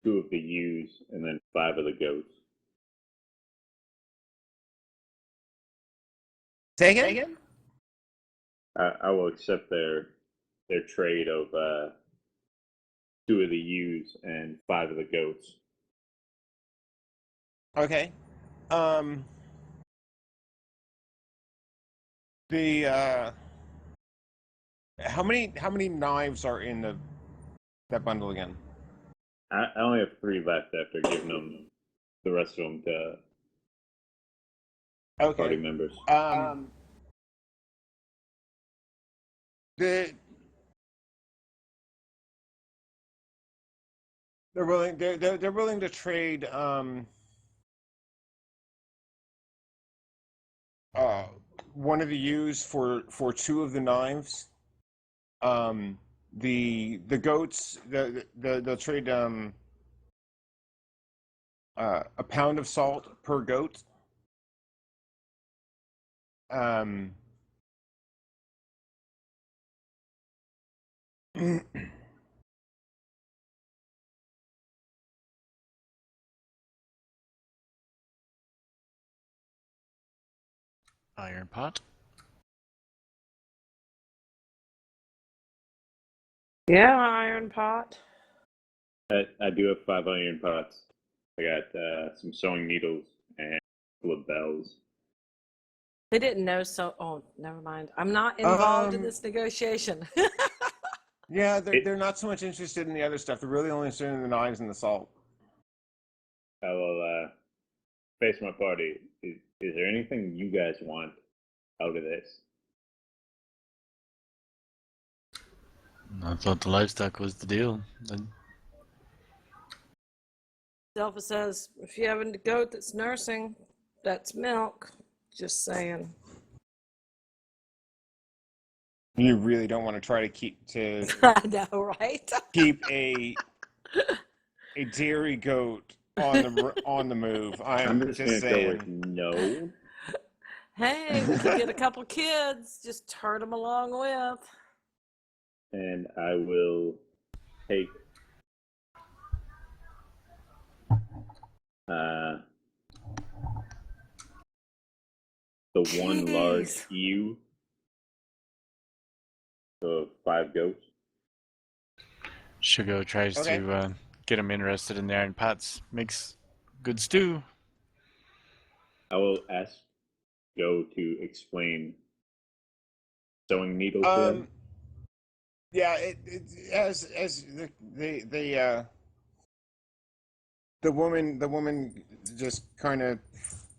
2 of the ewes and then 5 of the goats. Say again? I will accept their trade of 2 of the ewes and 5 of the goats. Okay. The how many knives are in that bundle again? I only have 3 left after giving them the rest of them to party Okay. members. The they're willing to trade uh one of the ewes for 2 of the knives. The goats they'll trade a pound of salt per goat. Um Iron pot. Yeah, iron pot. I do have 5 iron pots. I got some sewing needles and a couple of bells. They didn't know, so oh, never mind. I'm not involved in um this negotiation. yeah, It, they're not so much interested in the other stuff. They're really only interested in the knives and the salt. I will face my party. Is there anything you guys want out of this? I thought the livestock was the deal. Then Delpha says, if you have a goat that's nursing, that's milk. Just saying. You really don't want to try to keep I know, right? a dairy goat on the move. I'm I'm just just gonna go with saying. no. Hey, we could get a couple kids, just turn them along with. And I will take the one large Jeez. ewe of 5 goats. Sugo tries Okay. to get him interested in the iron pots. Makes good stew. I will ask Go to explain sewing needles to them. Yeah, as the woman just kind of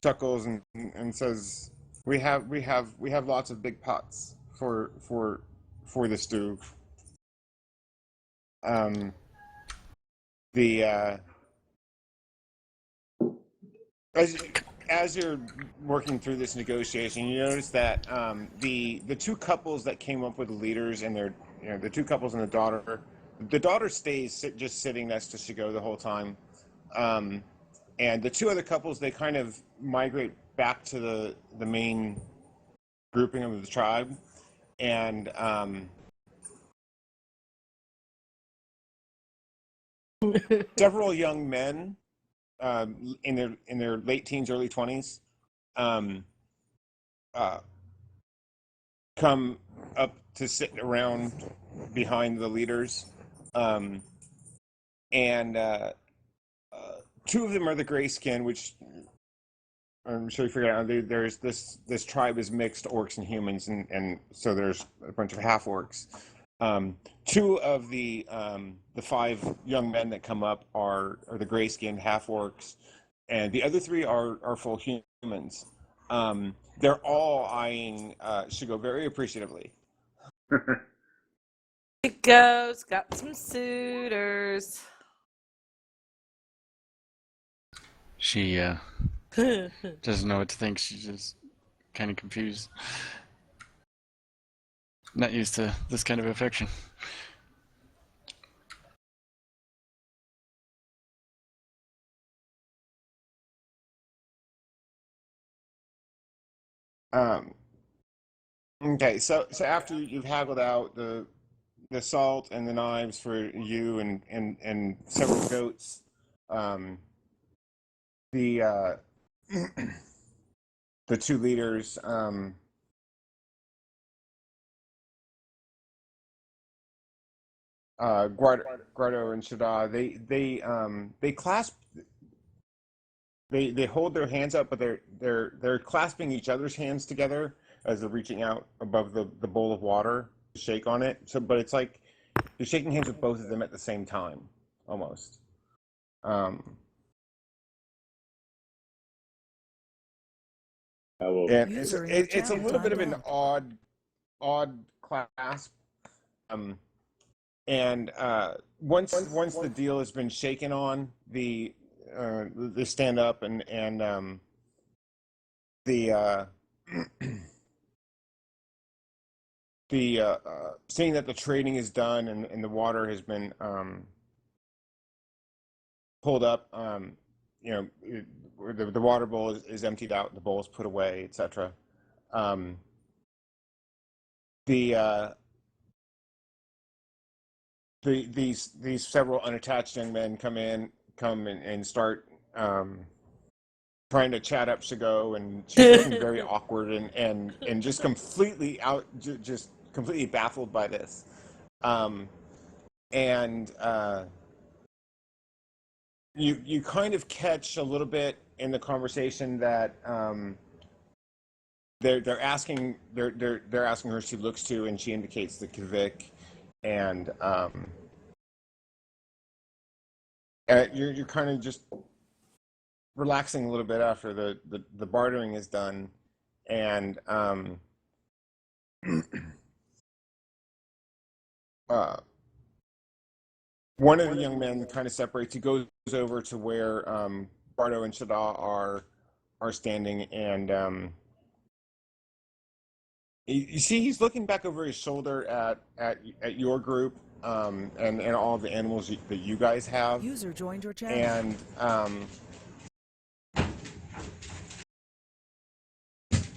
chuckles and says, we have lots of big pots for the stew. The as as you're working through this negotiation, you notice that the 2 couples that came up with the leaders and their the 2 couples and the daughter stays just sitting next to Shigo the whole time, and the 2 other couples, they kind of migrate back to the main grouping of the tribe, and several young men in their late teens, early 20s, um, uh, come up to sit around behind the leaders, um, and 2 of them are the gray skin, which I'm sure you figured out. There's this tribe is mixed orcs and humans, and so there's a bunch of half orcs. 2 of the 5 young men that come up are the gray skinned half orcs, and the other 3 are full humans. They're all eyeing Shigo very appreciatively. It goes, got some suitors. She doesn't know what to think. She's just kind of confused. Not used to this kind of affection. Um, okay, so after you've haggled out the salt and the knives for you and several goats, um, the the two leaders, Guardo and Shada, they clasp, they hold their hands up, but they're clasping each other's hands together as they're reaching out above the bowl of water to shake on it. So, but it's like you're shaking hands with both of them at the same time, almost. Um, I will. and User in your it's a channel little bit timed of an out. odd clasp. Um, and once the deal has been shaken on, they stand up and the seeing that the trading is done and the water has been pulled up, you know, the water bowl is emptied out, the bowl is put away, etc. Um, the these several unattached young men come and start trying to chat up Shigo, and she's looking very awkward and just completely just completely baffled by this. Um, and you kind of catch a little bit in the conversation that they're asking they're asking her she looks to, and she indicates the Kavik, and you're kind of just relaxing a little bit after the bartering is done, and uh, one of the young men kind of separates. He goes over to where Bardo and Shada are standing, and you see he's looking back over his shoulder at your group, and all the animals that you guys have, User joined your channel. and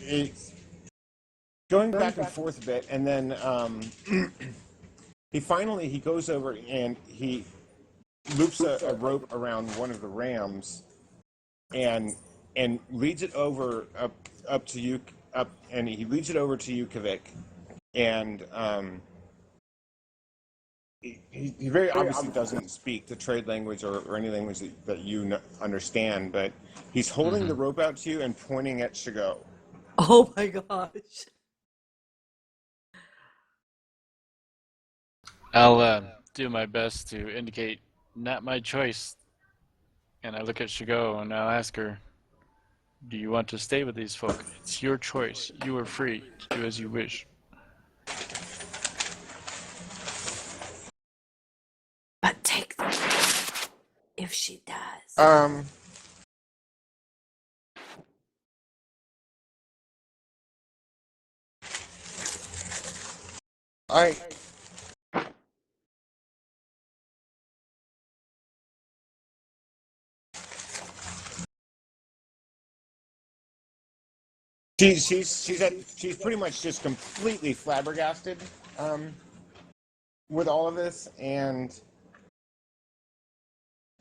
it's going back and forth a bit, and then he goes over and he loops a rope around one of the rams and leads it over up to you up, and he leads it over to you, Kavik, and he very obviously doesn't speak the trade language or any language that you understand, but he's holding the Mm-hmm. rope out to you and pointing at Shigo. Oh my gosh. I'll do my best to indicate not my choice, and I look at Shigo and I'll ask her, "Do you want to stay with these folk? It's your choice. You are free to do as you wish." But take the risk if she does. Um, I she's pretty much just completely flabbergasted um, with all of this, and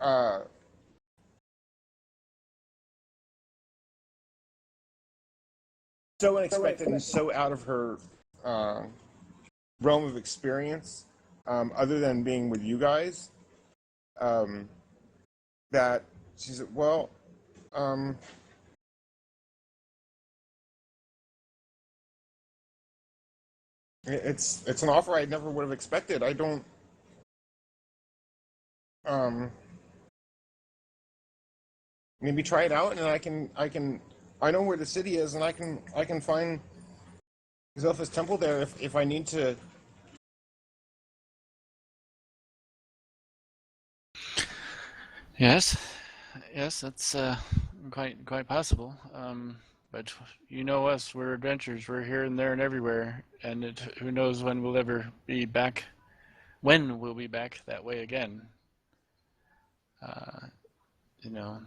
uh, so unexpected and so out of her uh, realm of experience, other than being with you guys, um, that she said, "Well, um, it's an offer I never would have expected. I don't um, maybe try it out, and I know where the city is, and I can find Zilphus Temple there if I need to." Yes, yes, that's quite possible. But you know us, we're adventurers. We're here and there and everywhere, and who knows when we'll ever be back. When we'll be back that way again. Uh, you know,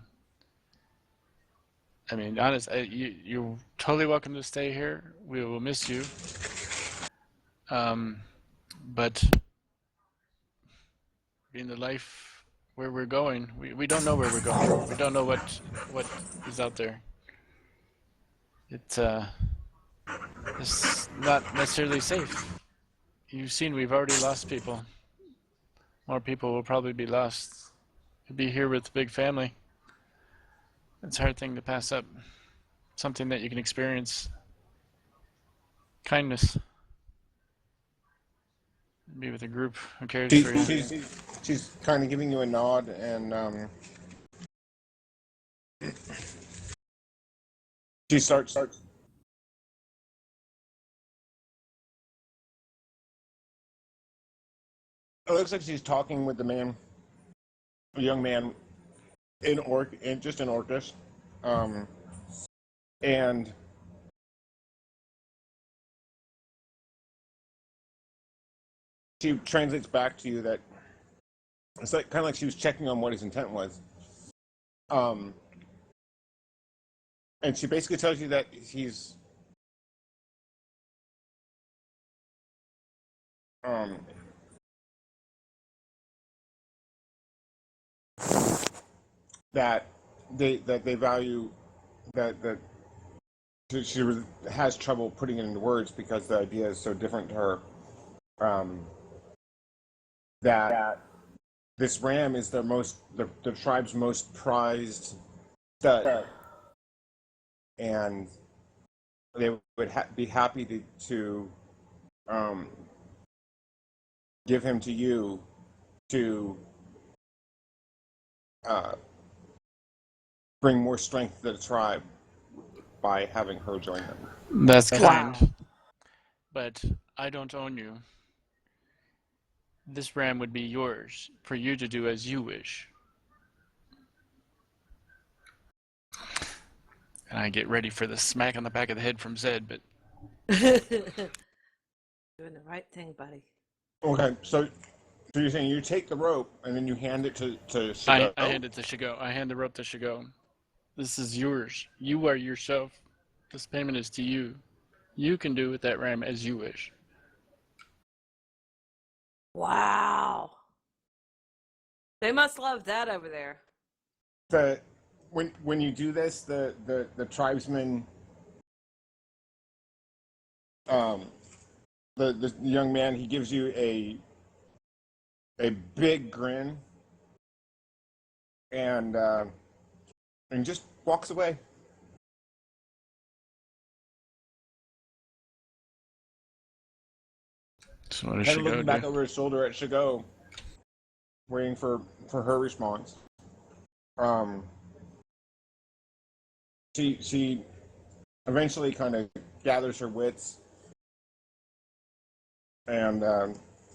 I mean, honest, you're totally welcome to stay here. We will miss you. But being the life where we're going, we don't know where we're going. We don't know what is out there. It's not necessarily safe. You've seen we've already lost people. More people will probably be lost. To be here with a big family, it's a hard thing to pass up. Something that you can experience. Kindness. Be with a group who cares She, for you. she's kind of giving you a nod, and she starts. It looks like she's talking with the man, a young man just in Orcus, and she translates back to you that it's like kind of like she was checking on what his intent was, um, and she basically tells you that he's that they value that she has trouble putting it into words because the idea is so different to her. That this ram is the tribe's most prized stud, and they would be happy to give him to you to uh, bring more strength to the tribe by having her join them. That's Wow. kind, but I don't own you. This ram would be yours, for you to do as you wish. And I get ready for the smack on the back of the head from Zed, but Doing the right thing, buddy. Okay, so you're saying you take the rope and then you hand it to I Shigo? hand it to Shigo. I hand the rope to Shigo. This is yours. You are yourself. This payment is to you. You can do with that ram as you wish. Wow. They must love that over there. When you do this, the tribesmen, the young man, he gives you a big grin and just walks away. So what does Kind of Shigo looking back do? over his shoulder at Shigo, waiting for her response. She eventually kind of gathers her wits and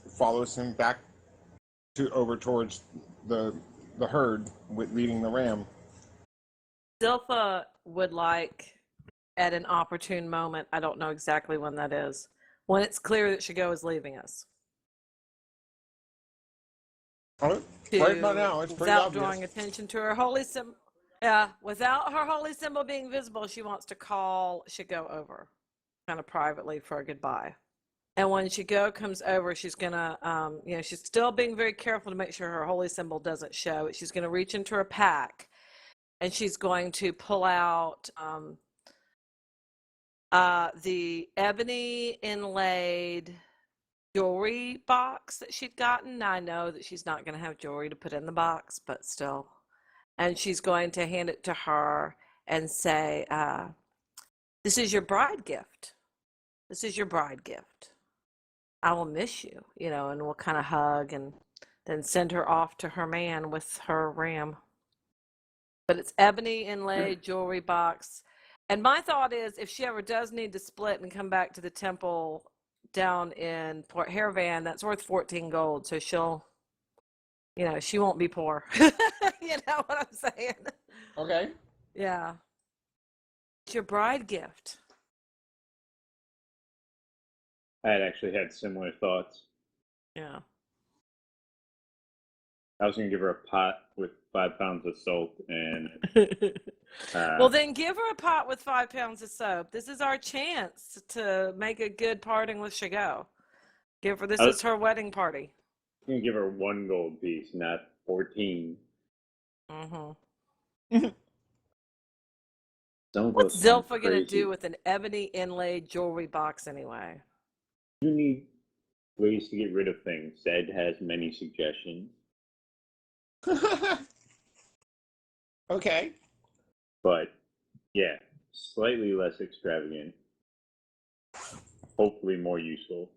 follows him back over towards the herd with leading the ram. Zilpha would like, at an opportune moment, I don't know exactly when that is, when it's clear that Shigo is leaving us. Oh, right by now, it's pretty Without obvious. drawing attention to her holy symbol. Yeah, without her holy symbol being visible, she wants to call Shigo over, kind of privately, for a goodbye. And when Shigo comes over, she's gonna, she's still being very careful to make sure her holy symbol doesn't show. She's gonna reach into her pack, and she's going to pull out the ebony inlaid jewelry box that she'd gotten. Now, I know that she's not going to have jewelry to put in the box, but still. And she's going to hand it to her and say, this is your bride gift. This is your bride gift. I will miss you, and we'll kind of hug and then send her off to her man with her ram. But it's ebony inlaid jewelry box. And my thought is, if she ever does need to split and come back to the temple down in Port Haravan, that's worth 14 gold. So she'll, she won't be poor. You know what I'm saying? Okay. Yeah. It's your bride gift. I had actually had similar thoughts. Yeah. I was gonna give her a pot with 5 pounds of salt and Well, then give her a pot with 5 pounds of soap. This is our chance to make a good parting with Shigo. Give her, this I is was her wedding party. gonna give her 1 gold piece, not 14. Mm-hmm. Some of What's us aren't Zilpha gonna do crazy. with an ebony inlaid jewelry box anyway? You need ways to get rid of things. Zed has many suggestions, Okay. but yeah, slightly less extravagant, hopefully more useful.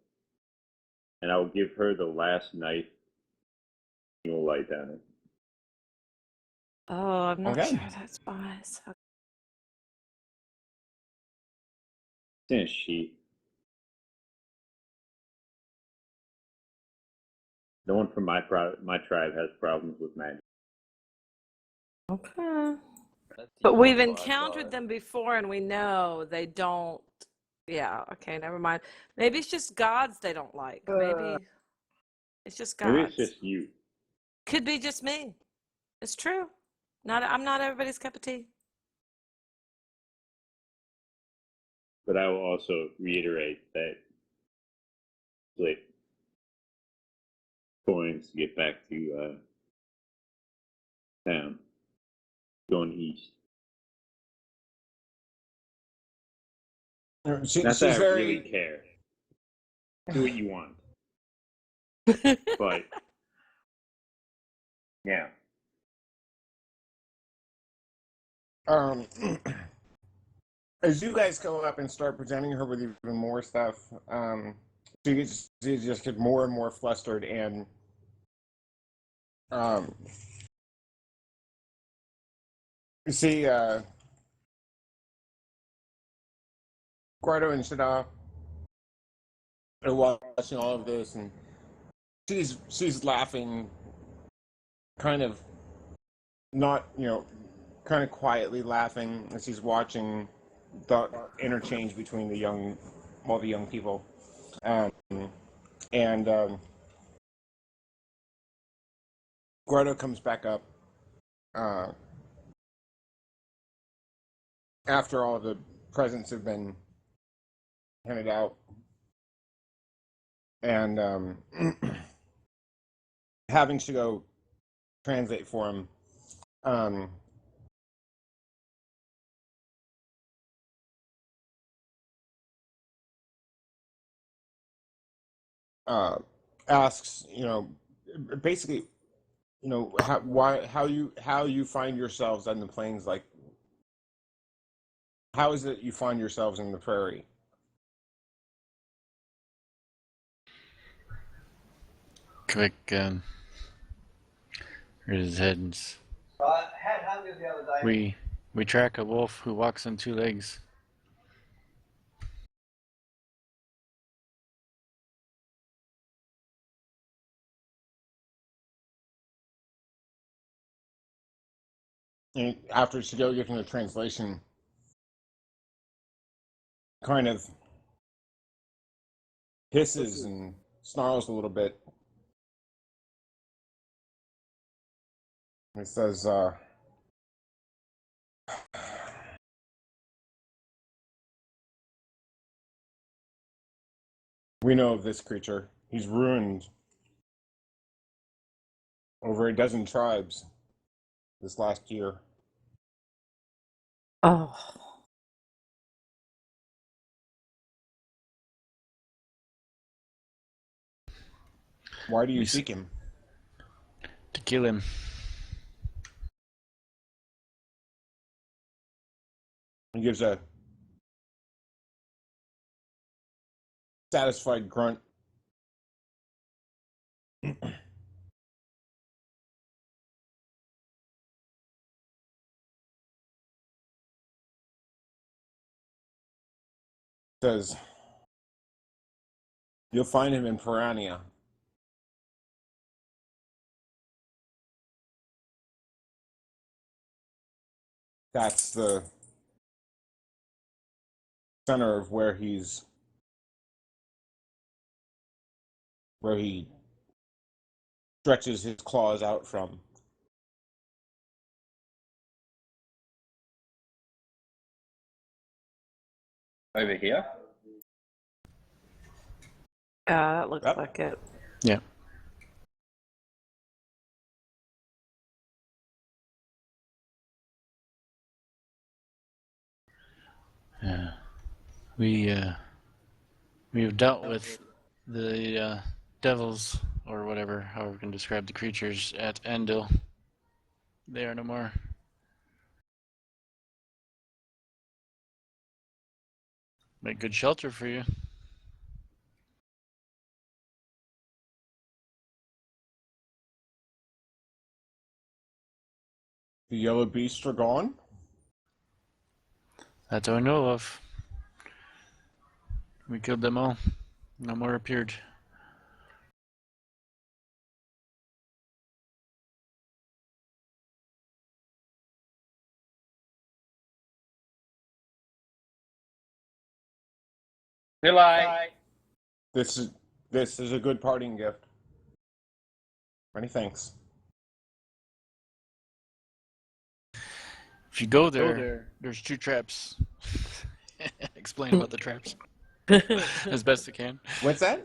And I will give her the last knife. You will light on it. Oh, I'm not Okay. sure that's wise. It's in a sheet. No one from my tribe has problems with magic. Okay. That's But your we've tribe, encountered dog. them before and we know they don't. Yeah, okay, never mind. Maybe it's just gods they don't like. Maybe it's just Maybe it's gods. just you. Could be just me. It's true. I'm not everybody's cup of tea. But I will also reiterate that like coins to get back to town, going east. Not that She's I really very. care. Do what you want. But yeah. Um, as you guys go up and start presenting her with even more stuff, she just gets more and more flustered, and um, you see Guardo and Shada are watching all of this, and she's laughing, kind of not kind of quietly laughing as she's watching the interchange between all the young people, um, and Guardo comes back up uh, after all the presents have been handed out, and having to go translate for him. Um, uh, Asks, basically, how you find yourselves on the plains, like how is it you find yourselves in the prairie? Quick, rear his head. We track a wolf who walks on 2 legs. And after Shigeru giving the translation, kind of hisses and snarls a little bit. He says, "We know of this creature. He's ruined over a dozen tribes this last year. Oh. Why do you We seek him?" to kill him. He gives a satisfied grunt. Says, "You'll find him in Piranha. That's the center of where he stretches his claws out from. Over here? That looks Yep. like it. Yeah. Yeah. We've dealt with the devils, or whatever, however we can describe the creatures at Endil. They are no more. Make good shelter for you. The yellow beasts are gone. That I know of. We killed them all. No more appeared. Eli! This is a good parting gift. Many thanks. If you go there, there's 2 traps. Explain about the traps as best I can. What's that?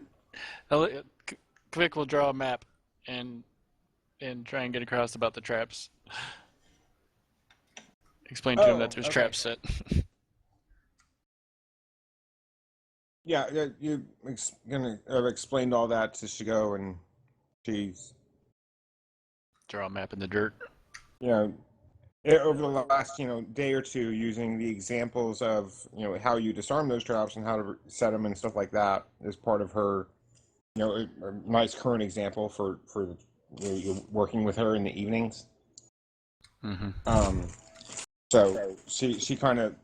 Quick will draw a map and try and get across about the traps. Explain to him that there's okay. traps set. Yeah, you gonna explained all that to Shigo, and she's, Draw a map in the dirt. Over the last day or two, using the examples of how you disarm those traps and how to set them and stuff like that is part of her a nice current example for you working with her in the evenings. Mm-hmm. So she kind of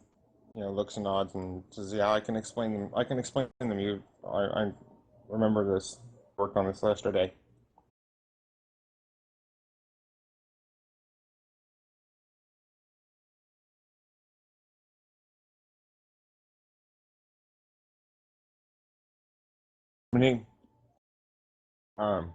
looks and nods and says, "Yeah, I can explain them. I can explain them. I remember this. Worked on this yesterday." I mean, um,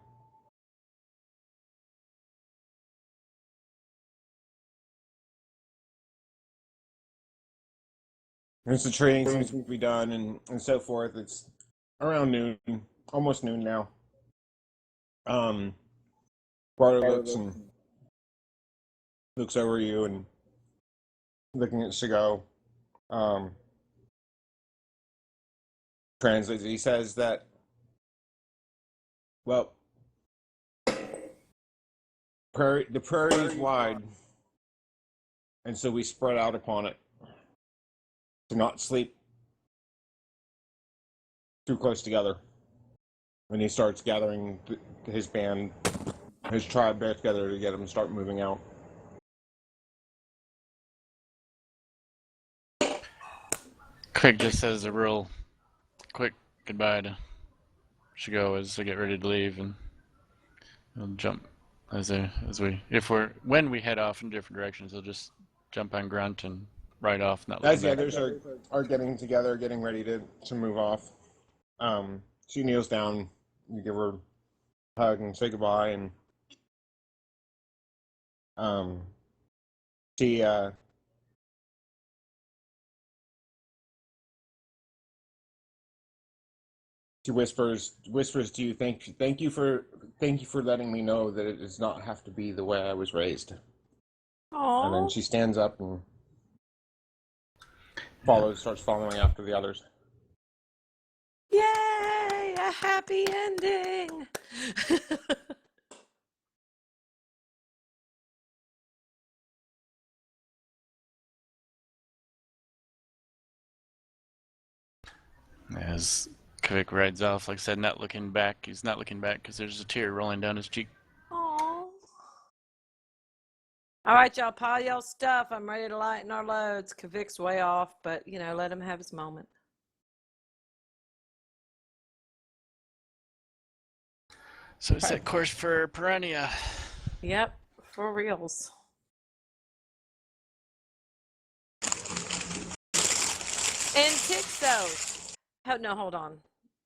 Since the training seems to be done and so forth, it's around noon, almost noon now. Bardo looks over you and looking at Shigo. Translates. He says that, well, the prairie is wide, and so we spread out upon it to not sleep too close together. And he starts gathering his band, his tribe back together to get them to start moving out. Craig just says a real quick goodbye to Shigo as they get ready to leave, and he'll jump when we head off in different directions. He'll just jump on Grunt and ride off. Not As the looking back. others are getting together, getting ready to move off, she kneels down. You give her a hug and say goodbye, and she she whispers to you, thank you for letting me know that it does not have to be the way I was raised. And then Aww. she stands up and starts following after the others. Yay! A happy ending! As Kvik rides off, like I said, not looking back. He's not looking back because there's a tear rolling down his cheek. Aww. All right, y'all, pile y'all stuff. I'm ready to lighten our loads. Kavik's way off, but let him have his moment. So we set course for Piranha. Yep, for reals. And Tixo. Oh, no, hold on.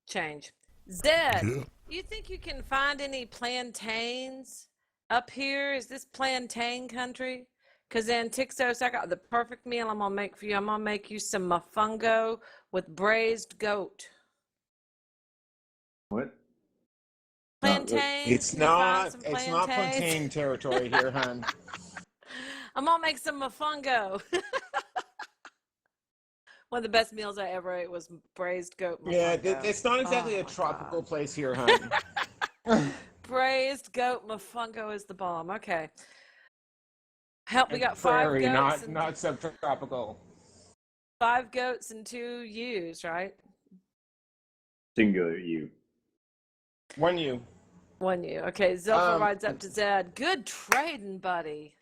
Change. Zed, Yeah. you think you can find any plantains up here? Is this plantain country? Because in Tixos, I got the perfect meal I'm gonna make for you. I'm gonna make you some mofongo with braised goat. What? Not really. Plantains? Can you find some It's not plantains? plantain territory here, hun. I'm gonna make some mofongo. One of the best meals I ever ate was braised goat Yeah, mofongo. it's not Oh exactly a my tropical God. place here, hun. Braised goat mofongo is the bomb. Okay. Help, we It's got prairie, not subtropical. 5 goats and 2 ewes, right? Singular you. One you. 1 ewe. Okay, Zilpha Um, rides up to Zed. Good trading, buddy.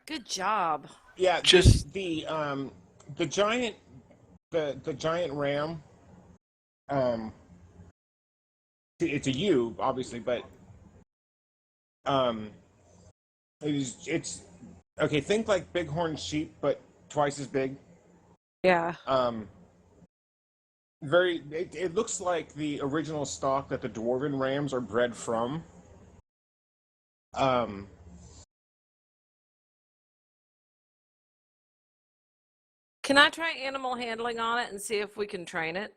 Good job. yeah, Just the giant the giant ram. Um, it's a ewe, obviously, but um, it's okay. Think like bighorn sheep, but twice as big. Yeah. Um, it looks like the original stock that the dwarven rams are bred from. Um, Can I try animal handling on it and see if we can train it?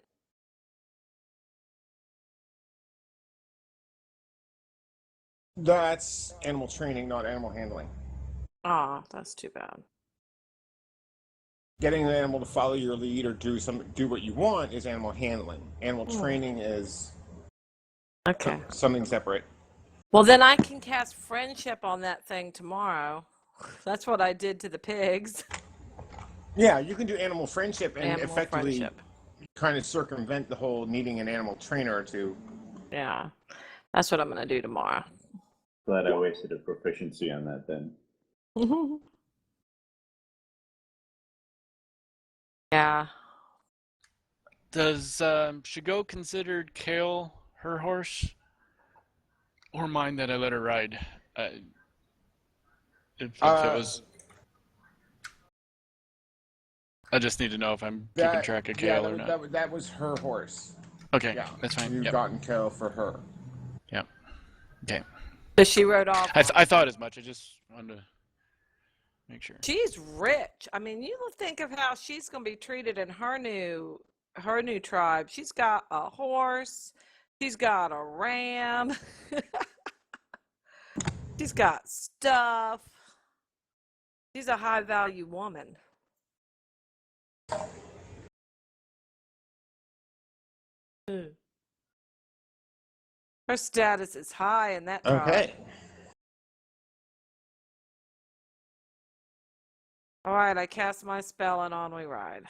that's animal training, not animal handling. Oh, that's too bad. Getting an animal to follow your lead or do what you want is animal handling. Animal training is Okay. something separate. Well, then I can cast friendship on that thing tomorrow. That's what I did to the pigs. Yeah, you can do animal friendship and Animal effectively friendship. kind of circumvent the whole needing an animal trainer or two. Yeah. That's what I'm going to do tomorrow. Glad I wasted a proficiency on that then. Yeah. does Shigo considered Kale her horse, or mine that I let her ride? If it was, I just need to know if I'm keeping track of Kale or not. That was her horse. Okay, Yeah, that's fine. you've Yep. gotten Kale for her. Yep. Okay. So she rode off. I thought as much. I just wanted to make sure. She's rich. I mean, you think of how she's going to be treated in her new tribe. She's got a horse. She's got a ram. She's got stuff. She's a high value woman. Her status is high in that tribe. Okay. All right, I cast my spell and on we ride.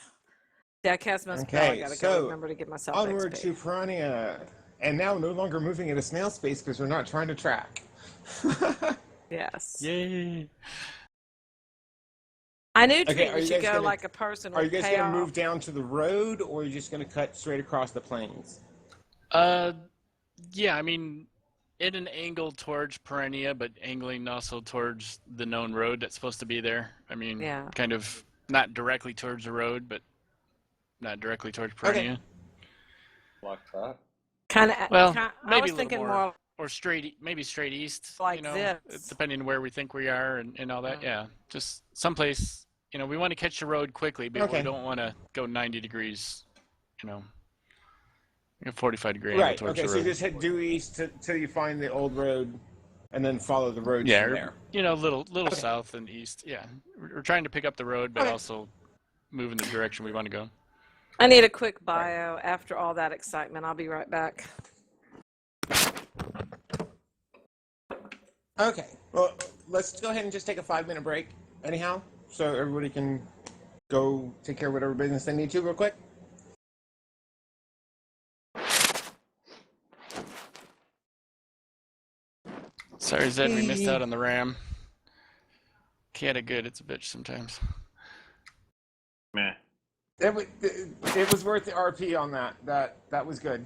Yeah, I cast my spell. I Okay, gotta so remember to give myself onward XP. to Piranha. And now no longer moving at a snail space because we're not trying to track. Yes. Yay! I knew Okay, are treating you should guys go gonna- like a person Are you would guys pay going to off. move down to the road or are you just going to cut straight across the plains? Yeah. I mean, at an angle towards Perennia, but angling also towards the known road that's supposed to be there. I mean, Yeah. kind of not directly towards the road, but not directly towards Perennia. Like that. Kind of. Well, I maybe was a little thinking more, more or maybe straight east. like this. Depending on where we think we are and all that. Yeah, just someplace. We want to catch the road quickly, but Okay. we don't want to go 90 degrees. A 45-degree angle Right, towards okay, the so road. you just head due east till you find the old road and then follow the road Yeah, from there. little Okay. south and east. Yeah, we're trying to pick up the road, but Okay. also move in the direction we want to go. I need a quick bio after all that excitement. I'll be right back. Okay, well, let's go ahead and just take a 5-minute break, anyhow, so everybody can go take care of whatever business they need to real quick. Sorry, Zed, we missed out on the ram. Canada good, it's a bitch sometimes. Meh. It was worth the RP on that. That was good.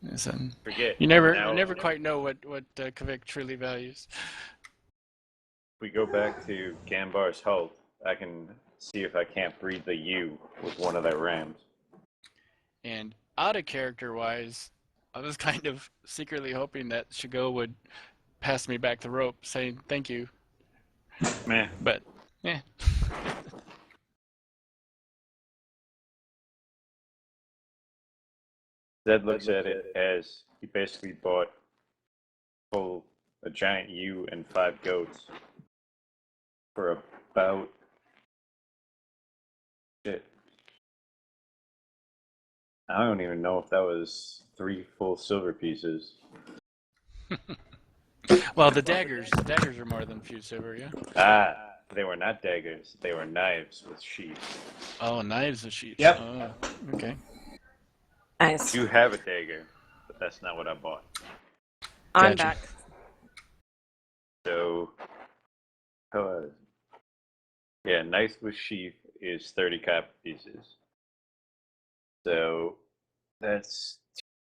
Listen, Forget. you never Now, quite know what Kvik truly values. If we go back to Gambar's health, I can see if I can't breed the U with one of their rams. And out of character wise, I was kind of secretly hoping that Shigo would pass me back the rope, saying thank you. Meh. But yeah, Zed looks at it as he basically bought a giant ewe and 5 goats for about shit. I don't even know if that was 3 full silver pieces. well, the daggers are more than a few silver, yeah. Ah, they were not daggers. They were knives with sheaths. Oh, knives and sheaths. Yep. Oh, okay. Nice. You have a dagger, but that's not what I bought. I'm Gotcha. back. So, yeah, knife with sheath is 30 copper pieces. So that's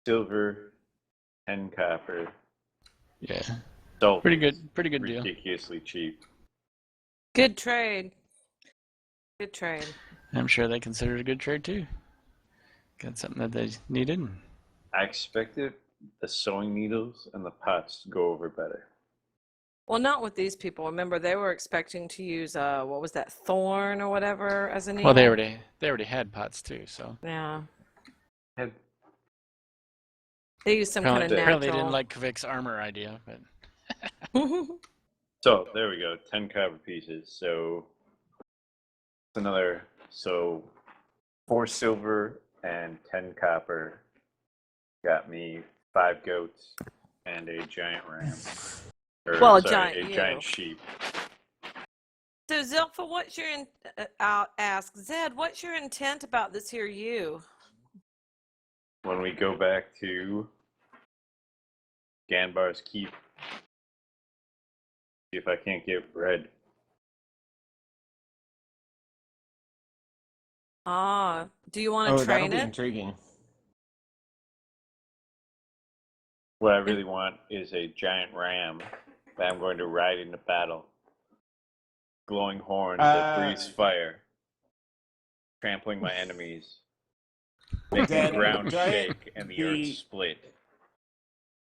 2 silver, 10 copper. Yeah. So Pretty good deal. ridiculously cheap. Good trade. Good trade. I'm sure they consider it a good trade too. Got something that they needed. I expected the sewing needles and the pots to go over better. Well, not with these people. Remember, they were expecting to use what was that, thorn or whatever as a needle? Well, they already had pots too, so Yeah. Had They used some kind of apparently they didn't natural. like Kvik's armor idea, but So there we go, 10 copper pieces. So so 4 silver and 10 copper got me 5 goats and a giant ram. Well, a Sorry, giant giant ewe. sheep. So, Zilpha, what's your I'll ask Zed, what's your intent about this here ewe? When we go back to Ganbar's keep, see if I can't get bread. Ah, do you want to Oh, that'll train be it? intriguing. What I really want is a giant ram that I'm going to ride into battle. Glowing horns that breathes fire, trampling my enemies, making the Zed, ground shake and the earth split.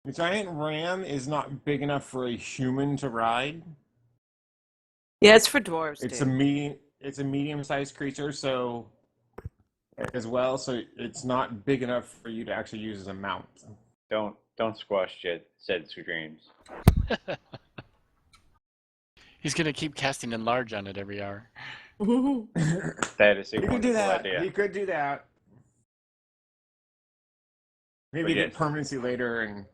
The giant ram is not big enough for a human to ride. Yeah, it's for dwarves, It's dude. a medium-sized creature, so it's not big enough for you to actually use as a mount. Don't squash Zed's dreams. he's gonna keep casting enlarge on it every hour. That is a You could wonderful do that. idea. You could do that. Maybe But get yes. permanency later, and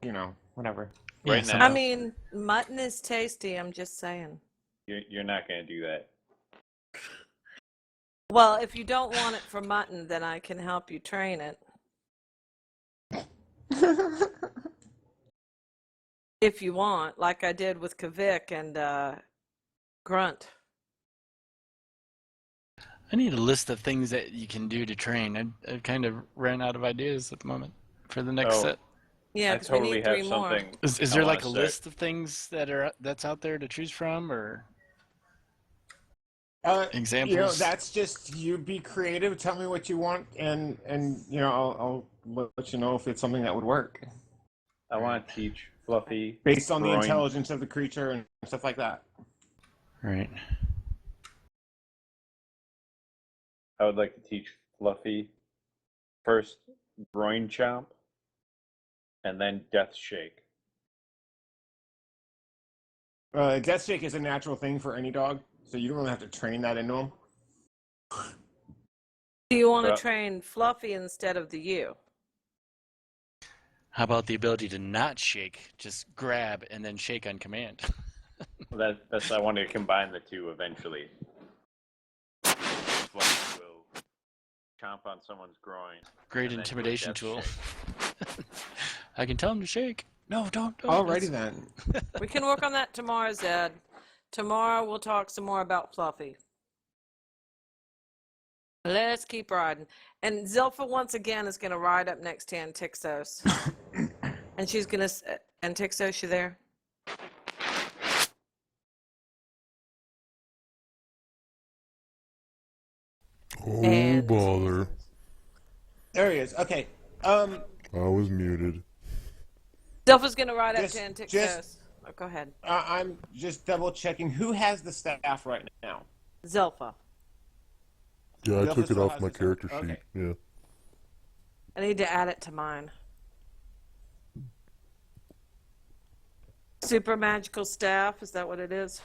whatever. Yeah, Right some- now, I mean, mutton is tasty, I'm just saying. you're not going to do that. Well, if you don't want it for mutton, then I can help you train it. If you want, like I did with Kvik and Grunt. I need a list of things that you can do to train. I kind of ran out of ideas at the moment for the next Oh, set. Yeah, I because we totally need have 3 more. something. Is I there wanna like a start. list of things that's out there to choose from, or examples? That's just you be creative. Tell me what you want, and I'll let you know if it's something that would work I want to teach Fluffy based on the groin. intelligence of the creature and stuff like that. Right. I would like to teach Fluffy first groin chomp and then death shake. Death shake is a natural thing for any dog, so you don't really have to train that into them. Do you want to Well- train Fluffy instead of the ewe? How about the ability to not shake, just grab and then shake on command? That's I want to combine the two eventually. Fluffy will chomp on someone's groin. Great and then do a intimidation death tool. shake. I can tell him to shake. No, don't. Alrighty then. We can work on that tomorrow, Zed. Tomorrow we'll talk some more about Fluffy. Let's keep riding. And Zilpha once again is going to ride up next to Antixos. And she's going to... Antixos, you there? Oh, And- bother. There he is. Okay. I was muted. Zilpha's gonna ride up to Just Antixos. Oh, go ahead. I'm just double checking who has the staff right now. Zilpha. Yeah, I Zilpha took it still off has my the staff. character sheet. Okay. Yeah. I need to add it to mine. Super magical staff, is that what it is?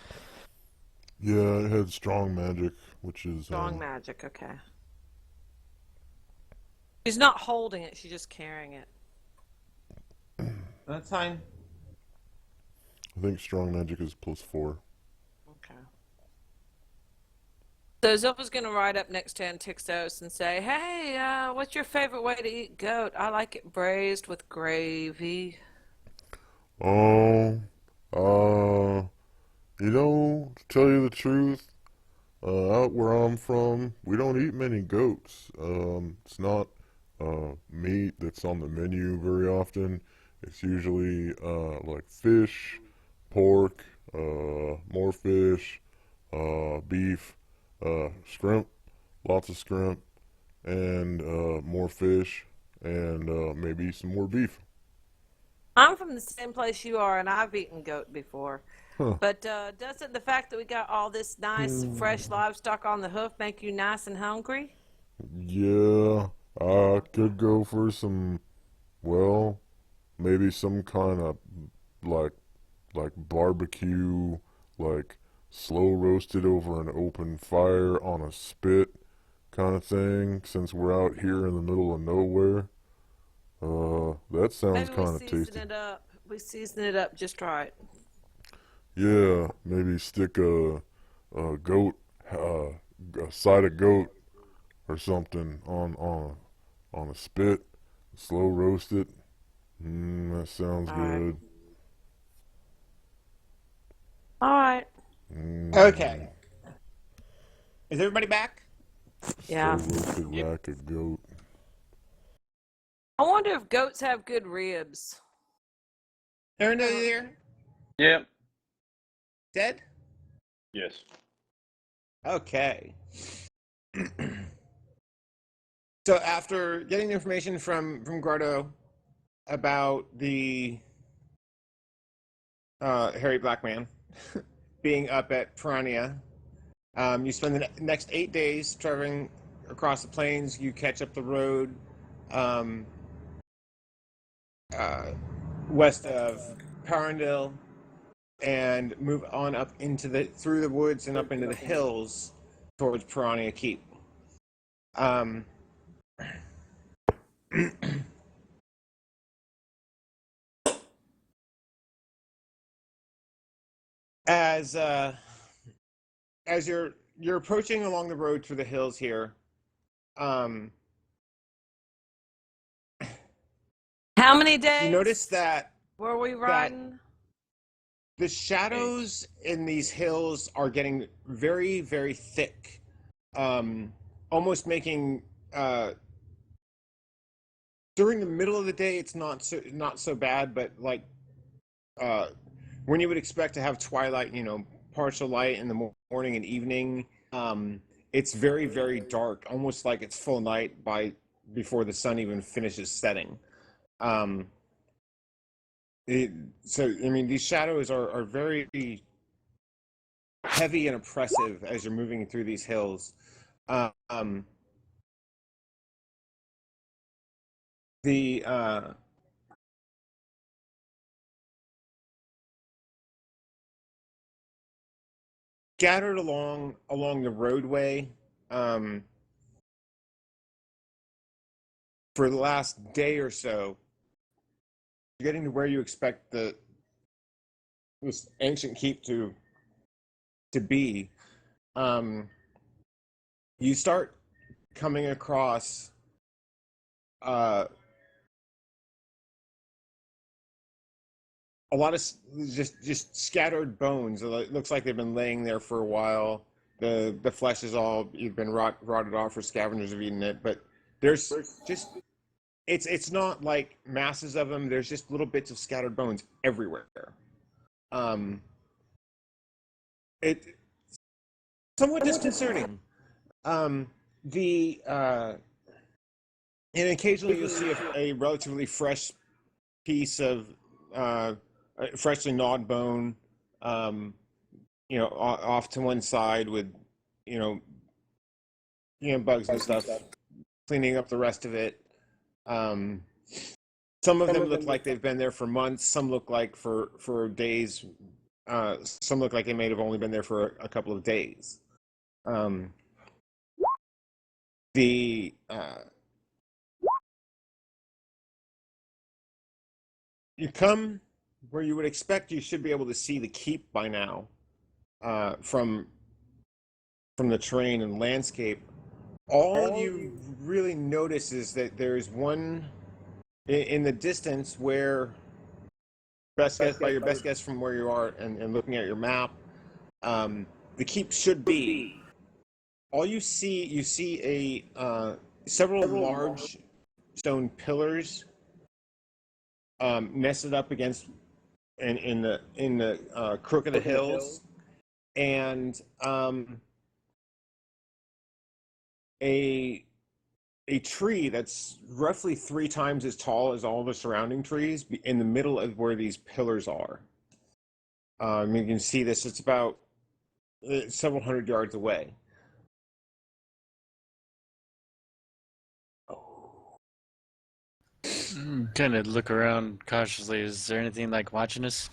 Yeah, it had strong magic, which is Strong magic, okay. She's not holding it, she's just carrying it. That's fine. I think strong magic is +4. Okay. So Zilpha's gonna ride up next to Antixos and say, "Hey, what's your favorite way to eat goat? I like it braised with gravy." Um, to tell you the truth, out where I'm from, we don't eat many goats. It's not meat that's on the menu very often. It's usually like fish, pork, more fish, beef, shrimp, lots of shrimp, and more fish, and maybe some more beef. I'm from the same place you are, and I've eaten goat before. Huh. But doesn't the fact that we got all this nice, fresh livestock on the hoof make you nice and hungry? Yeah, I could go for some, well, maybe some kind of like barbecue, like slow roasted over an open fire on a spit kind of thing, since we're out here in the middle of nowhere. That sounds Maybe we kind of season tasty. it up. We season it up just right. Yeah, maybe stick a goat, a side of goat or something on a spit, slow roast it. That sounds All right. good. All right. Okay. Mm, Is everybody back? slow Yeah. roasted Yep. rack of goat. I wonder if goats have good ribs. Aaron, are you there? Yep. Dead? Yes. Okay. So after getting the information from Grotto about the hairy black man being up at Piranha, you spend the next 8 days traveling across the plains. You catch up the road um, uh, west of Parandil and move on up into through the woods and up into the hills towards Piranha Keep. Um, as as you're approaching along the road through the hills here, um, How many you days notice that were we that riding? the shadows in these hills are getting very, very thick, almost making during the middle of the day it's not so bad, but like uh, when you would expect to have twilight, partial light in the morning and evening, it's very, very dark, almost like it's full night before the sun even finishes setting. Um, it, so, I mean, these shadows are very heavy and oppressive as you're moving through these hills. Um, the Scattered along the roadway um, for the last day or so, you're getting to where you expect this ancient keep to be. Um, you start coming across uh, a lot of just scattered bones. It looks like they've been laying there for a while. The flesh is all you've been rotted off, or scavengers have eaten it. But there's just it's not like masses of them. There's just little bits of scattered bones everywhere. Um, it somewhat disconcerting. The And occasionally you'll see a relatively fresh piece of freshly gnawed bone, um, off to one side with, you know, bugs and stuff, cleaning up the rest of it. Um, some of them look like they've been there for months. Some look like for days. Some look like they may have only been there for a couple of days. Um, the You come where you would expect you should be able to see the keep by now, from the terrain and landscape. All you really notice is that there's one in the distance where best guess by your best guess from where you are and looking at your map, the keep should be. All you see several large stone pillars, nested up against in the crook of the hills, and a tree that's roughly 3 times as tall as all the surrounding trees in the middle of where these pillars are. You can see this. It's about several hundred yards away. Kind of look around cautiously. Is there anything like watching us?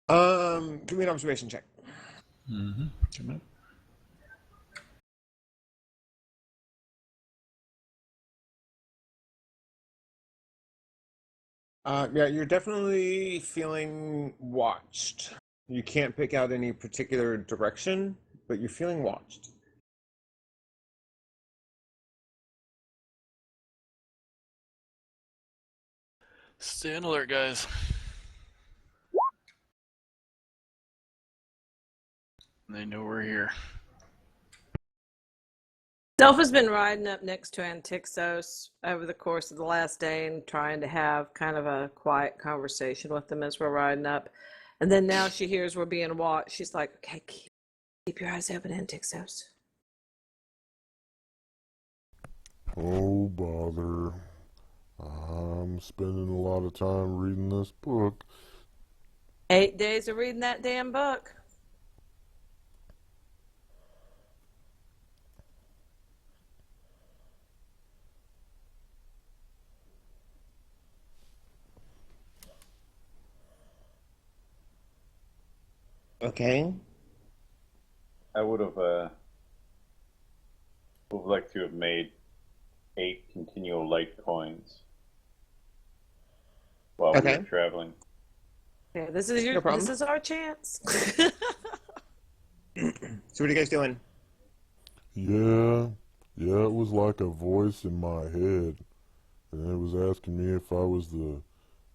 Give me an observation check. Mm-hmm. Come on. Yeah, you're definitely feeling watched. You can't pick out any particular direction, but you're feeling watched. Stay on alert, guys. They know we're here. Self has been riding up next to Antixos over the course of the last day and trying to have kind of a quiet conversation with them as we're riding up. And then now she hears we're being watched. She's like, okay, keep your eyes open, Antixos. Oh, bother. I'm spending a lot of time reading this book. 8 days of reading that damn book. Okay. I would have liked to have made 8 continual light coins while we Okay. were traveling. Yeah, No problem. this is our chance. So what are you guys doing? Yeah, it was like a voice in my head, and it was asking me if I was the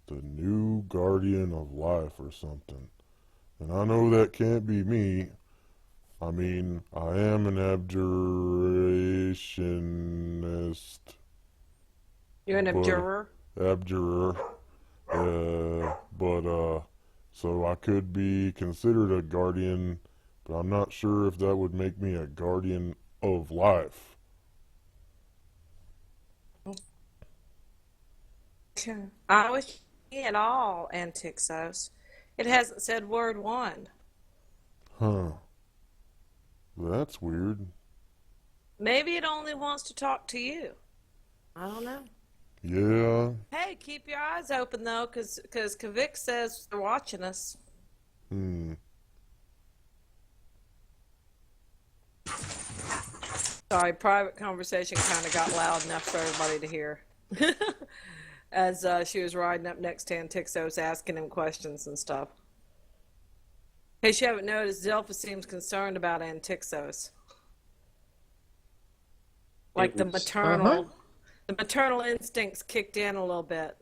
new guardian of life or something. And I know that can't be me. I mean, I am an abjurationist. You're an But- abjurer. Abjurer. So I could be considered a guardian, but I'm not sure if that would make me a guardian of life. I wish at all, Antixos. It hasn't said word one. Huh. That's weird. Maybe it only wants to talk to you. I don't know. Yeah. Hey, keep your eyes open though, because Kavik says they're watching us. Sorry, private conversation kind of got loud enough for everybody to hear. As she was riding up next to Antixos, asking him questions and stuff. In case you haven't noticed, Zelpha seems concerned about Antixos. Like the maternal instincts kicked in a little bit.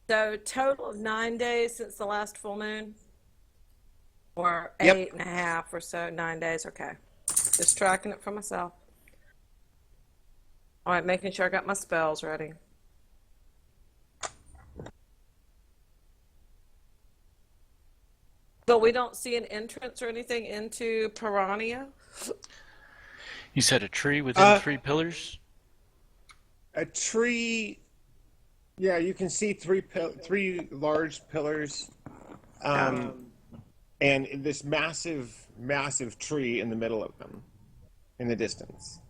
So total of 9 days since the last full moon? Or Yep. 8.5 or so, 9 days, okay. Just tracking it for myself. All right, making sure I got my spells ready. But we don't see an entrance or anything into Piranha? You said a tree within 3 pillars? A tree. Yeah, you can see three large pillars, and this massive tree in the middle of them, in the distance,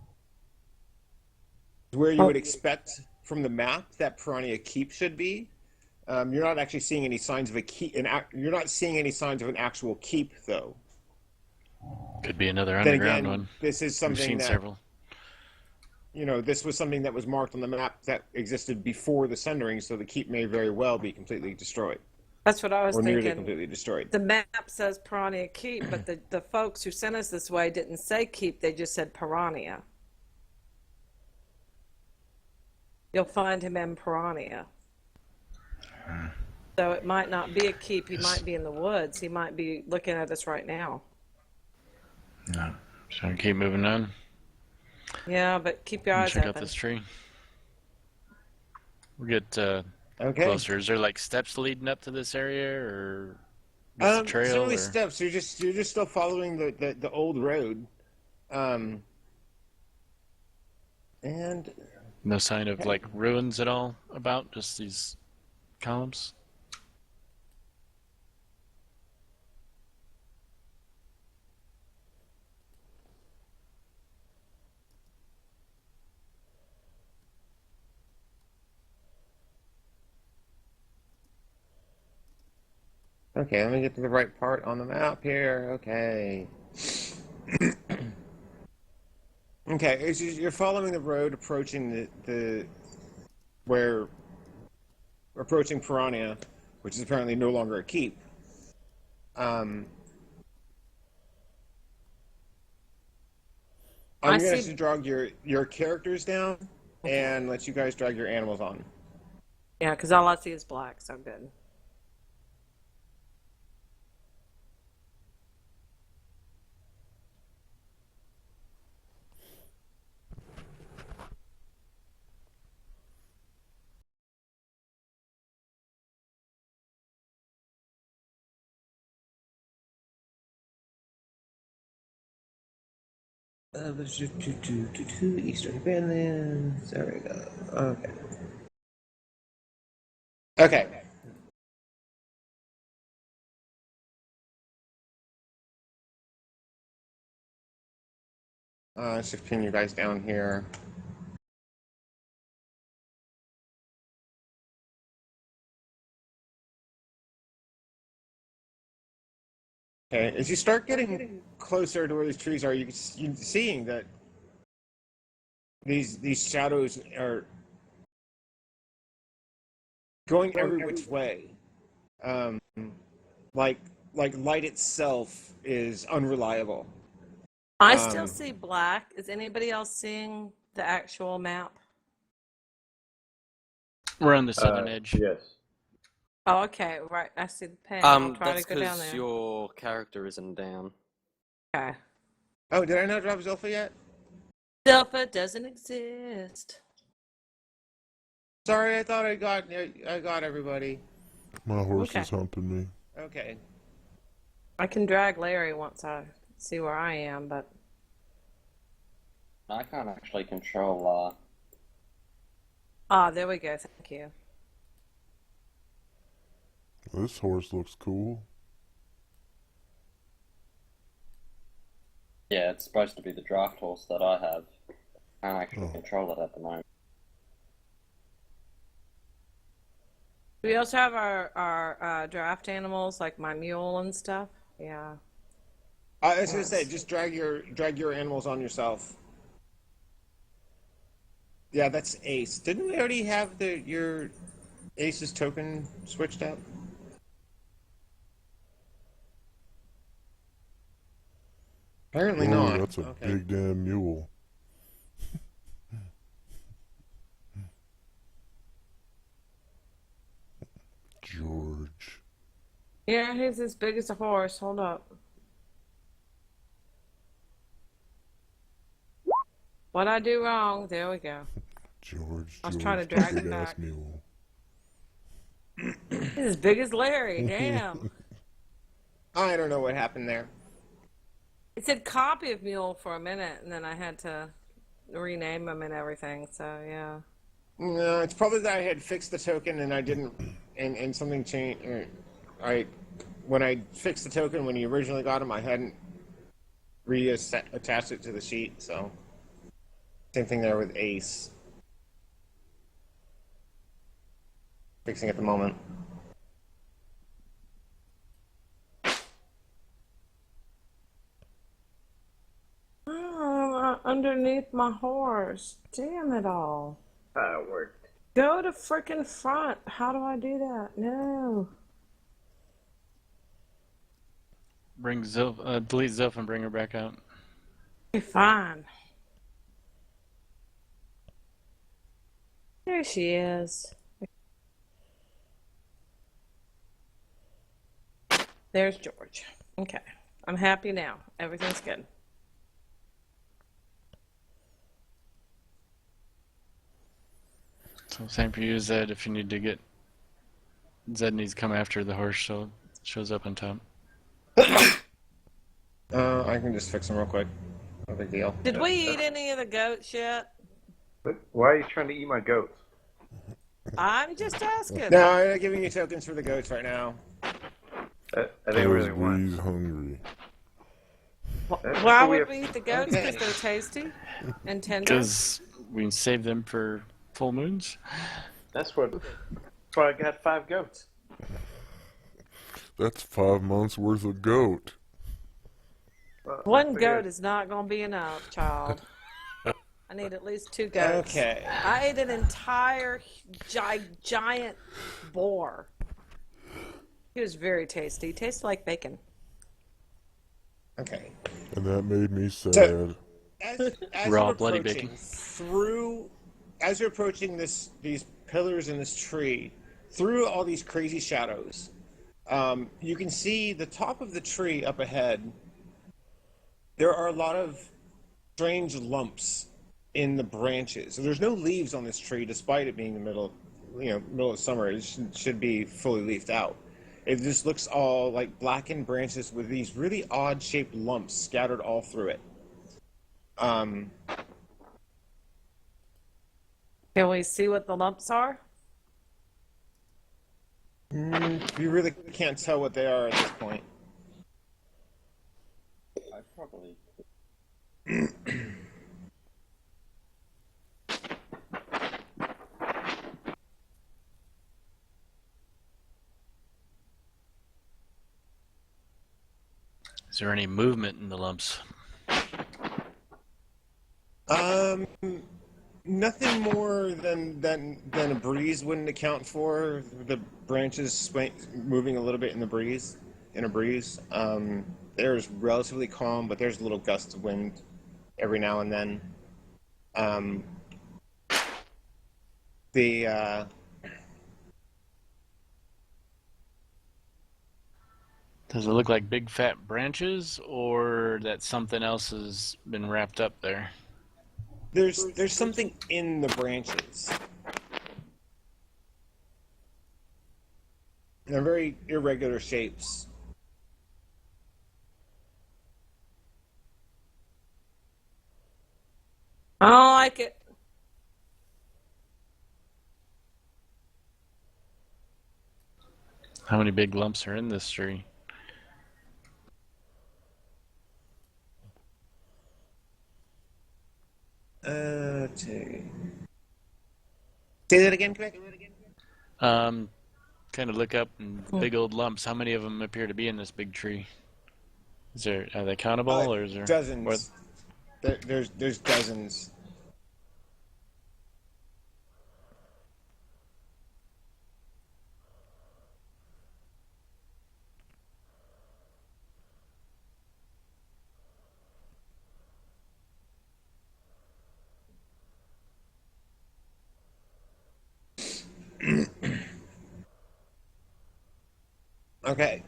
where you would expect from the map that Piranha Keep should be. You're not actually seeing any signs of a keep. You're not seeing any signs of an actual keep, though. Could be another Then underground again, one. this is We've something seen that several. this was something that was marked on the map that existed before the Sundering, so the keep may very well be completely destroyed, That's what I was or nearly thinking. completely destroyed. The map says Piranha Keep, but the folks who sent us this way didn't say keep, they just said Piranha. You'll find him in Piranha. So it might not be a keep, he might be in the woods, he might be looking at us right now. No. So keep moving on. Yeah, but keep your eyes Check out open. this tree. We'll get Okay. closer. Is there like steps leading up to this area, or just a trail? Certainly Or... steps. You're just still following the old road, and No sign of like ruins at all about, just these columns? okay. Let me get to the right part on the map here. Okay. Okay, you're following the road, approaching approaching Piranha, which is apparently no longer a keep. I'm going to drag your characters down and let you guys drag your animals on. Yeah, because all I see is black, so good. Eastern Badlands. There we go. Okay. Okay. Let's just pin you guys down here. Okay, as you start getting closer to where these trees are, you're seeing that these shadows are going every which way. Um, like light itself is unreliable. I still see black. Is anybody else seeing the actual map? We're on the southern edge. Yes. Oh, okay, right. I see the pen. I'll try That's to go down because there. your character isn't down. Okay. Oh, did I not drop Zilpha yet? Delpha doesn't exist. Sorry, I thought I got everybody. My horse Okay. is humping me. Okay. I can drag Larry once I see where I am, but I can't actually control. there we go. Thank you. This horse looks cool. Yeah, it's supposed to be the draft horse that I have. I can't actually Oh. control it at the moment. Do we also have our draft animals, like my mule and stuff? Yeah. I was gonna say, just drag your animals on yourself. Yeah, that's Ace. Didn't we already have your Ace's token switched out? Apparently Whoa, not. that's a Okay. big damn mule. George. Yeah, he's as big as a horse. Hold up. What'd I do wrong? There we go. George. I was trying to drag him big ass back. mule. He's as big as Larry. Damn. I don't know what happened there. It said copy of mule for a minute, and then I had to rename him and everything. So yeah. No, it's probably that I had fixed the token and I didn't, and something changed. I when I fixed the token when you originally got him, I hadn't reattached it to the sheet. So same thing there with Ace. Fixing at the moment. Oh, underneath my horse. Damn it all. It worked. Go to frickin' front. How do I do that? No. Bring Zilf, delete Zilf and bring her back out. Okay, fine. There she is. There's George. Okay. I'm happy now. Everything's good. So same for you, Zed. If you need to get Zed needs to come after the horse, so it shows up on top. I can just fix him real quick. No big deal. Did we eat any of the goats yet? Why are you trying to eat my goats? I'm just asking. No, I'm not giving you tokens for the goats right now. I didn't really want. Wee's hungry. Why would we eat the goats? Because they're tasty and tender? Because we can save them for full moons. That's why I got 5 goats. That's 5 months worth of goat. One goat is not going to be enough, child. I need at least 2 goats. Okay. I ate an entire giant boar. He was very tasty. He tasted like bacon. Okay. And that made me sad. So- As Raw you're bloody approaching bacon. as you're approaching these pillars in this tree, through all these crazy shadows, you can see the top of the tree up ahead. There are a lot of strange lumps in the branches. So there's no leaves on this tree, despite it being the middle of summer. It should be fully leafed out. It just looks all like blackened branches with these really odd shaped lumps scattered all through it. Can we see what the lumps are? You really can't tell what they are at this point. I probably. Is there any movement in the lumps? Nothing more than a breeze wouldn't account for. The branches moving a little bit in the breeze. In a breeze, there's relatively calm, but there's little gusts of wind every now and then. Does it look like big fat branches, or that something else has been wrapped up there? There's something in the branches. They're very irregular shapes. I don't like it. How many big lumps are in this tree? Say that again, quick. Kind of look up and big old lumps. How many of them appear to be in this big tree? Are they countable, or is there Dozens? There's dozens. Okay.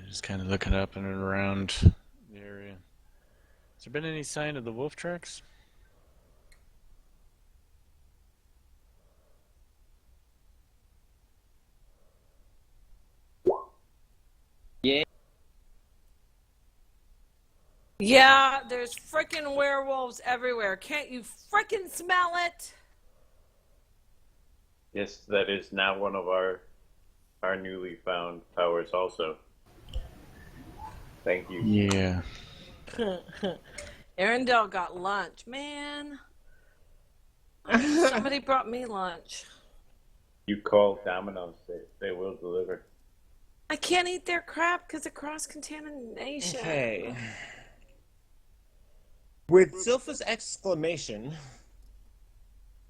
Just kind of looking up and around the area. Has there been any sign of the wolf tracks? Yeah, there's frickin' werewolves everywhere. Can't you frickin' smell it? Yes, that is now one of our newly found powers. Also, thank you. Yeah. Arendelle got lunch. Man, I wish somebody brought me lunch. You call Domino's, they will deliver. I can't eat their crap because of cross-contamination. Okay. With Zilpha's exclamation,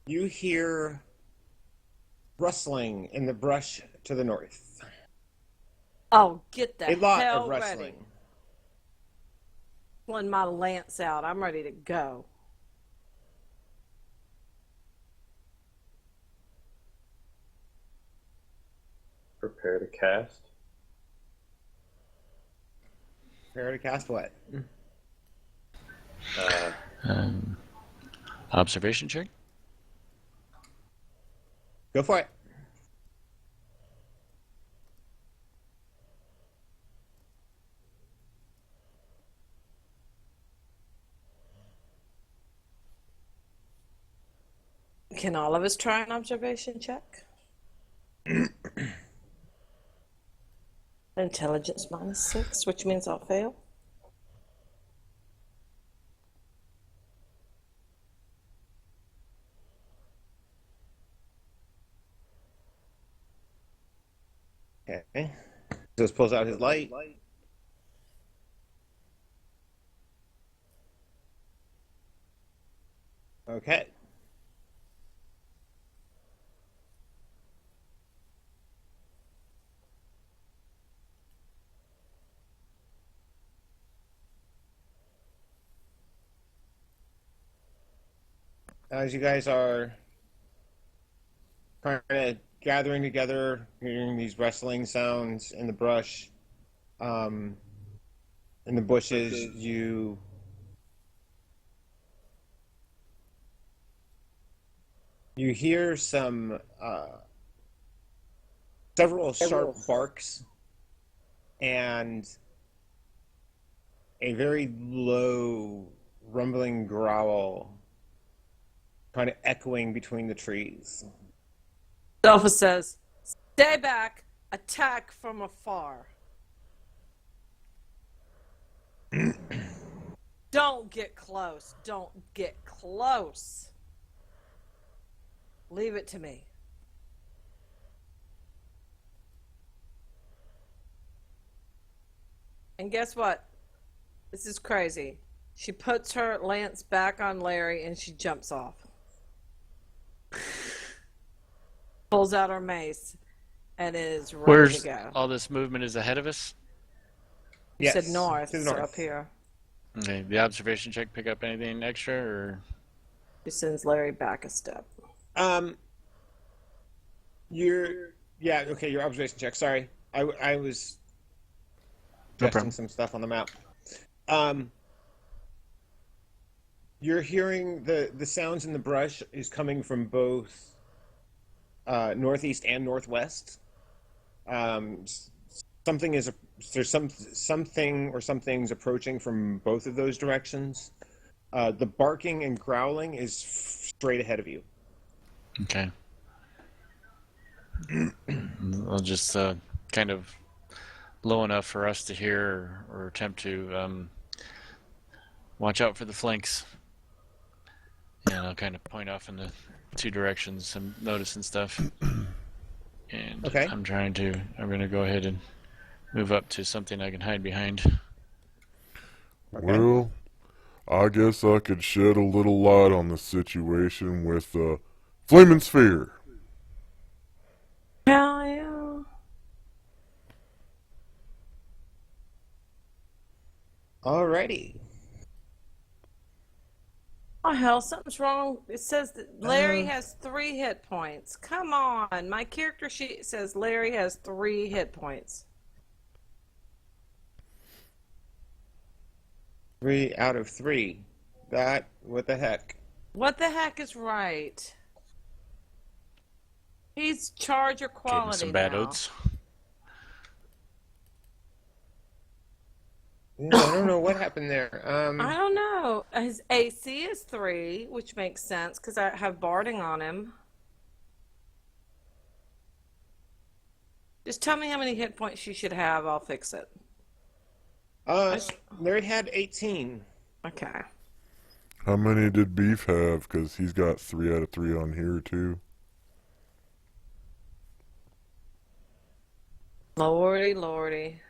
you hear rustling in the brush to the north. Oh, get the A lot hell of ready. rustling. Pulling my lance out. I'm ready to go. Prepare to cast. Prepare to cast what? Observation check. Go for it. Can all of us try an observation check? Intelligence -6, which means I'll fail. Okay. Just pulls out his light. Okay. As you guys are kind of gathering together, hearing these rustling sounds in the brush, in the bushes, you hear some several sharp barks and a very low rumbling growl kind of echoing between the trees. Delpha says, "Stay back. Attack from afar. Don't get close. Don't get close. Leave it to me." And guess what? This is crazy. She puts her lance back on Larry and she jumps off. Pulls out her mace and is ready Where's to go. all this movement is ahead of us? You Yes, said north, to the so north. up here. Okay. The observation check pick up anything extra or? She sends Larry back a step. Your observation check. Sorry, I was No adjusting problem. some stuff on the map. You're hearing the sounds in the brush is coming from both northeast and northwest. Something is there's something or some things approaching from both of those directions. The barking and growling is straight ahead of you. Okay. I'll just kind of low enough for us to hear or attempt to watch out for the flanks. And I'll kind of point off in the two directions I'm noticing stuff. And Okay. I'm going to go ahead and move up to something I can hide behind. Okay. Well, I guess I could shed a little light on the situation with Flaming Sphere. Hell yeah. Alrighty. Oh, hell, something's wrong. It says that Larry has 3 hit points. Come on. My character sheet says Larry has 3 hit points. 3 out of 3. What the heck? What the heck is right? He's charger Getting quality some bad now. oats. Yeah, I don't know what happened there. I don't know. His AC is 3, which makes sense because I have barding on him. Just tell me how many hit points you should have. I'll fix it. uh, Larry had 18. Okay. How many did Beef have? Because he's got 3 out of 3 on here, too. Lordy, lordy.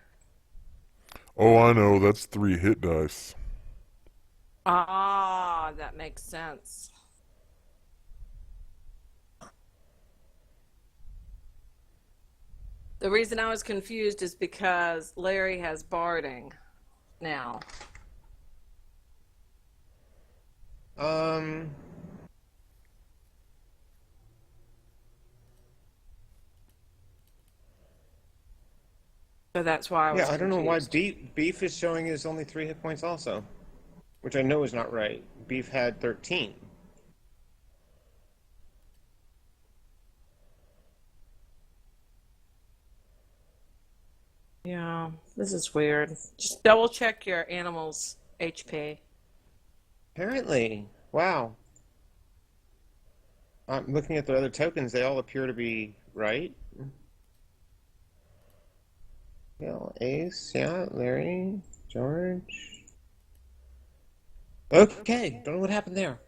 Oh, I know. That's 3 hit dice. Ah, that makes sense. The reason I was confused is because Larry has barding now. Um, So that's why I was yeah, I don't know why confused. Beef is showing his only 3 hit points also, which I know is not right. Beef had 13. Yeah, this is weird. Just double check your animal's HP. Apparently, wow. I'm looking at the other tokens; they all appear to be right. Yeah, Ace, yeah, Larry, George. Okay, don't know what happened there.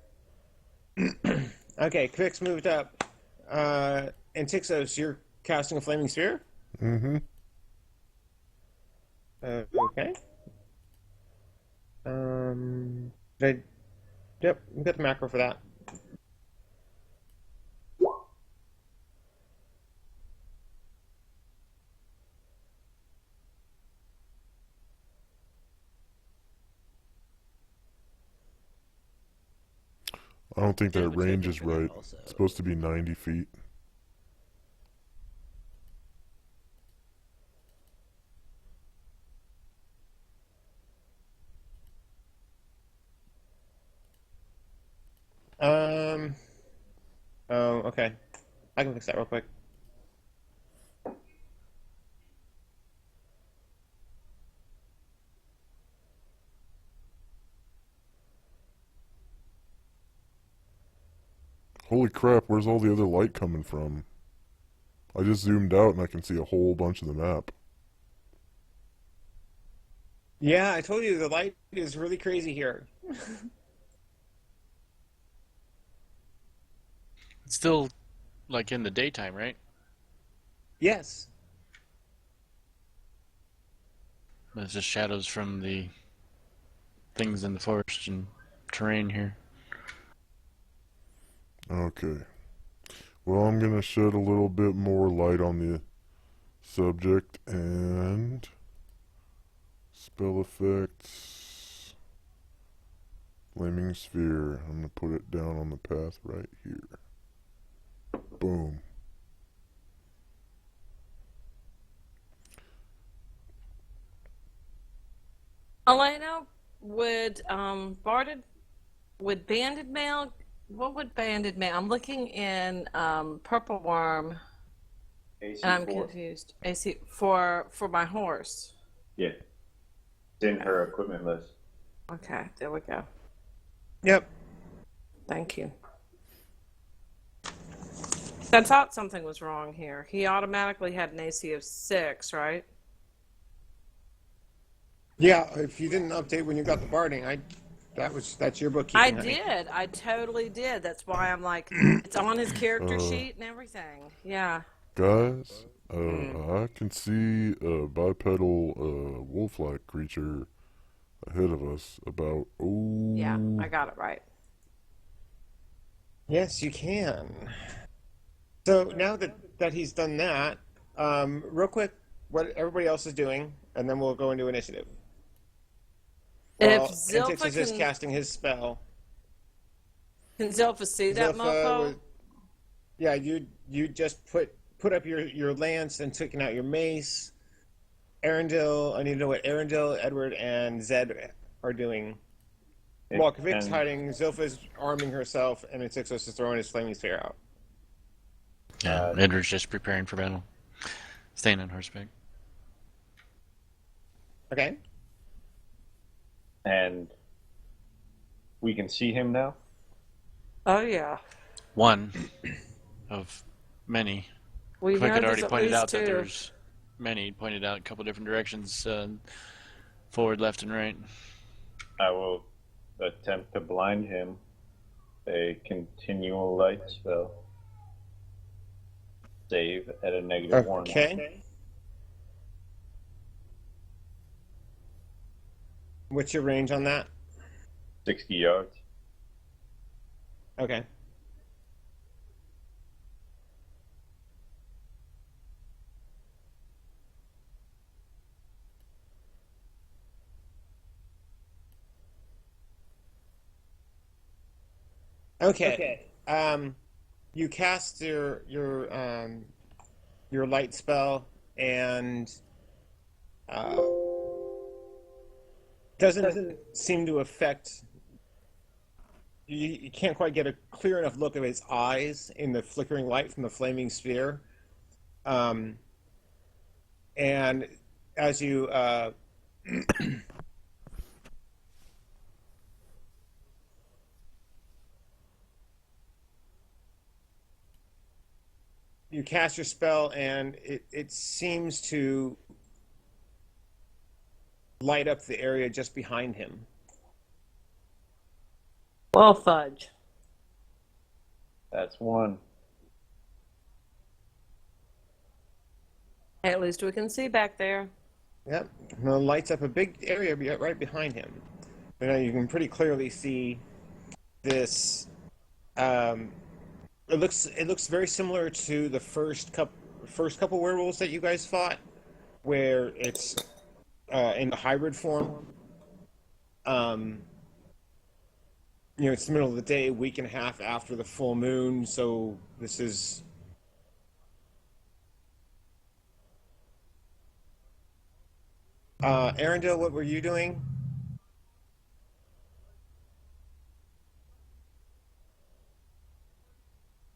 Okay, Quix moved up. And Tixos, you're casting a flaming sphere? Mm-hmm. Okay. Did I, yep, we got the macro for that. I don't think that Bit of a range token is for them right. also. It's supposed to be 90 feet. Um, oh, okay. I can fix that real quick. Holy crap, where's all the other light coming from? I just zoomed out and I can see a whole bunch of the map. Yeah, I told you the light is really crazy here. It's still like in the daytime, right? Yes. But it's just shadows from the things in the forest and terrain here. Okay. Well, I'm going to shed a little bit more light on the subject and spell effects. Flaming sphere. I'm going to put it down on the path right here. Boom. Elena, would banded mail, what would banded mail? I'm looking in Purple Worm and I'm AC4. confused. AC for my horse. Yeah. It's in her equipment list. Okay, there we go. Yep. Thank you. I thought something was wrong here. He automatically had an AC of 6, right? Yeah, if you didn't update when you got the barding, that's your bookkeeping, I honey. did. I totally did. That's why I'm like, it's on his character sheet and everything. Yeah. Guys, Mm. I can see a bipedal wolf-like creature ahead of us about, Yeah, I got it right. Yes, you can. So now that he's done that, real quick, what everybody else is doing, and then we'll go into initiative. If Well, Zilpha Antix is just casting his spell. can Zilpha see that mofo? Yeah, you just put up your lance and taking out your mace. Arundel, I need to know what Arundel, Edward, and Zed are doing. While Kvik's hiding, Zilpha's arming herself, and Antixos is throwing his flaming sphere out. Yeah, Edward's just preparing for battle. Staying on horseback. Okay. And we can see him now? Oh yeah, One of many. we Quick know had there's already at pointed least out that two. there's many. He pointed out a couple different directions, forward, left, and right. I will attempt to blind him. A continual light spell. Save at a -1. Okay. What's your range on that? 60 yards. Okay. Okay. You cast your light spell and doesn't seem to affect. You can't quite get a clear enough look of his eyes in the flickering light from the flaming sphere. And as you you cast your spell, and it seems to light up the area just behind him. Well, fudge. That's 1. Hey, at least we can see back there. Yep, and it lights up a big area right behind him. You know, you can pretty clearly see this. It looks very similar to the first couple werewolves that you guys fought, where it's in the hybrid form. You know, it's the middle of the day, a week and a half after the full moon, so this is. Arendelle, what were you doing?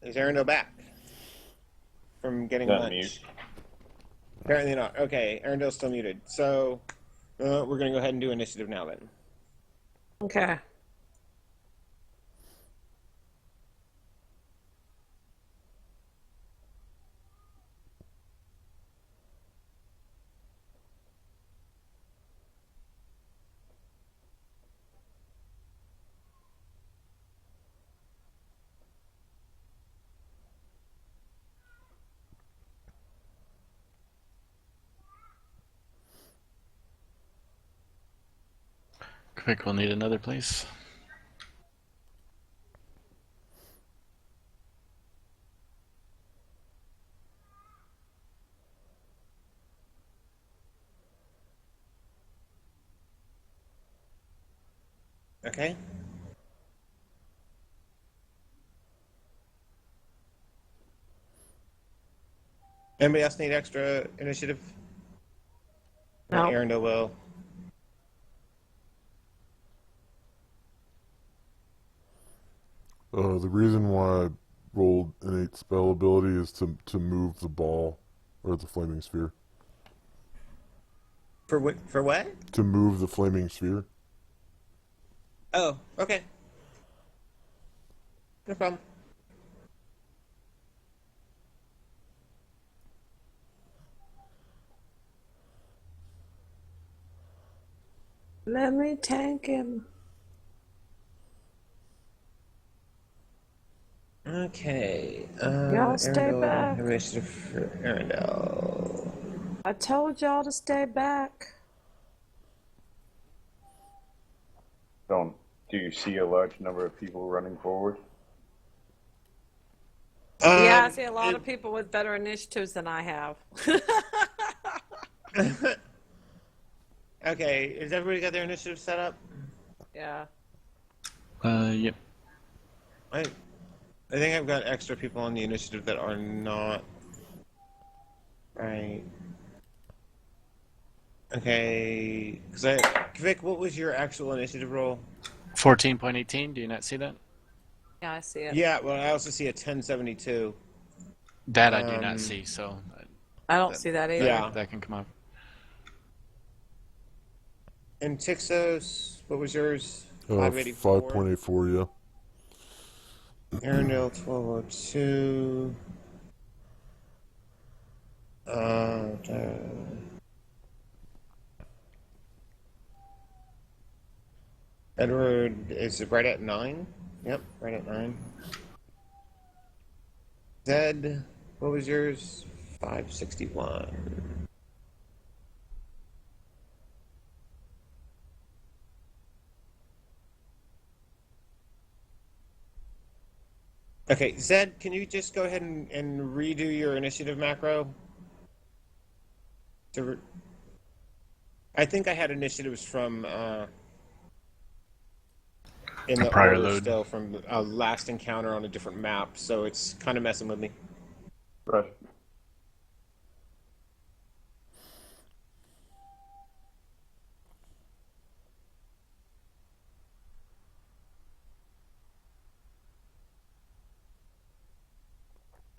Is Arendelle back from getting Not lunch? mute. Apparently not. Okay, Arendelle's still muted. So we're going to go ahead and do initiative now then. Okay. Quick, we'll need another place. Okay. Anybody else need extra initiative? No. Arendelle will. The reason why I rolled innate spell ability is to move the ball or the flaming sphere. For what? For what? To move the flaming sphere. Oh, okay. No problem. Let me tank him. Okay. Y'all stay Arendelle, back. initiative for Arendelle. I told y'all to stay back. Do you see a large number of people running forward? Yeah, I see a lot of people with better initiatives than I have. Okay, has everybody got their initiative set up? Yeah. Yep. I think I've got extra people on the initiative that are not. Right. Okay. Vic, what was your actual initiative roll? 14.18. Do you not see that? Yeah, I see it. Yeah, well, I also see a 1072. That I do not see, so I don't see that either. Yeah. that can come up. And Tixos, What was yours? 584. 5.84, yeah. Arendelle 1202. Edward is right at 9. Yep, right at 9. Zed, what was yours? 561. Okay, Zed, can you just go ahead and redo your initiative macro? I think I had initiatives from in A the prior order load. still from last encounter on a different map, so it's kind of messing with me. Right.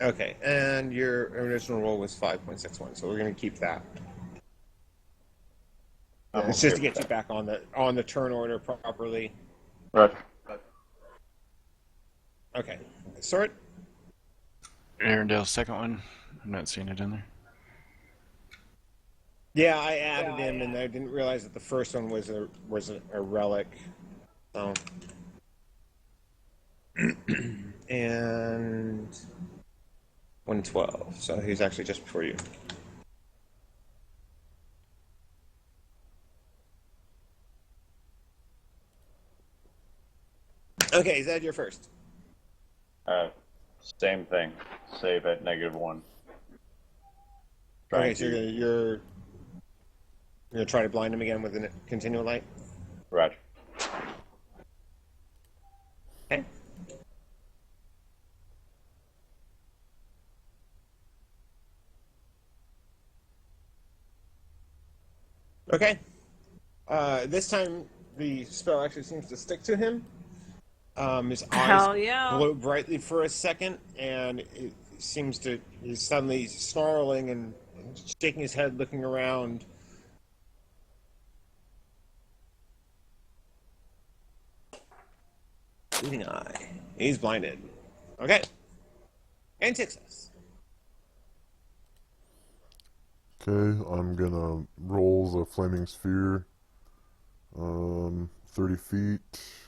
Okay, and your original roll was 5.61, so we're going to keep that. I'm It's okay just to with get you that. back on the turn order properly. Right. Okay, sort. Arendale's second one. I'm not seeing it in there. Yeah, I added him, and I didn't realize that the first one was a relic. So, and 112. So he's actually just before you. Okay, is that your first? Same thing. Save at -1. Okay, Trying so to. you're gonna try to blind him again with a continual light. Right. Okay. Okay. This time the spell actually seems to stick to him. His eyes Hell yeah. glow brightly for a second, and it seems to he's suddenly snarling and shaking his head, looking around. Bleeding eye. He's blinded. Okay. And success. Okay, I'm gonna roll the flaming sphere. 30 feet.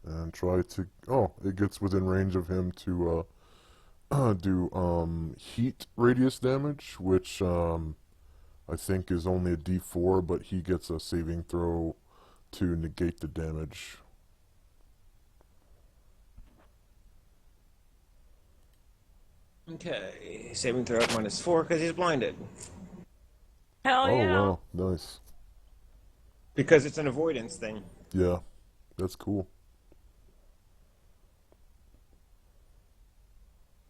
And try to. Oh, it gets within range of him to do heat radius damage, which I think is only a D4, but he gets a saving throw to negate the damage. Okay. Saving throw at -4 because he's blinded. Hell Oh, yeah. wow, nice. Because it's an avoidance thing. Yeah, that's cool.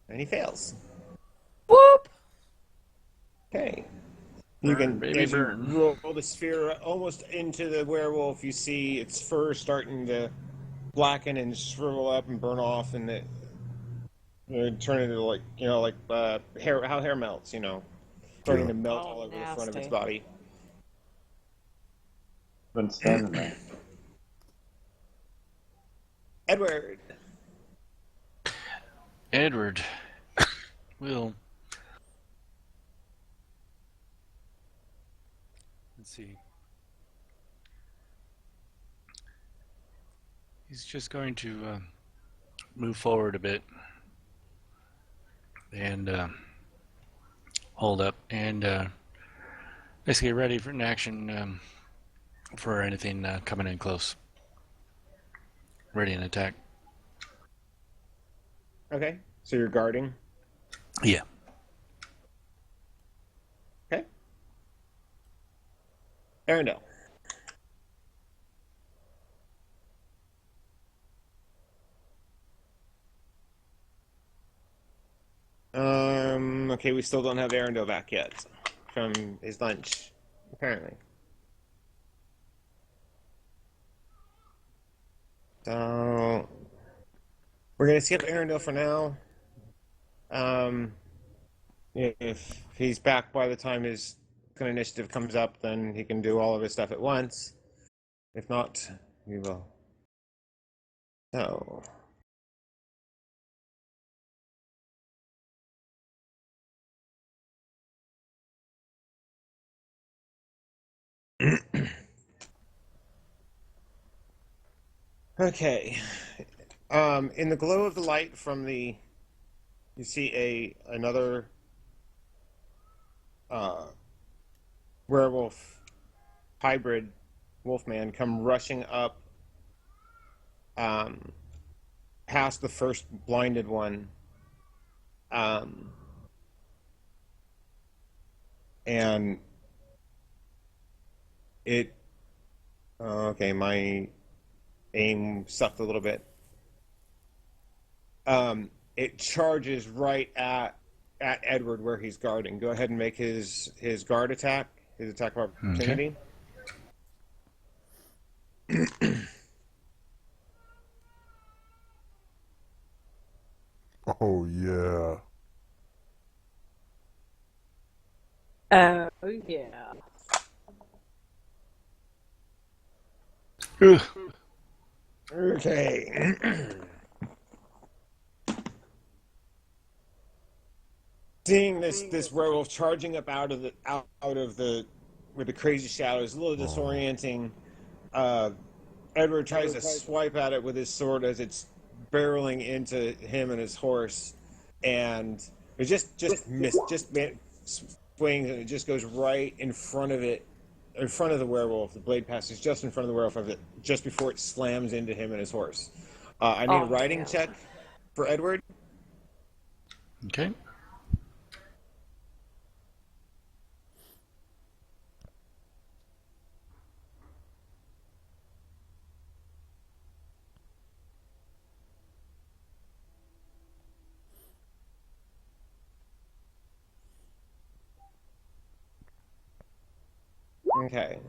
And he fails. Whoop. Okay. You Burn, can, baby, as you burn. roll the sphere almost into the werewolf, you see its fur starting to blacken and shrivel up and burn off, and it turn into like hair, how hair melts, starting Yeah. to melt Oh, all over the front of its nasty. body. Been standing there. Edward. Edward will. Let's see. He's just going to move forward a bit and hold up and basically get ready for an action for anything coming in close. Ready and attack. Okay, so you're guarding. Yeah. Okay. Arendelle. Okay, we still don't have Arendelle back yet from his lunch, apparently. So we're gonna skip Arendelle for now. If he's back by the time his initiative comes up, then he can do all of his stuff at once. If not, we will. So. Okay. In the glow of the light from the, you see another werewolf hybrid wolfman come rushing up, um, past the first blinded one, and it. Okay, my aim sucked a little bit. It charges right at Edward where he's guarding. Go ahead and make his guard attack, his attack of opportunity. Oh, yeah. Oh, yeah. Ugh. Okay. Seeing this werewolf charging up out of the with the crazy shadows, a little disorienting. Edward tries to swipe at it with his sword as it's barreling into him and his horse, and it just swings, and it just goes right in front of it, in front of the werewolf. The blade passes just in front of the werewolf of it, just before it slams into him and his horse. I need a riding check for Edward. Okay. Okay.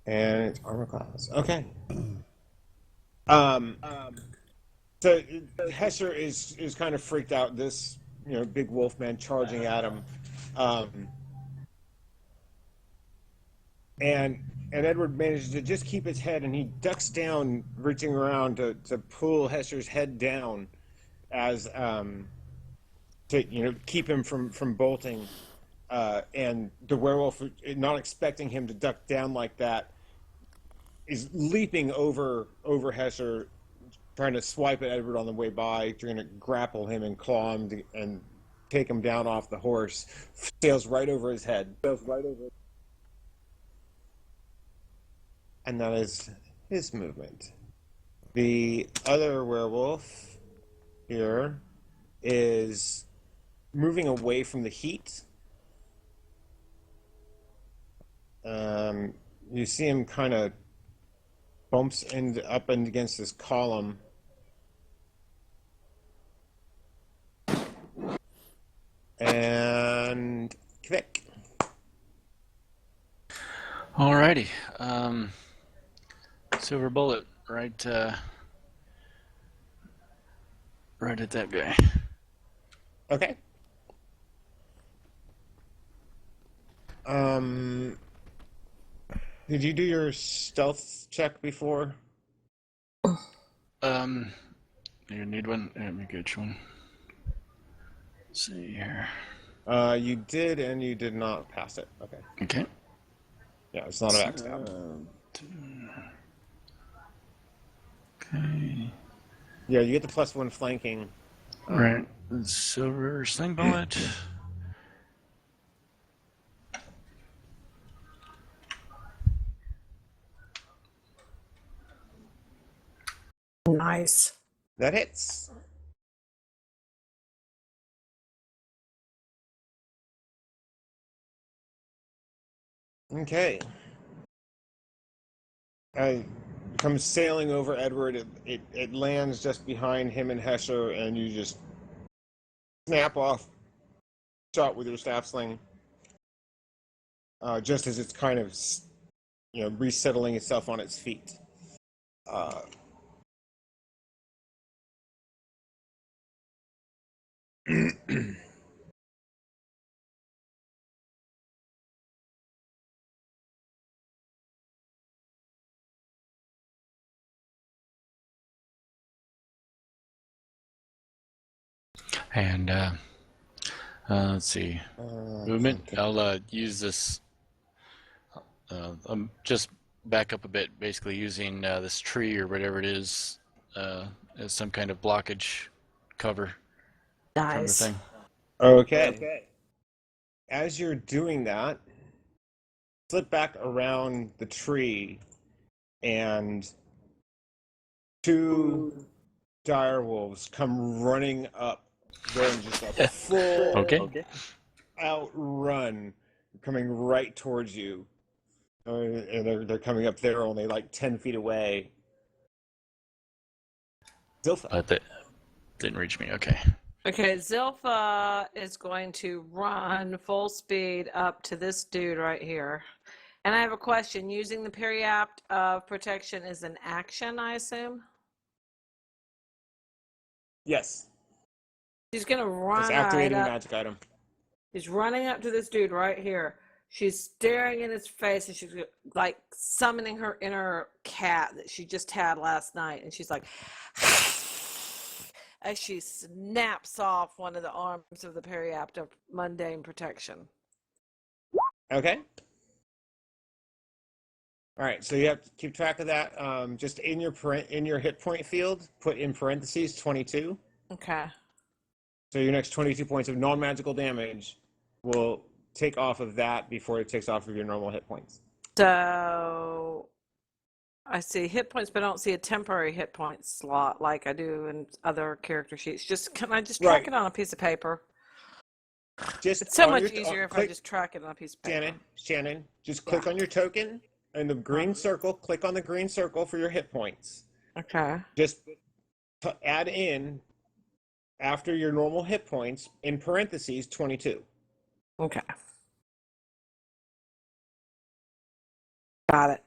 And it's armor class. Okay. Um. So Hesher is kind of freaked out. This big wolf man charging at him, um, and Edward manages to just keep his head, and he ducks down, reaching around to pull Hesher's head down, as to keep him from bolting. And the werewolf, not expecting him to duck down like that, is leaping over Hesher, trying to swipe at Edward on the way by, trying to grapple him and claw him and take him down off the horse. Sails right over his head. And that is his movement. The other werewolf here is moving away from the heat. You see him kind of bumps up and against this column. And Kvik. Alrighty. Silver bullet, right at that guy. Okay. Did you do your stealth check before? You need one? Let me get you one. Let's see here. You did, and you did not pass it. Okay. Okay. Yeah, it's not a backstab. Okay. Yeah, you get the +1 flanking. Right. Silver sling bullet. Nice. That hits. Okay. Comes sailing over Edward. It lands just behind him and Hesher, and you just snap off shot with your staff sling. Just as it's kind of resettling itself on its feet. And let's see, movement. Okay. I'll use this. Just back up a bit, basically using this tree or whatever it is as some kind of blockage cover from the Nice. thing. Okay. As you're doing that, flip back around the tree, and two dire wolves come running up. They're in just a full Okay. outrun, coming right towards you. And they're coming up there only like 10 feet away. Zilpha. But that didn't reach me. Okay. Okay, Zilpha is going to run full speed up to this dude right here. And I have a question. Using the periapt of protection is an action, I assume? Yes. She's going to run It's right activating a up. magic item. She's running up to this dude right here. She's staring in his face and she's like summoning her inner cat that she just had last night. And she's like, as she snaps off one of the arms of the periapt of mundane protection. Okay. All right, so you have to keep track of that. Just in your hit point field, put in parentheses 22. Okay. So your next 22 points of non-magical damage will take off of that before it takes off of your normal hit points. So I see hit points, but I don't see a temporary hit point slot like I do in other character sheets. Can I just track Right. it on a piece of paper? Just It's so on much your- easier if I click- just track it on a piece of paper. Shannon, just click on your token and the green circle. Click on the green circle for your hit points. Okay. Just add in after your normal hit points in parentheses 22. Okay. Got it.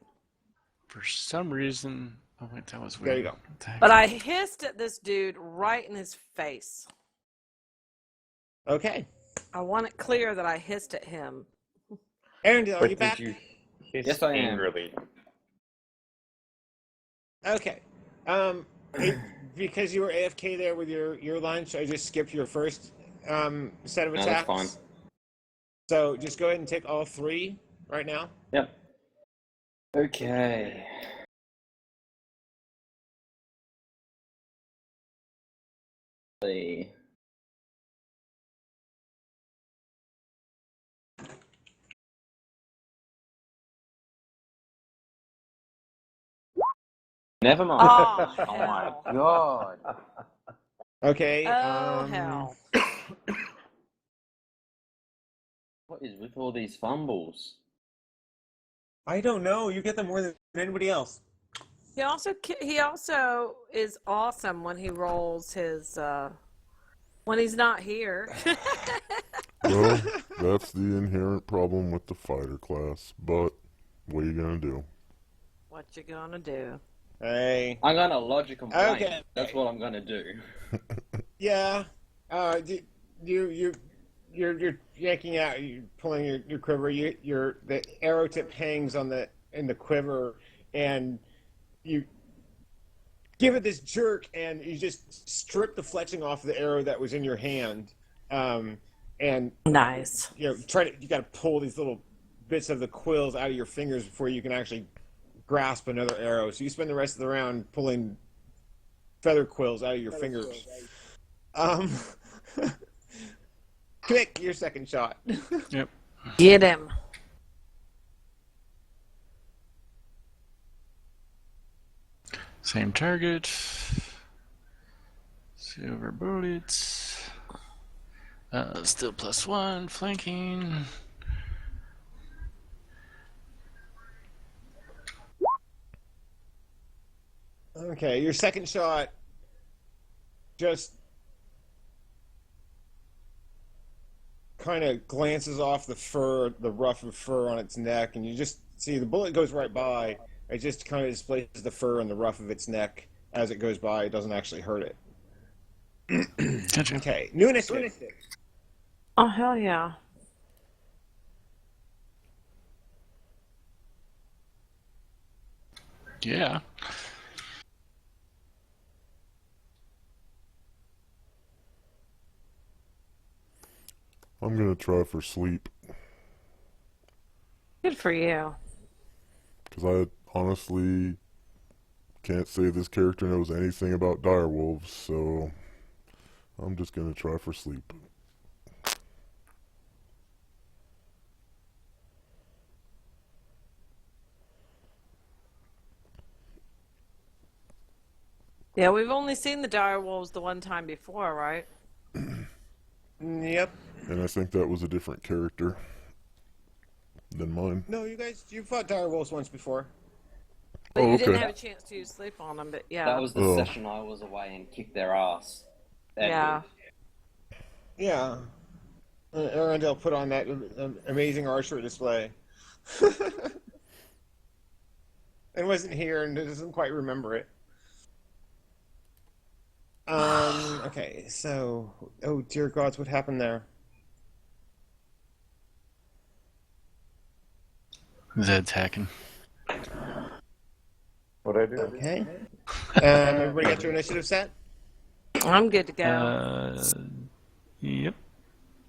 For some reason, oh wait, that was weird. There you go. What the heck? But I hissed at this dude right in his face. Okay. I want it clear that I hissed at him. Aaron, are But you did back? you hiss Yes, I am. angrily? Okay. Because you were AFK there with your lunch, I just skipped your first set of No, attacks. that's fine. So just go ahead and take all three right now. Yep. Okay. See. Never mind. Oh, Oh my hell. god. Okay. Oh, hell. What is with all these fumbles? I don't know. You get them more than anybody else. He also is awesome when he rolls his when he's not here. Well, that's the inherent problem with the fighter class. But what are you gonna do? What you gonna do? Hey. I'm gonna lodge a complaint. Okay. That's what I'm gonna do. Yeah. You're yanking out. You're pulling your quiver. The arrow tip hangs in the quiver, and you give it this jerk, and you just strip the fletching off the arrow that was in your hand, and Nice. you got to pull these little bits of the quills out of your fingers before you can actually grasp another arrow. So you spend the rest of the round pulling feather quills out of your fingers. Pick your second shot. Yep. Get him. Same target. Silver bullets. Still +1. Flanking. Okay, your second shot just kind of glances off the ruff of fur on its neck, and you just see the bullet goes right by. It just kind of displaces the fur and the ruff of its neck as it goes by. It doesn't actually hurt it. Gotcha. Okay, new initiative. Oh, hell yeah. Yeah. I'm gonna try for sleep. Good for you. Because I honestly can't say this character knows anything about direwolves, so I'm just gonna try for sleep. Yeah, we've only seen the dire wolves the one time before, right? Yep. And I think that was a different character than mine. No, you fought dire wolves once before. But Oh, you didn't okay. have a chance to sleep on them, but That yeah. was the Oh. session I was away and kicked their ass. That Yeah. Yeah. Arundel put on that amazing archery display. And wasn't here and doesn't quite remember it. Okay, so... Oh, dear gods, what happened there? Zed's hacking. What'd I do? Okay. Everybody got your initiative set? I'm good to go. Yep.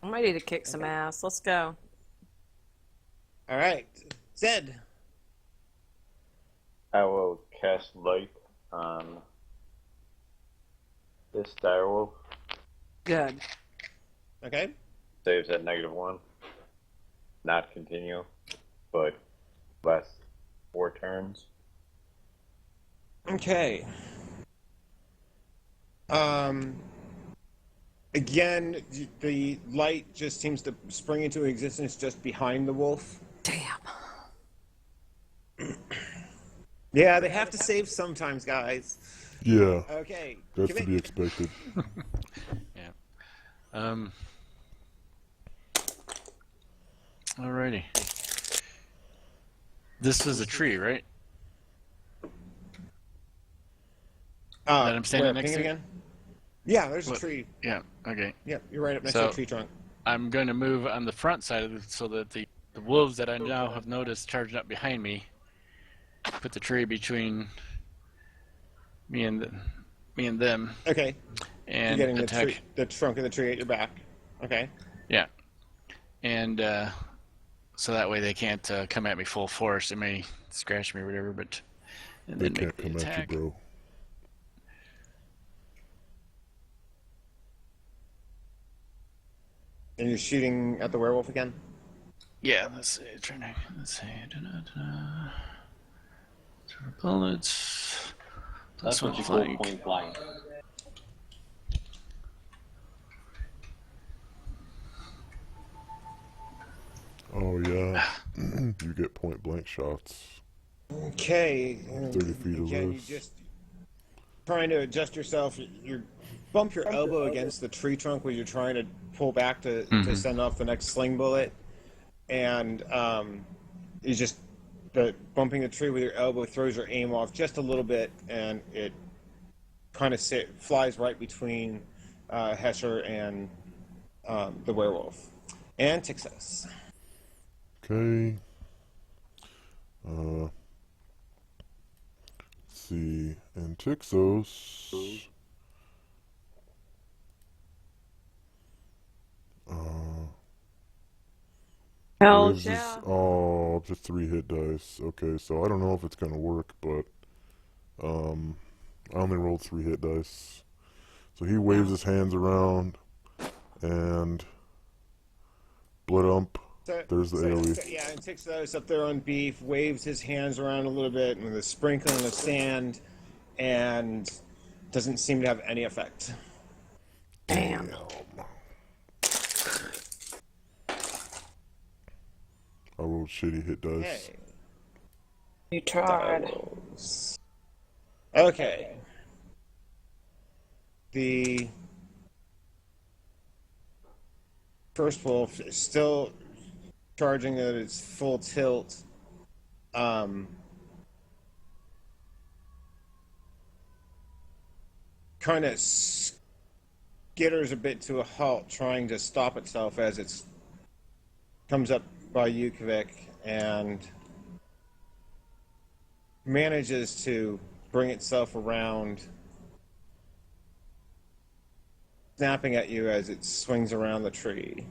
I'm ready to kick some ass. Let's go. All right. Zed. I will cast light on this direwolf. Good. Okay. Saves at -1. Not continue, but lasts 4 turns. Okay. Again, the light just seems to spring into existence just behind the wolf. Damn. Yeah, they have to save sometimes, guys. Yeah, Okay. that's to be expected. Alrighty. This is a tree, right? That I'm standing next ping it to? again? Yeah, there's a What? tree. Yeah, okay. Yep, you're right up next to So- the tree trunk. I'm going to move on the front side of it so that the wolves that I now have noticed charging up behind me put the tree between me and them Okay. You're and getting attack. the trunk of the tree at your back. Okay. Yeah, and so that way they can't come at me full force. They may scratch me or whatever, but and They then can't make the come at you, attack. bro. And you're shooting at the werewolf again? Yeah, let's see. Let's see. Bullets. That's Plus what one you call flank. point blank. Oh, yeah. You get point blank shots. Okay. 30 feet or Again, you less. just trying to adjust yourself. You bump your elbow against the tree trunk when you're trying to pull back to send off the next sling bullet, and you just bumping the tree with your elbow throws your aim off just a little bit, and it kind of flies right between Hesher and the werewolf, and Tixos. Okay. Let's see. And Tixos. Hell Waves yeah. up to 3 hit dice. Okay, so I don't know if it's gonna work, but I only rolled 3 hit dice. So he waves his hands around, and Bloodump. There's the AoE. Yeah, and Tixos up there on beef, waves his hands around a little bit with a sprinkling of sand, and doesn't seem to have any effect. Damn. I rolled shitty hit dice. Hey. You tried. Dials. Okay. The first wolf is still charging at its full tilt. Kind of skitters a bit to a halt, trying to stop itself as it comes up by Yukvik and manages to bring itself around, snapping at you as it swings around the tree.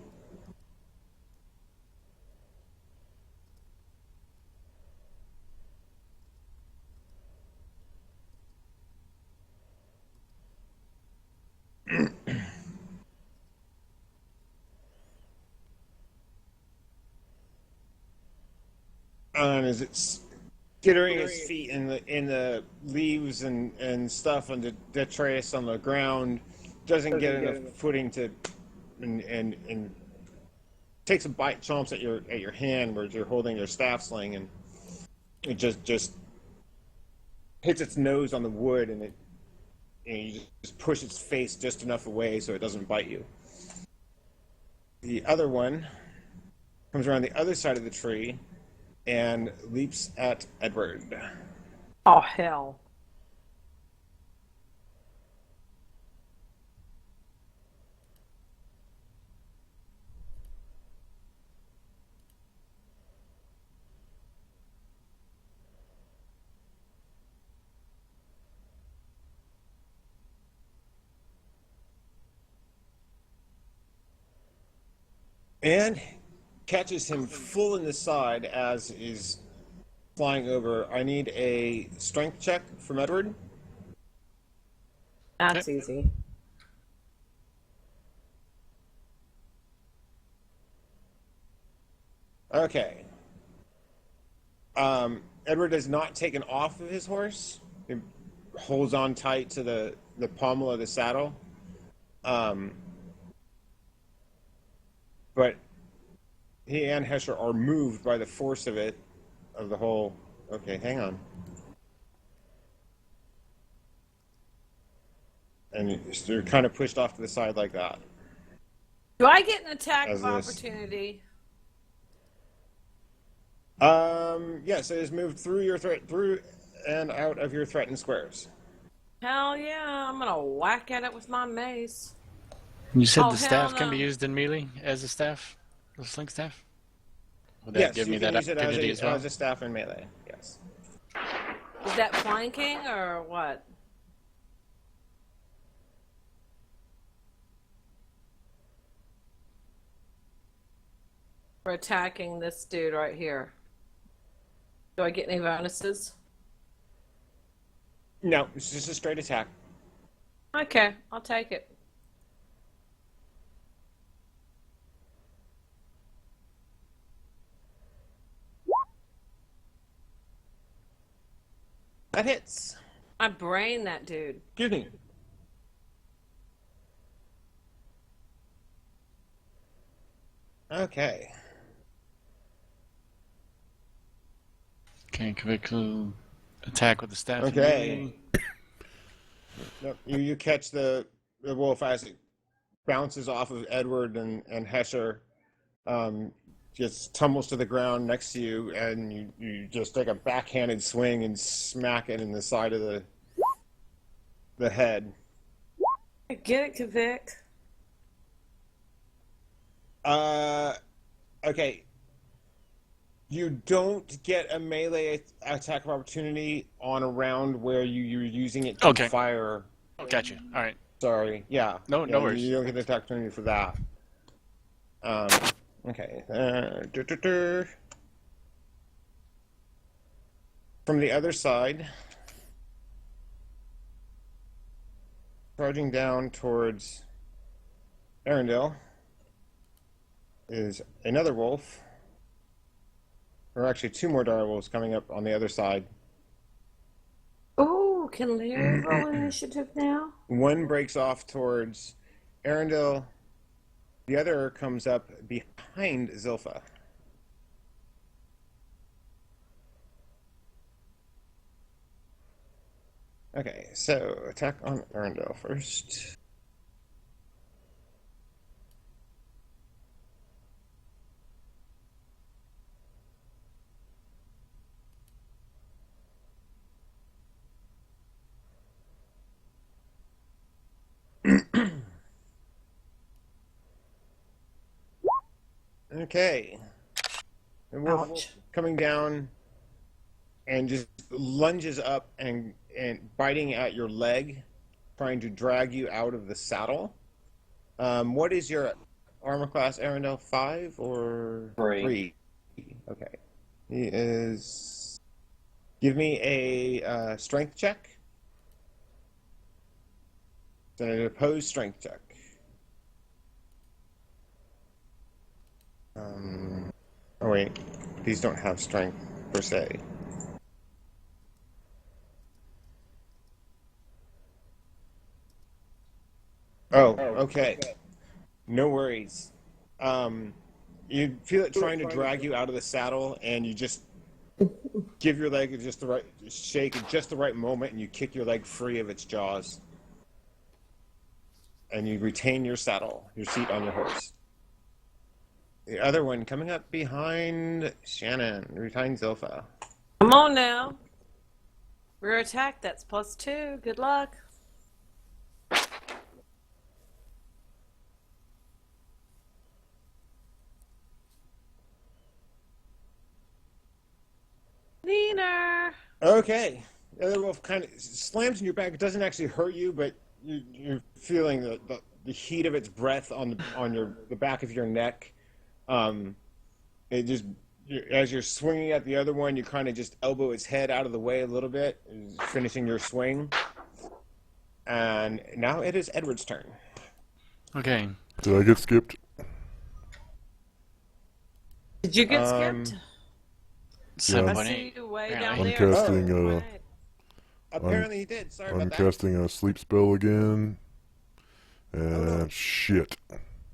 as it's skittering its feet in the leaves and stuff on the detritus on the ground, doesn't get enough footing to and takes a bite, chomps at your hand where you're holding your staff sling, and it just hits its nose on the wood, and you just push its face just enough away so it doesn't bite you. The other one comes around the other side of the tree and leaps at Edward. Oh, hell. And catches him full in the side as is flying over. I need a strength check from Edward. That's easy. Okay. Edward has not taken off of his horse. He holds on tight to the pommel of the saddle. But he and Hesher are moved by the force of it, of the whole. Okay, hang on. And you're kind of pushed off to the side like that. Do I get an attack As of this. opportunity? Yes, it has moved through and out of your threatened squares. Hell yeah, I'm gonna whack at it with my mace. You said Oh, the staff hell can be no. used in melee as a staff? The sling staff? Would that Yes, give you me can that use it opportunity as well? as a staff in melee. Yes. Is that flanking or what? We're attacking this dude right here. Do I get any bonuses? No, it's just a straight attack. Okay, I'll take it. That hits. I brain that dude. Excuse me. Okay. Okay, Kavik attack with the staff. Okay. Nope, you catch the wolf as it bounces off of Edward and Hesher, just tumbles to the ground next to you, and you just take a backhanded swing and smack it in the side of the head. I get it, Kavik. Okay. You don't get a melee attack of opportunity on a round where you're using it to Okay. fire. Oh, got you. All right. Sorry. Yeah. No Yeah, worries. You don't get the attack opportunity for that. Okay. From the other side, charging down towards Arendelle is another wolf. Or actually, two more dire wolves coming up on the other side. Oh, can Larry roll initiative now? One breaks off towards Arendelle. The other comes up behind Zilpha. Okay, so attack on Arendelle first. Okay. The wolf Ouch. coming down and just lunges up and biting at your leg, trying to drag you out of the saddle. What is your armor class, Arendelle? 5 or 3? Okay. He is. Give me a strength check. It's an opposed strength check. Oh wait, these don't have strength. per se. Oh, okay. No worries. Um, you feel it trying to drag you out of the saddle, and you just give your leg just the right shake at just the right moment, and you kick your leg free of its jaws, and you retain your saddle, your seat on your horse. The other one coming up behind Shannon, behind Zilpha. Come on now. Rear attack, that's +2. Good luck. Wiener. Okay. The other wolf kind of slams in your back. It doesn't actually hurt you, but you're feeling the heat of its breath on the back of your neck. It just as you're swinging at the other one, you kind of just elbow its head out of the way a little bit, finishing your swing. And now it is Edward's turn. Okay. Did I get skipped? Did you get skipped? Yeah. I 7.8. see you way apparently. down I'm there. casting Oh, Apparently he did. Sorry I'm about that. casting a sleep spell again. And no. shit.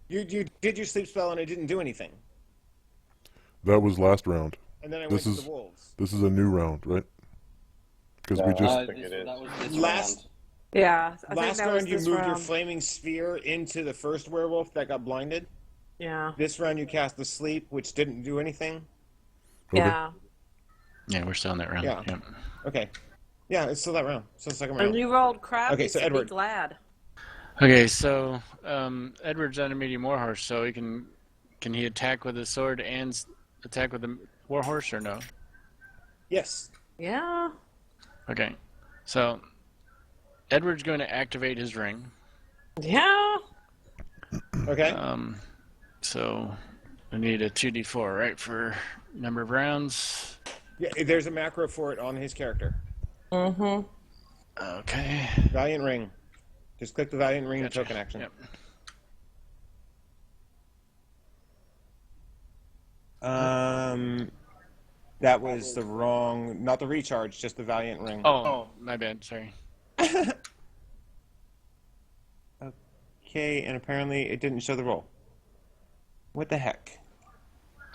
You did your sleep spell and it didn't do anything. That was last round. And then I This went is- to the wolves. This is a new round, right? Because we No. just I think it is. That was this Last- round. Yeah, I think Last that was round you this moved your round. flaming sphere into the first werewolf that got blinded. Yeah. This round you cast the sleep, which didn't do anything. Okay. Yeah. Yeah, we're still in that round. Yeah. Yep. Okay. Yeah, it's still that round. Still the second And round. you rolled crap. Okay, you so should Edward. be glad. Okay, so Edward's on a medium warhorse, so he can he attack with his sword and attack with the warhorse or no? Yes. Yeah. Okay, so Edward's going to activate his ring. Yeah. Okay. So I need a 2d4, right, for number of rounds. Yeah, there's a macro for it on his character. Mm-hmm. Okay. Valiant Ring. Just click the Valiant Ring Gotcha. token action. Yep. That was the wrong, not the recharge, just the Valiant Ring. Oh, my bad. Sorry. Okay, and apparently it didn't show the roll. What the heck?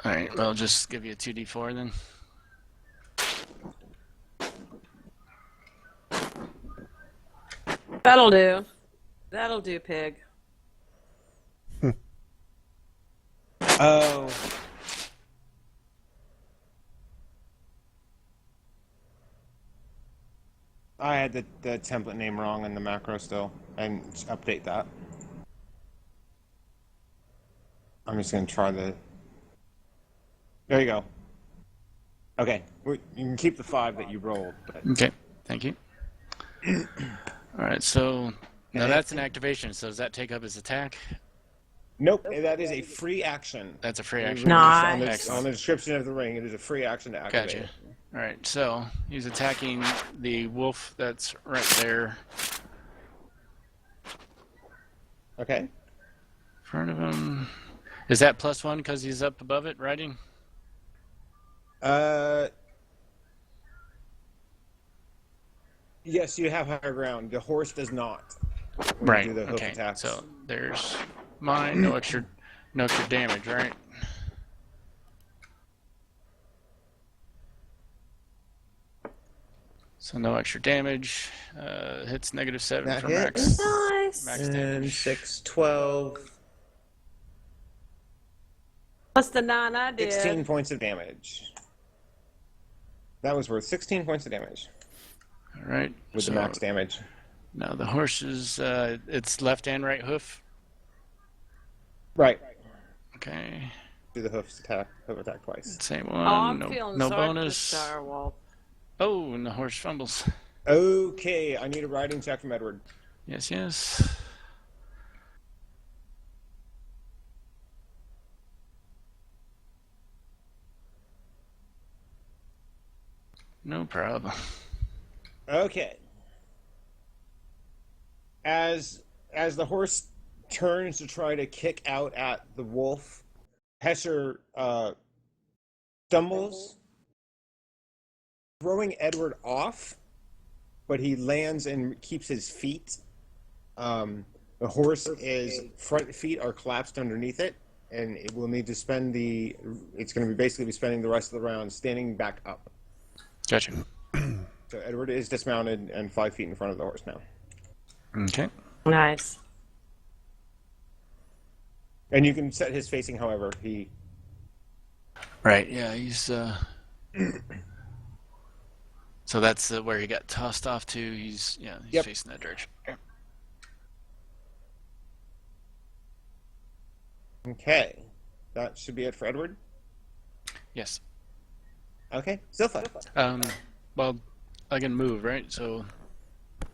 All right. Well, I'll just give you a 2d4 then. That'll do. That'll do, pig. Oh. I had the template name wrong in the macro still. And update that. I'm just going to try the... There you go. Okay. You can keep the 5 that you rolled. But... Okay. Thank you. All right. So now Okay. that's an activation. So does that take up his attack? Nope, that is a free action. That's a free action. Nice. On the description of the ring, it is a free action to activate. Gotcha. All right, so he's attacking the wolf that's right there Okay. in front of him. Is that +1 because he's up above it riding? Yes, you have higher ground. The horse does not. When Right. You do the hoof Okay. attacks. So there's mine. No extra damage, right? So no extra damage. Hits -7 That for hits. max. Nice. Max And damage. 6, 12, Plus the 9 I did. 16 points of damage. That was worth 16 points of damage All right. with so the max damage. now the horse is its left and right hoof. Right. Okay. Do the hoof attack twice. Same Oh, one. I'm no feeling no sorry bonus. for this direwolf. Oh, and the horse fumbles. Okay, I need a riding check from Edward. Yes. No problem. Okay. As the horse turns to try to kick out at the wolf, Hesher stumbles throwing Edward off, but he lands and keeps his feet. The horse is front feet are collapsed underneath it, and it will need to spend the. It's going to be basically spending the rest of the round standing back up. Gotcha. So Edward is dismounted and 5 feet in front of the horse now. Okay. Nice. And you can set his facing, however he. Right. Yeah. He's. So that's where he got tossed off to. He's Yep. facing that direction. Okay. Okay, that should be it for Edward. Yes. Okay, Zilpha. Well, I can move, right? So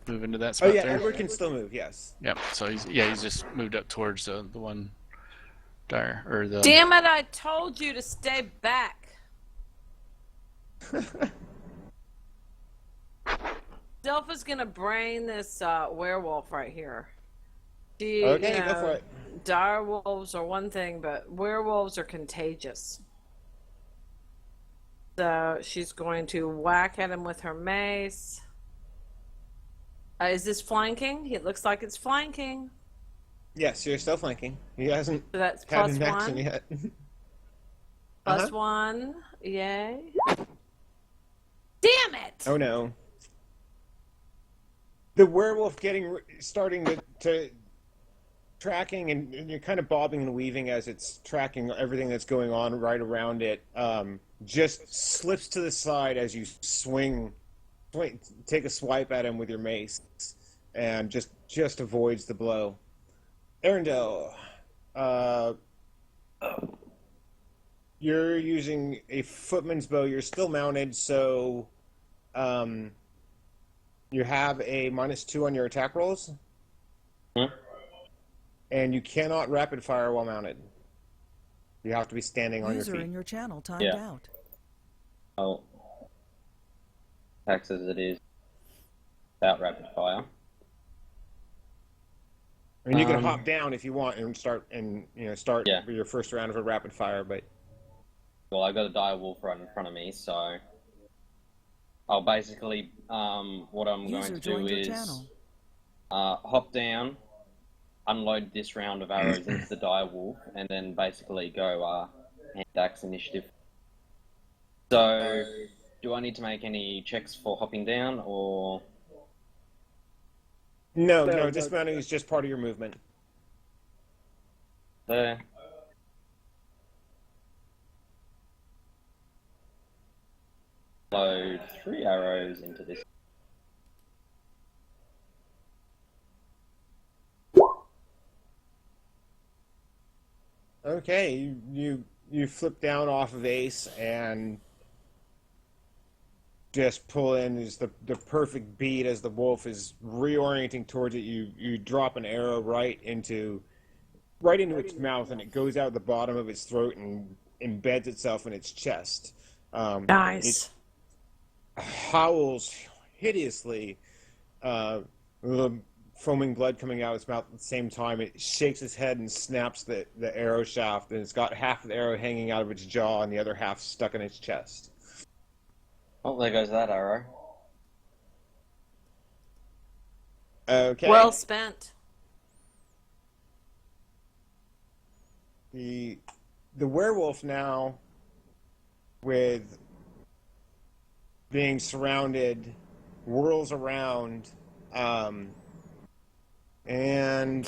move into that Oh spot yeah, there. Edward can still move. Yes. Yep. So he's just moved up towards the one dire or the. Damn it! I told you to stay back. Delpha's gonna brain this werewolf right here. Okay, go for it. Dire wolves are one thing, but werewolves are contagious. So she's going to whack at him with her mace. Is this flanking? It looks like it's flanking. Yes, you're still flanking. He hasn't So that's had plus an action one. yet. Plus one. Yay. Damn it! Oh no. The werewolf starting to tracking, and you're kind of bobbing and weaving as it's tracking everything that's going on right around it. Just slips to the side as you swing, take a swipe at him with your mace, and just avoids the blow. Arendelle, you're using a footman's bow. You're still mounted, so you have a -2 on your attack rolls. And you cannot rapid fire while mounted. You have to be standing on your User feet. in your channel timed Yeah. out. Oh. Tax as it is. Without rapid fire. And you can hop down if you want and start Yeah. your first round of a rapid fire, but Well, I got a dire wolf right in front of me, so I'll basically what I'm going User to do joined your is channel. hop down, unload this round of arrows into the dire wolf, and then basically go hand axe initiative. So, do I need to make any checks for hopping down, or no, dismounting is just part of your movement. there? Load 3 arrows into this. Okay, you flip down off of Ace and just pull in is the perfect beat as the wolf is reorienting towards it. You drop an arrow right into its mouth, and it goes out the bottom of its throat and embeds itself in its chest. Nice. It howls hideously, the foaming blood coming out of its mouth at the same time. It shakes its head and snaps the arrow shaft, and it's got half of the arrow hanging out of its jaw and the other half stuck in its chest. Oh, there goes that arrow. Okay. Well spent. The werewolf now, with being surrounded, whirls around, and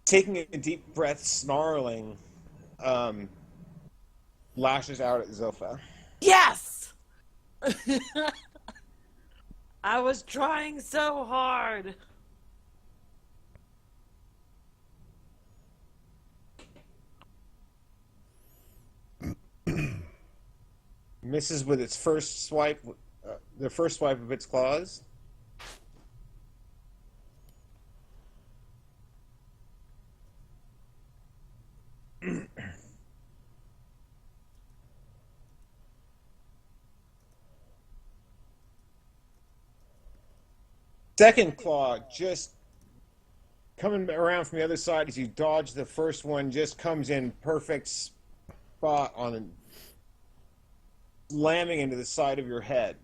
taking a deep breath, snarling, lashes out at Zilpha. Yes! I was trying so hard. Misses with its first swipe, the first swipe of its claws. Second claw, just coming around from the other side as you dodge the first one, just comes in perfect spot on slamming into the side of your head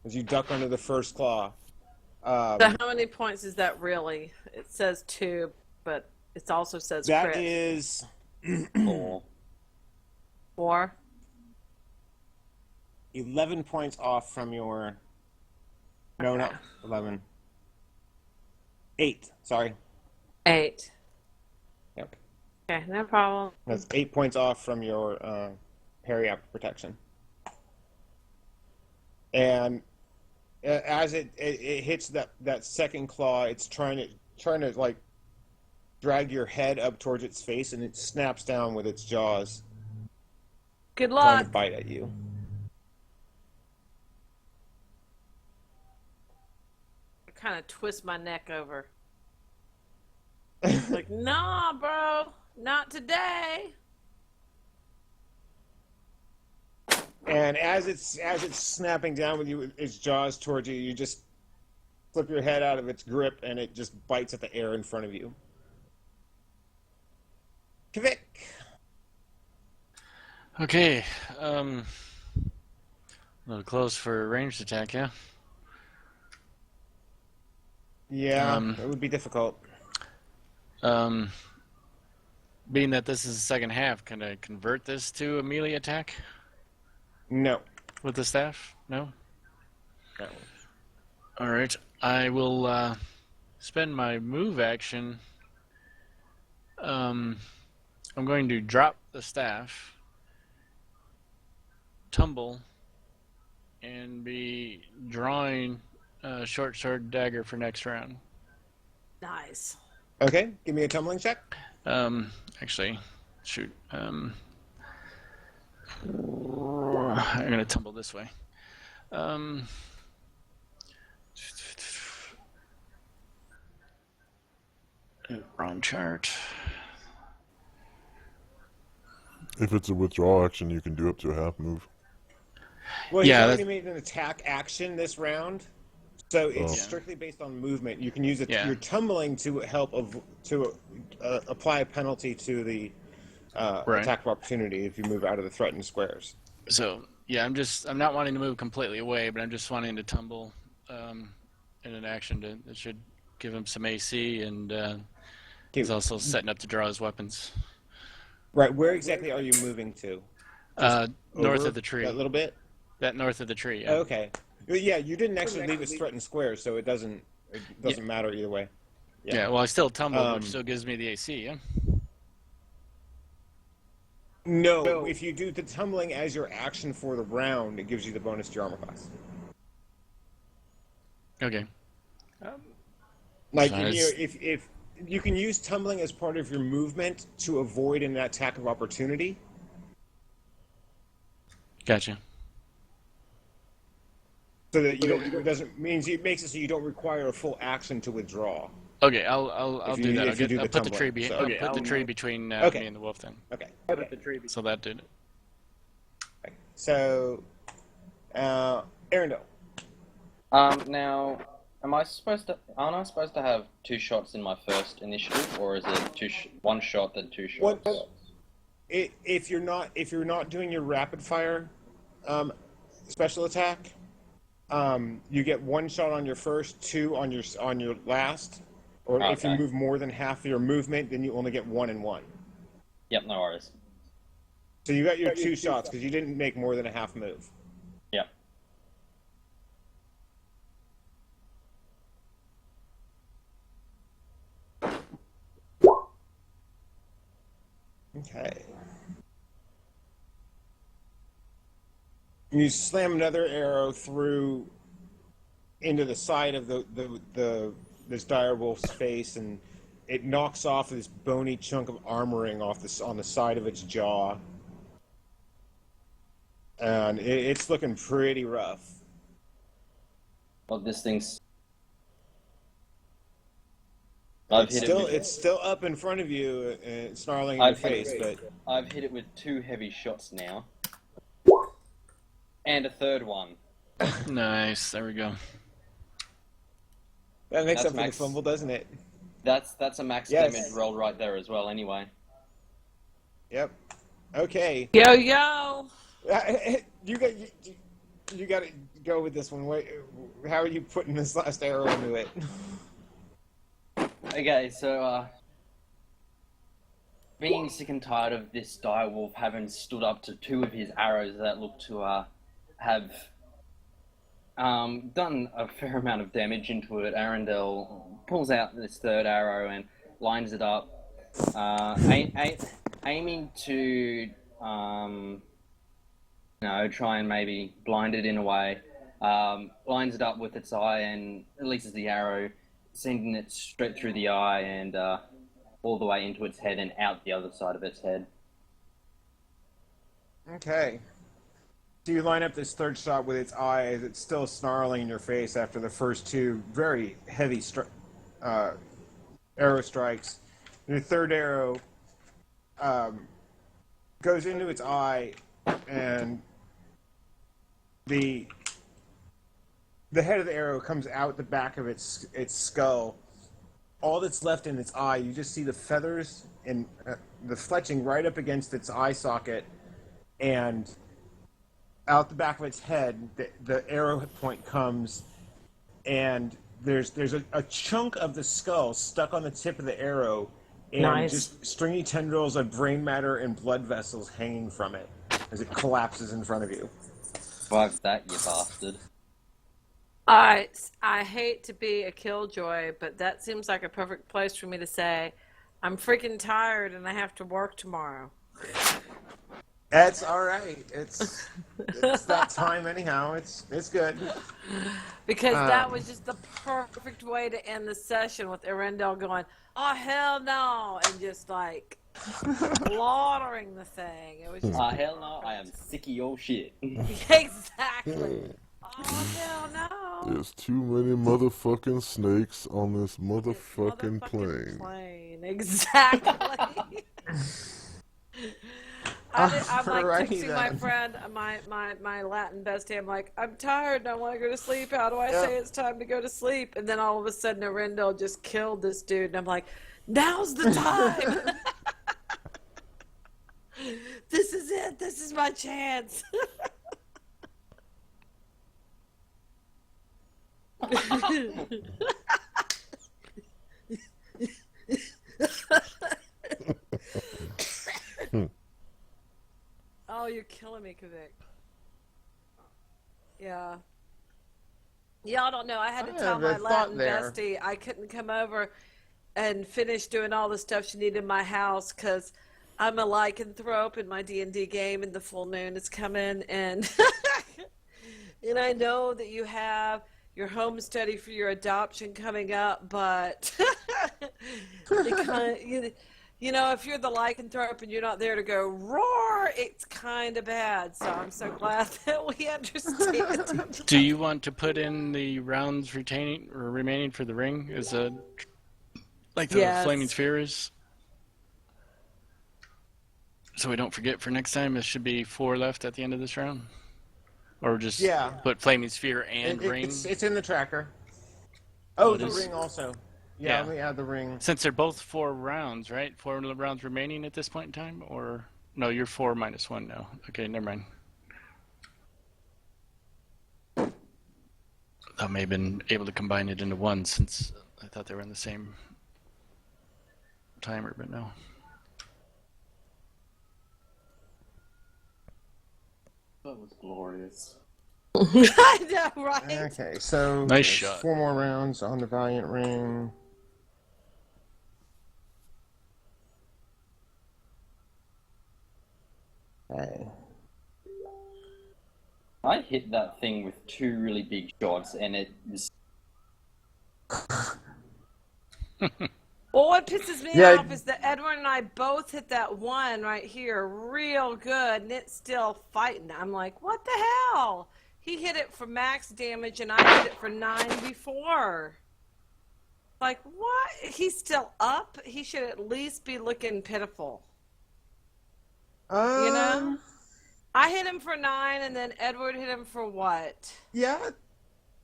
as you duck under the first claw. So how many points is that really? It says 2, but it also says That crit. is 4. 4? 11 points off from your... No, Okay. not 11. 8, sorry. 8. Yep. Okay, no problem. That's 8 points off from your parry after protection. And as it hits that second claw, it's trying to like drag your head up towards its face, and it snaps down with its jaws, Good trying to luck. bite at you. I kind of twist my neck over. Like, nah, bro, not today. And as it's snapping down with you, with its jaws towards you, you just flip your head out of its grip, and it just bites at the air in front of you. Kvik. Okay. A little close for a ranged attack, yeah. Yeah, it would be difficult. Being that this is the second half, can I convert this to a melee attack No. with the staff? No? No. Alright. I will spend my move action. I'm going to drop the staff, tumble, and be drawing a short sword dagger for next round. Nice. Okay, give me a tumbling check. Actually, shoot. I'm gonna tumble this way. Wrong chart. If it's a withdrawal action, you can do up to a half move. Well, Yeah, he's already made an attack action this round, so it's Oh. strictly based on movement. You can use it. Yeah. You're tumbling to help apply a penalty to the Right. attack of opportunity if you move out of the threatened squares. So yeah, I'm not wanting to move completely away, but I'm just wanting to tumble in an action that should give him some AC, and he's also setting up to draw his weapons. Right. Where exactly are you moving to? North Over of the tree. That little bit. That north of the tree. Yeah. Okay. Yeah, you didn't actually leave its threatened square, so it doesn't matter either way. Yeah. Well, I still tumble, which Um, still gives me the AC. Yeah. No, if you do the tumbling as your action for the round, it gives you the bonus to your armor class. Okay. Like So you know, it's- if you can use tumbling as part of your movement to avoid an attack of opportunity. Gotcha. So that you don't, it makes it so you don't require a full action to withdraw. Okay, I'll If do you- that. if you do I'll the put the tree tumbling, so- I'll put the tree between Okay. me and the wolf then. Okay. So that did it. So, Arundel. Now, aren't I supposed to have 2 shots in my first initiative, or is it 1 shot then 2 shots? What? If you're not doing your rapid fire special attack, you get 1 shot on your first, 2 on your last, or if you Okay. move more than half of your movement, then you only get 1 and 1. Yep, no worries. So you got your 2 shots because you didn't make more than a half move. Yep. Okay. You slam another arrow through into the side of this dire wolf's face, and it knocks off this bony chunk of armoring on the side of its jaw, and it's looking pretty rough. Well, this thing's... I've hit it with... It's still up in front of you, snarling in your I've face, but I've hit it with 2 heavy shots now. And a third one. Nice. There we go. that makes That's up for the max. fumble, doesn't it? That's a max Yes. damage roll right there as well, anyway. Yep. Okay. Yo, yo. You got you got to go with this one. Wait, how are you putting this last arrow into it? Okay, so being sick and tired of this direwolf having stood up to two of his arrows that look to have done a fair amount of damage into it, Arundel pulls out this third arrow and lines it up, aiming to try and maybe blind it in a way. Lines it up with its eye and releases the arrow, sending it straight through the eye and all the way into its head and out the other side of its head. Okay. So you line up this third shot with its eye as it's still snarling in your face after the first two very heavy arrow strikes. And the third arrow goes into its eye, and the head of the arrow comes out the back of its skull. All that's left in its eye, you just see the feathers and the fletching right up against its eye socket, and out the back of its head, the arrow point comes, and there's a chunk of the skull stuck on the tip of the arrow, and just stringy tendrils of brain matter and blood vessels hanging from it as it collapses in front of you. Survive that, you bastard. I hate to be a killjoy, but that seems like a perfect place for me to say, I'm freaking tired and I have to work tomorrow. That's all right. It's that time anyhow. It's good. Because that was just the perfect way to end the session with Arundel going, oh, hell no, and just like slaughtering the thing. It was just hell no, I am sick of your shit. exactly. Oh, hell no. There's too many motherfucking snakes on this motherfucking plane. Exactly. I'm like Alrighty texting my then. friend, my Latin bestie. I'm like, I'm tired and I want to go to sleep. How do I say it's time to go to sleep? And then all of a sudden, Arundel just killed this dude, and I'm like, now's the time. This is it. This is my chance. Oh, you're killing me, Kavik. Yeah. Y'all don't know. I had to tell my Latin bestie I couldn't come over and finish doing all the stuff she needed in my house because I'm a lycanthrope in my D&D game and the full moon is coming. And, and I know that you have your home study for your adoption coming up, but you know, if you're the lycanthrope and you're not there to go roar, it's kind of bad. So I'm so glad that we understand. Do you want to put in the rounds remaining for the ring as a like the flaming sphere is? So we don't forget for next time. It should be 4 left at the end of this round, or just put flaming sphere and ring. It's in the tracker. Oh, the ring also. Yeah, let me add the ring. Since they're both 4 rounds, right? 4 rounds remaining at this point in time, or no? You're 4 minus 1 now. Okay, never mind. I may have been able to combine it into 1 since I thought they were in the same timer, but no. That was glorious. I know, right? Okay, so nice shot. 4 more rounds on the Valiant ring. Okay. I hit that thing with 2 really big shots, and it was. Well, what pisses me off is that Edward and I both hit that one right here real good, and it's still fighting. I'm like, what the hell? He hit it for max damage, and I hit it for 9 before. Like, what? He's still up? He should at least be looking pitiful. You know? I hit him for 9, and then Edward hit him for what? Yeah.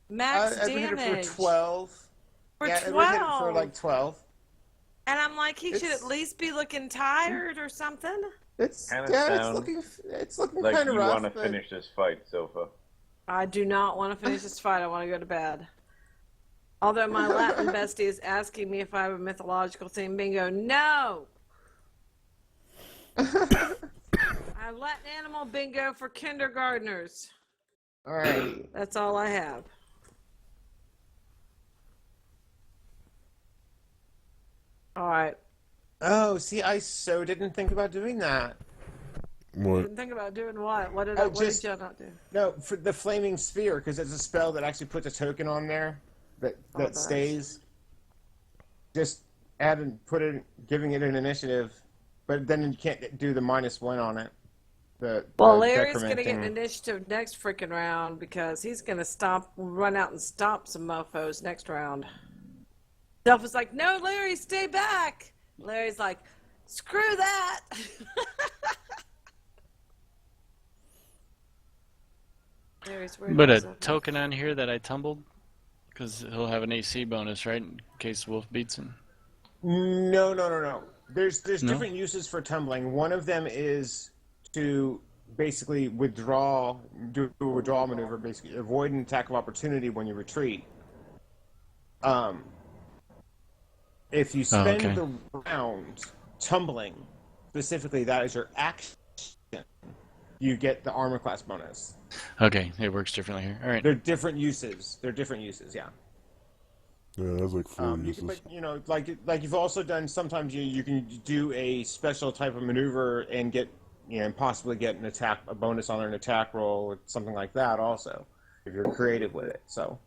Max Edward damage. hit it for 12. For 12. Edward hit it for like 12. And I'm like, he should at least be looking tired or something. It's Kinda yeah, sound it's looking like kind of you rough. want to but finish this fight, Sofa. I do not want to finish this fight. I want to go to bed. Although my Latin bestie is asking me if I have a mythological theme bingo. No! I have Latin animal bingo for kindergartners. All right. That's all I have. All right. Oh, see, I so didn't think about doing that. What? Didn't think about doing what? What did Oh, what just- did y'all not do? No, for the flaming sphere, because it's a spell that actually puts a token on there that nice. stays. Just add and put it, giving it an initiative, but then you can't do the -1 on it. Well, the Larry's gonna get an decrementing. initiative next freaking round because he's gonna run out and stop some mofo's next round. Self is like, no, Larry, stay back. Larry's like, screw that. Larry's worried But about a something. token on here that I tumbled, because he'll have an AC bonus, right? In case Wolf beats him. No. There's No? different uses for tumbling. One of them is to basically do a withdrawal maneuver, basically avoid an attack of opportunity when you retreat. If you spend okay. the round tumbling, specifically that is your action, you get the armor class bonus. Okay, it works differently here. All right. They're different uses. Yeah. Yeah, that's like 4 You uses. can, but like you've also done. Sometimes you can do a special type of maneuver and get and possibly get a bonus on an attack roll or something like that. Also, if you're creative with it. So,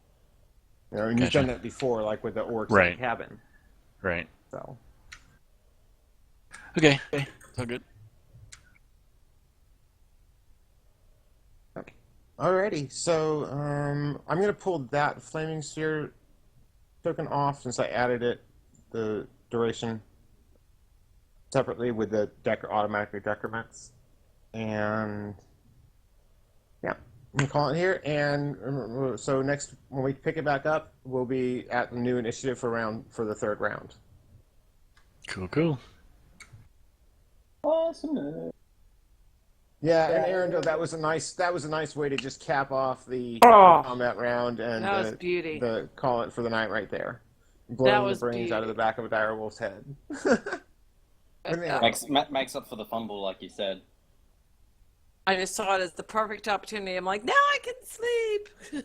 and you've Gotcha. done that before, like with the orcs Right. at the cabin. Right. So, Okay. It's all good. alrighty. So, I'm gonna pull that flaming sphere token off since I added the duration separately with the automatically decrements. And yeah, we call it here. And so next, when we pick it back up, we'll be at the new initiative for the third round. Cool. Awesome. Yeah, and Aaron, that was a nice way to just cap off the Oh. combat round and That was beauty. the call it for the night right there. Blowing was the brains out of the beauty. back of a direwolf's head. Makes up for the fumble, like you said. I just saw it as the perfect opportunity. I'm like, now I can sleep.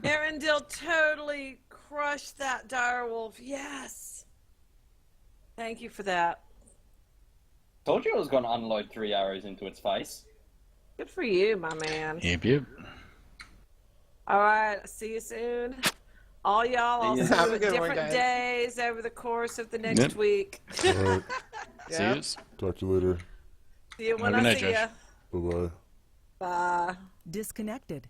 Arendelle totally crushed that direwolf. Yes. Thank you for that. Told you I was going to unload 3 arrows into its face. Good for you, my man. Yep. All right. See you soon. All y'all, I'll see Have you a at good one, different guys. days over the course of the next Yep. week. All right. See Yeah. yous. Talk to you later. See you when Have a I night, see Josh. you. Bye-bye. Bye. Disconnected.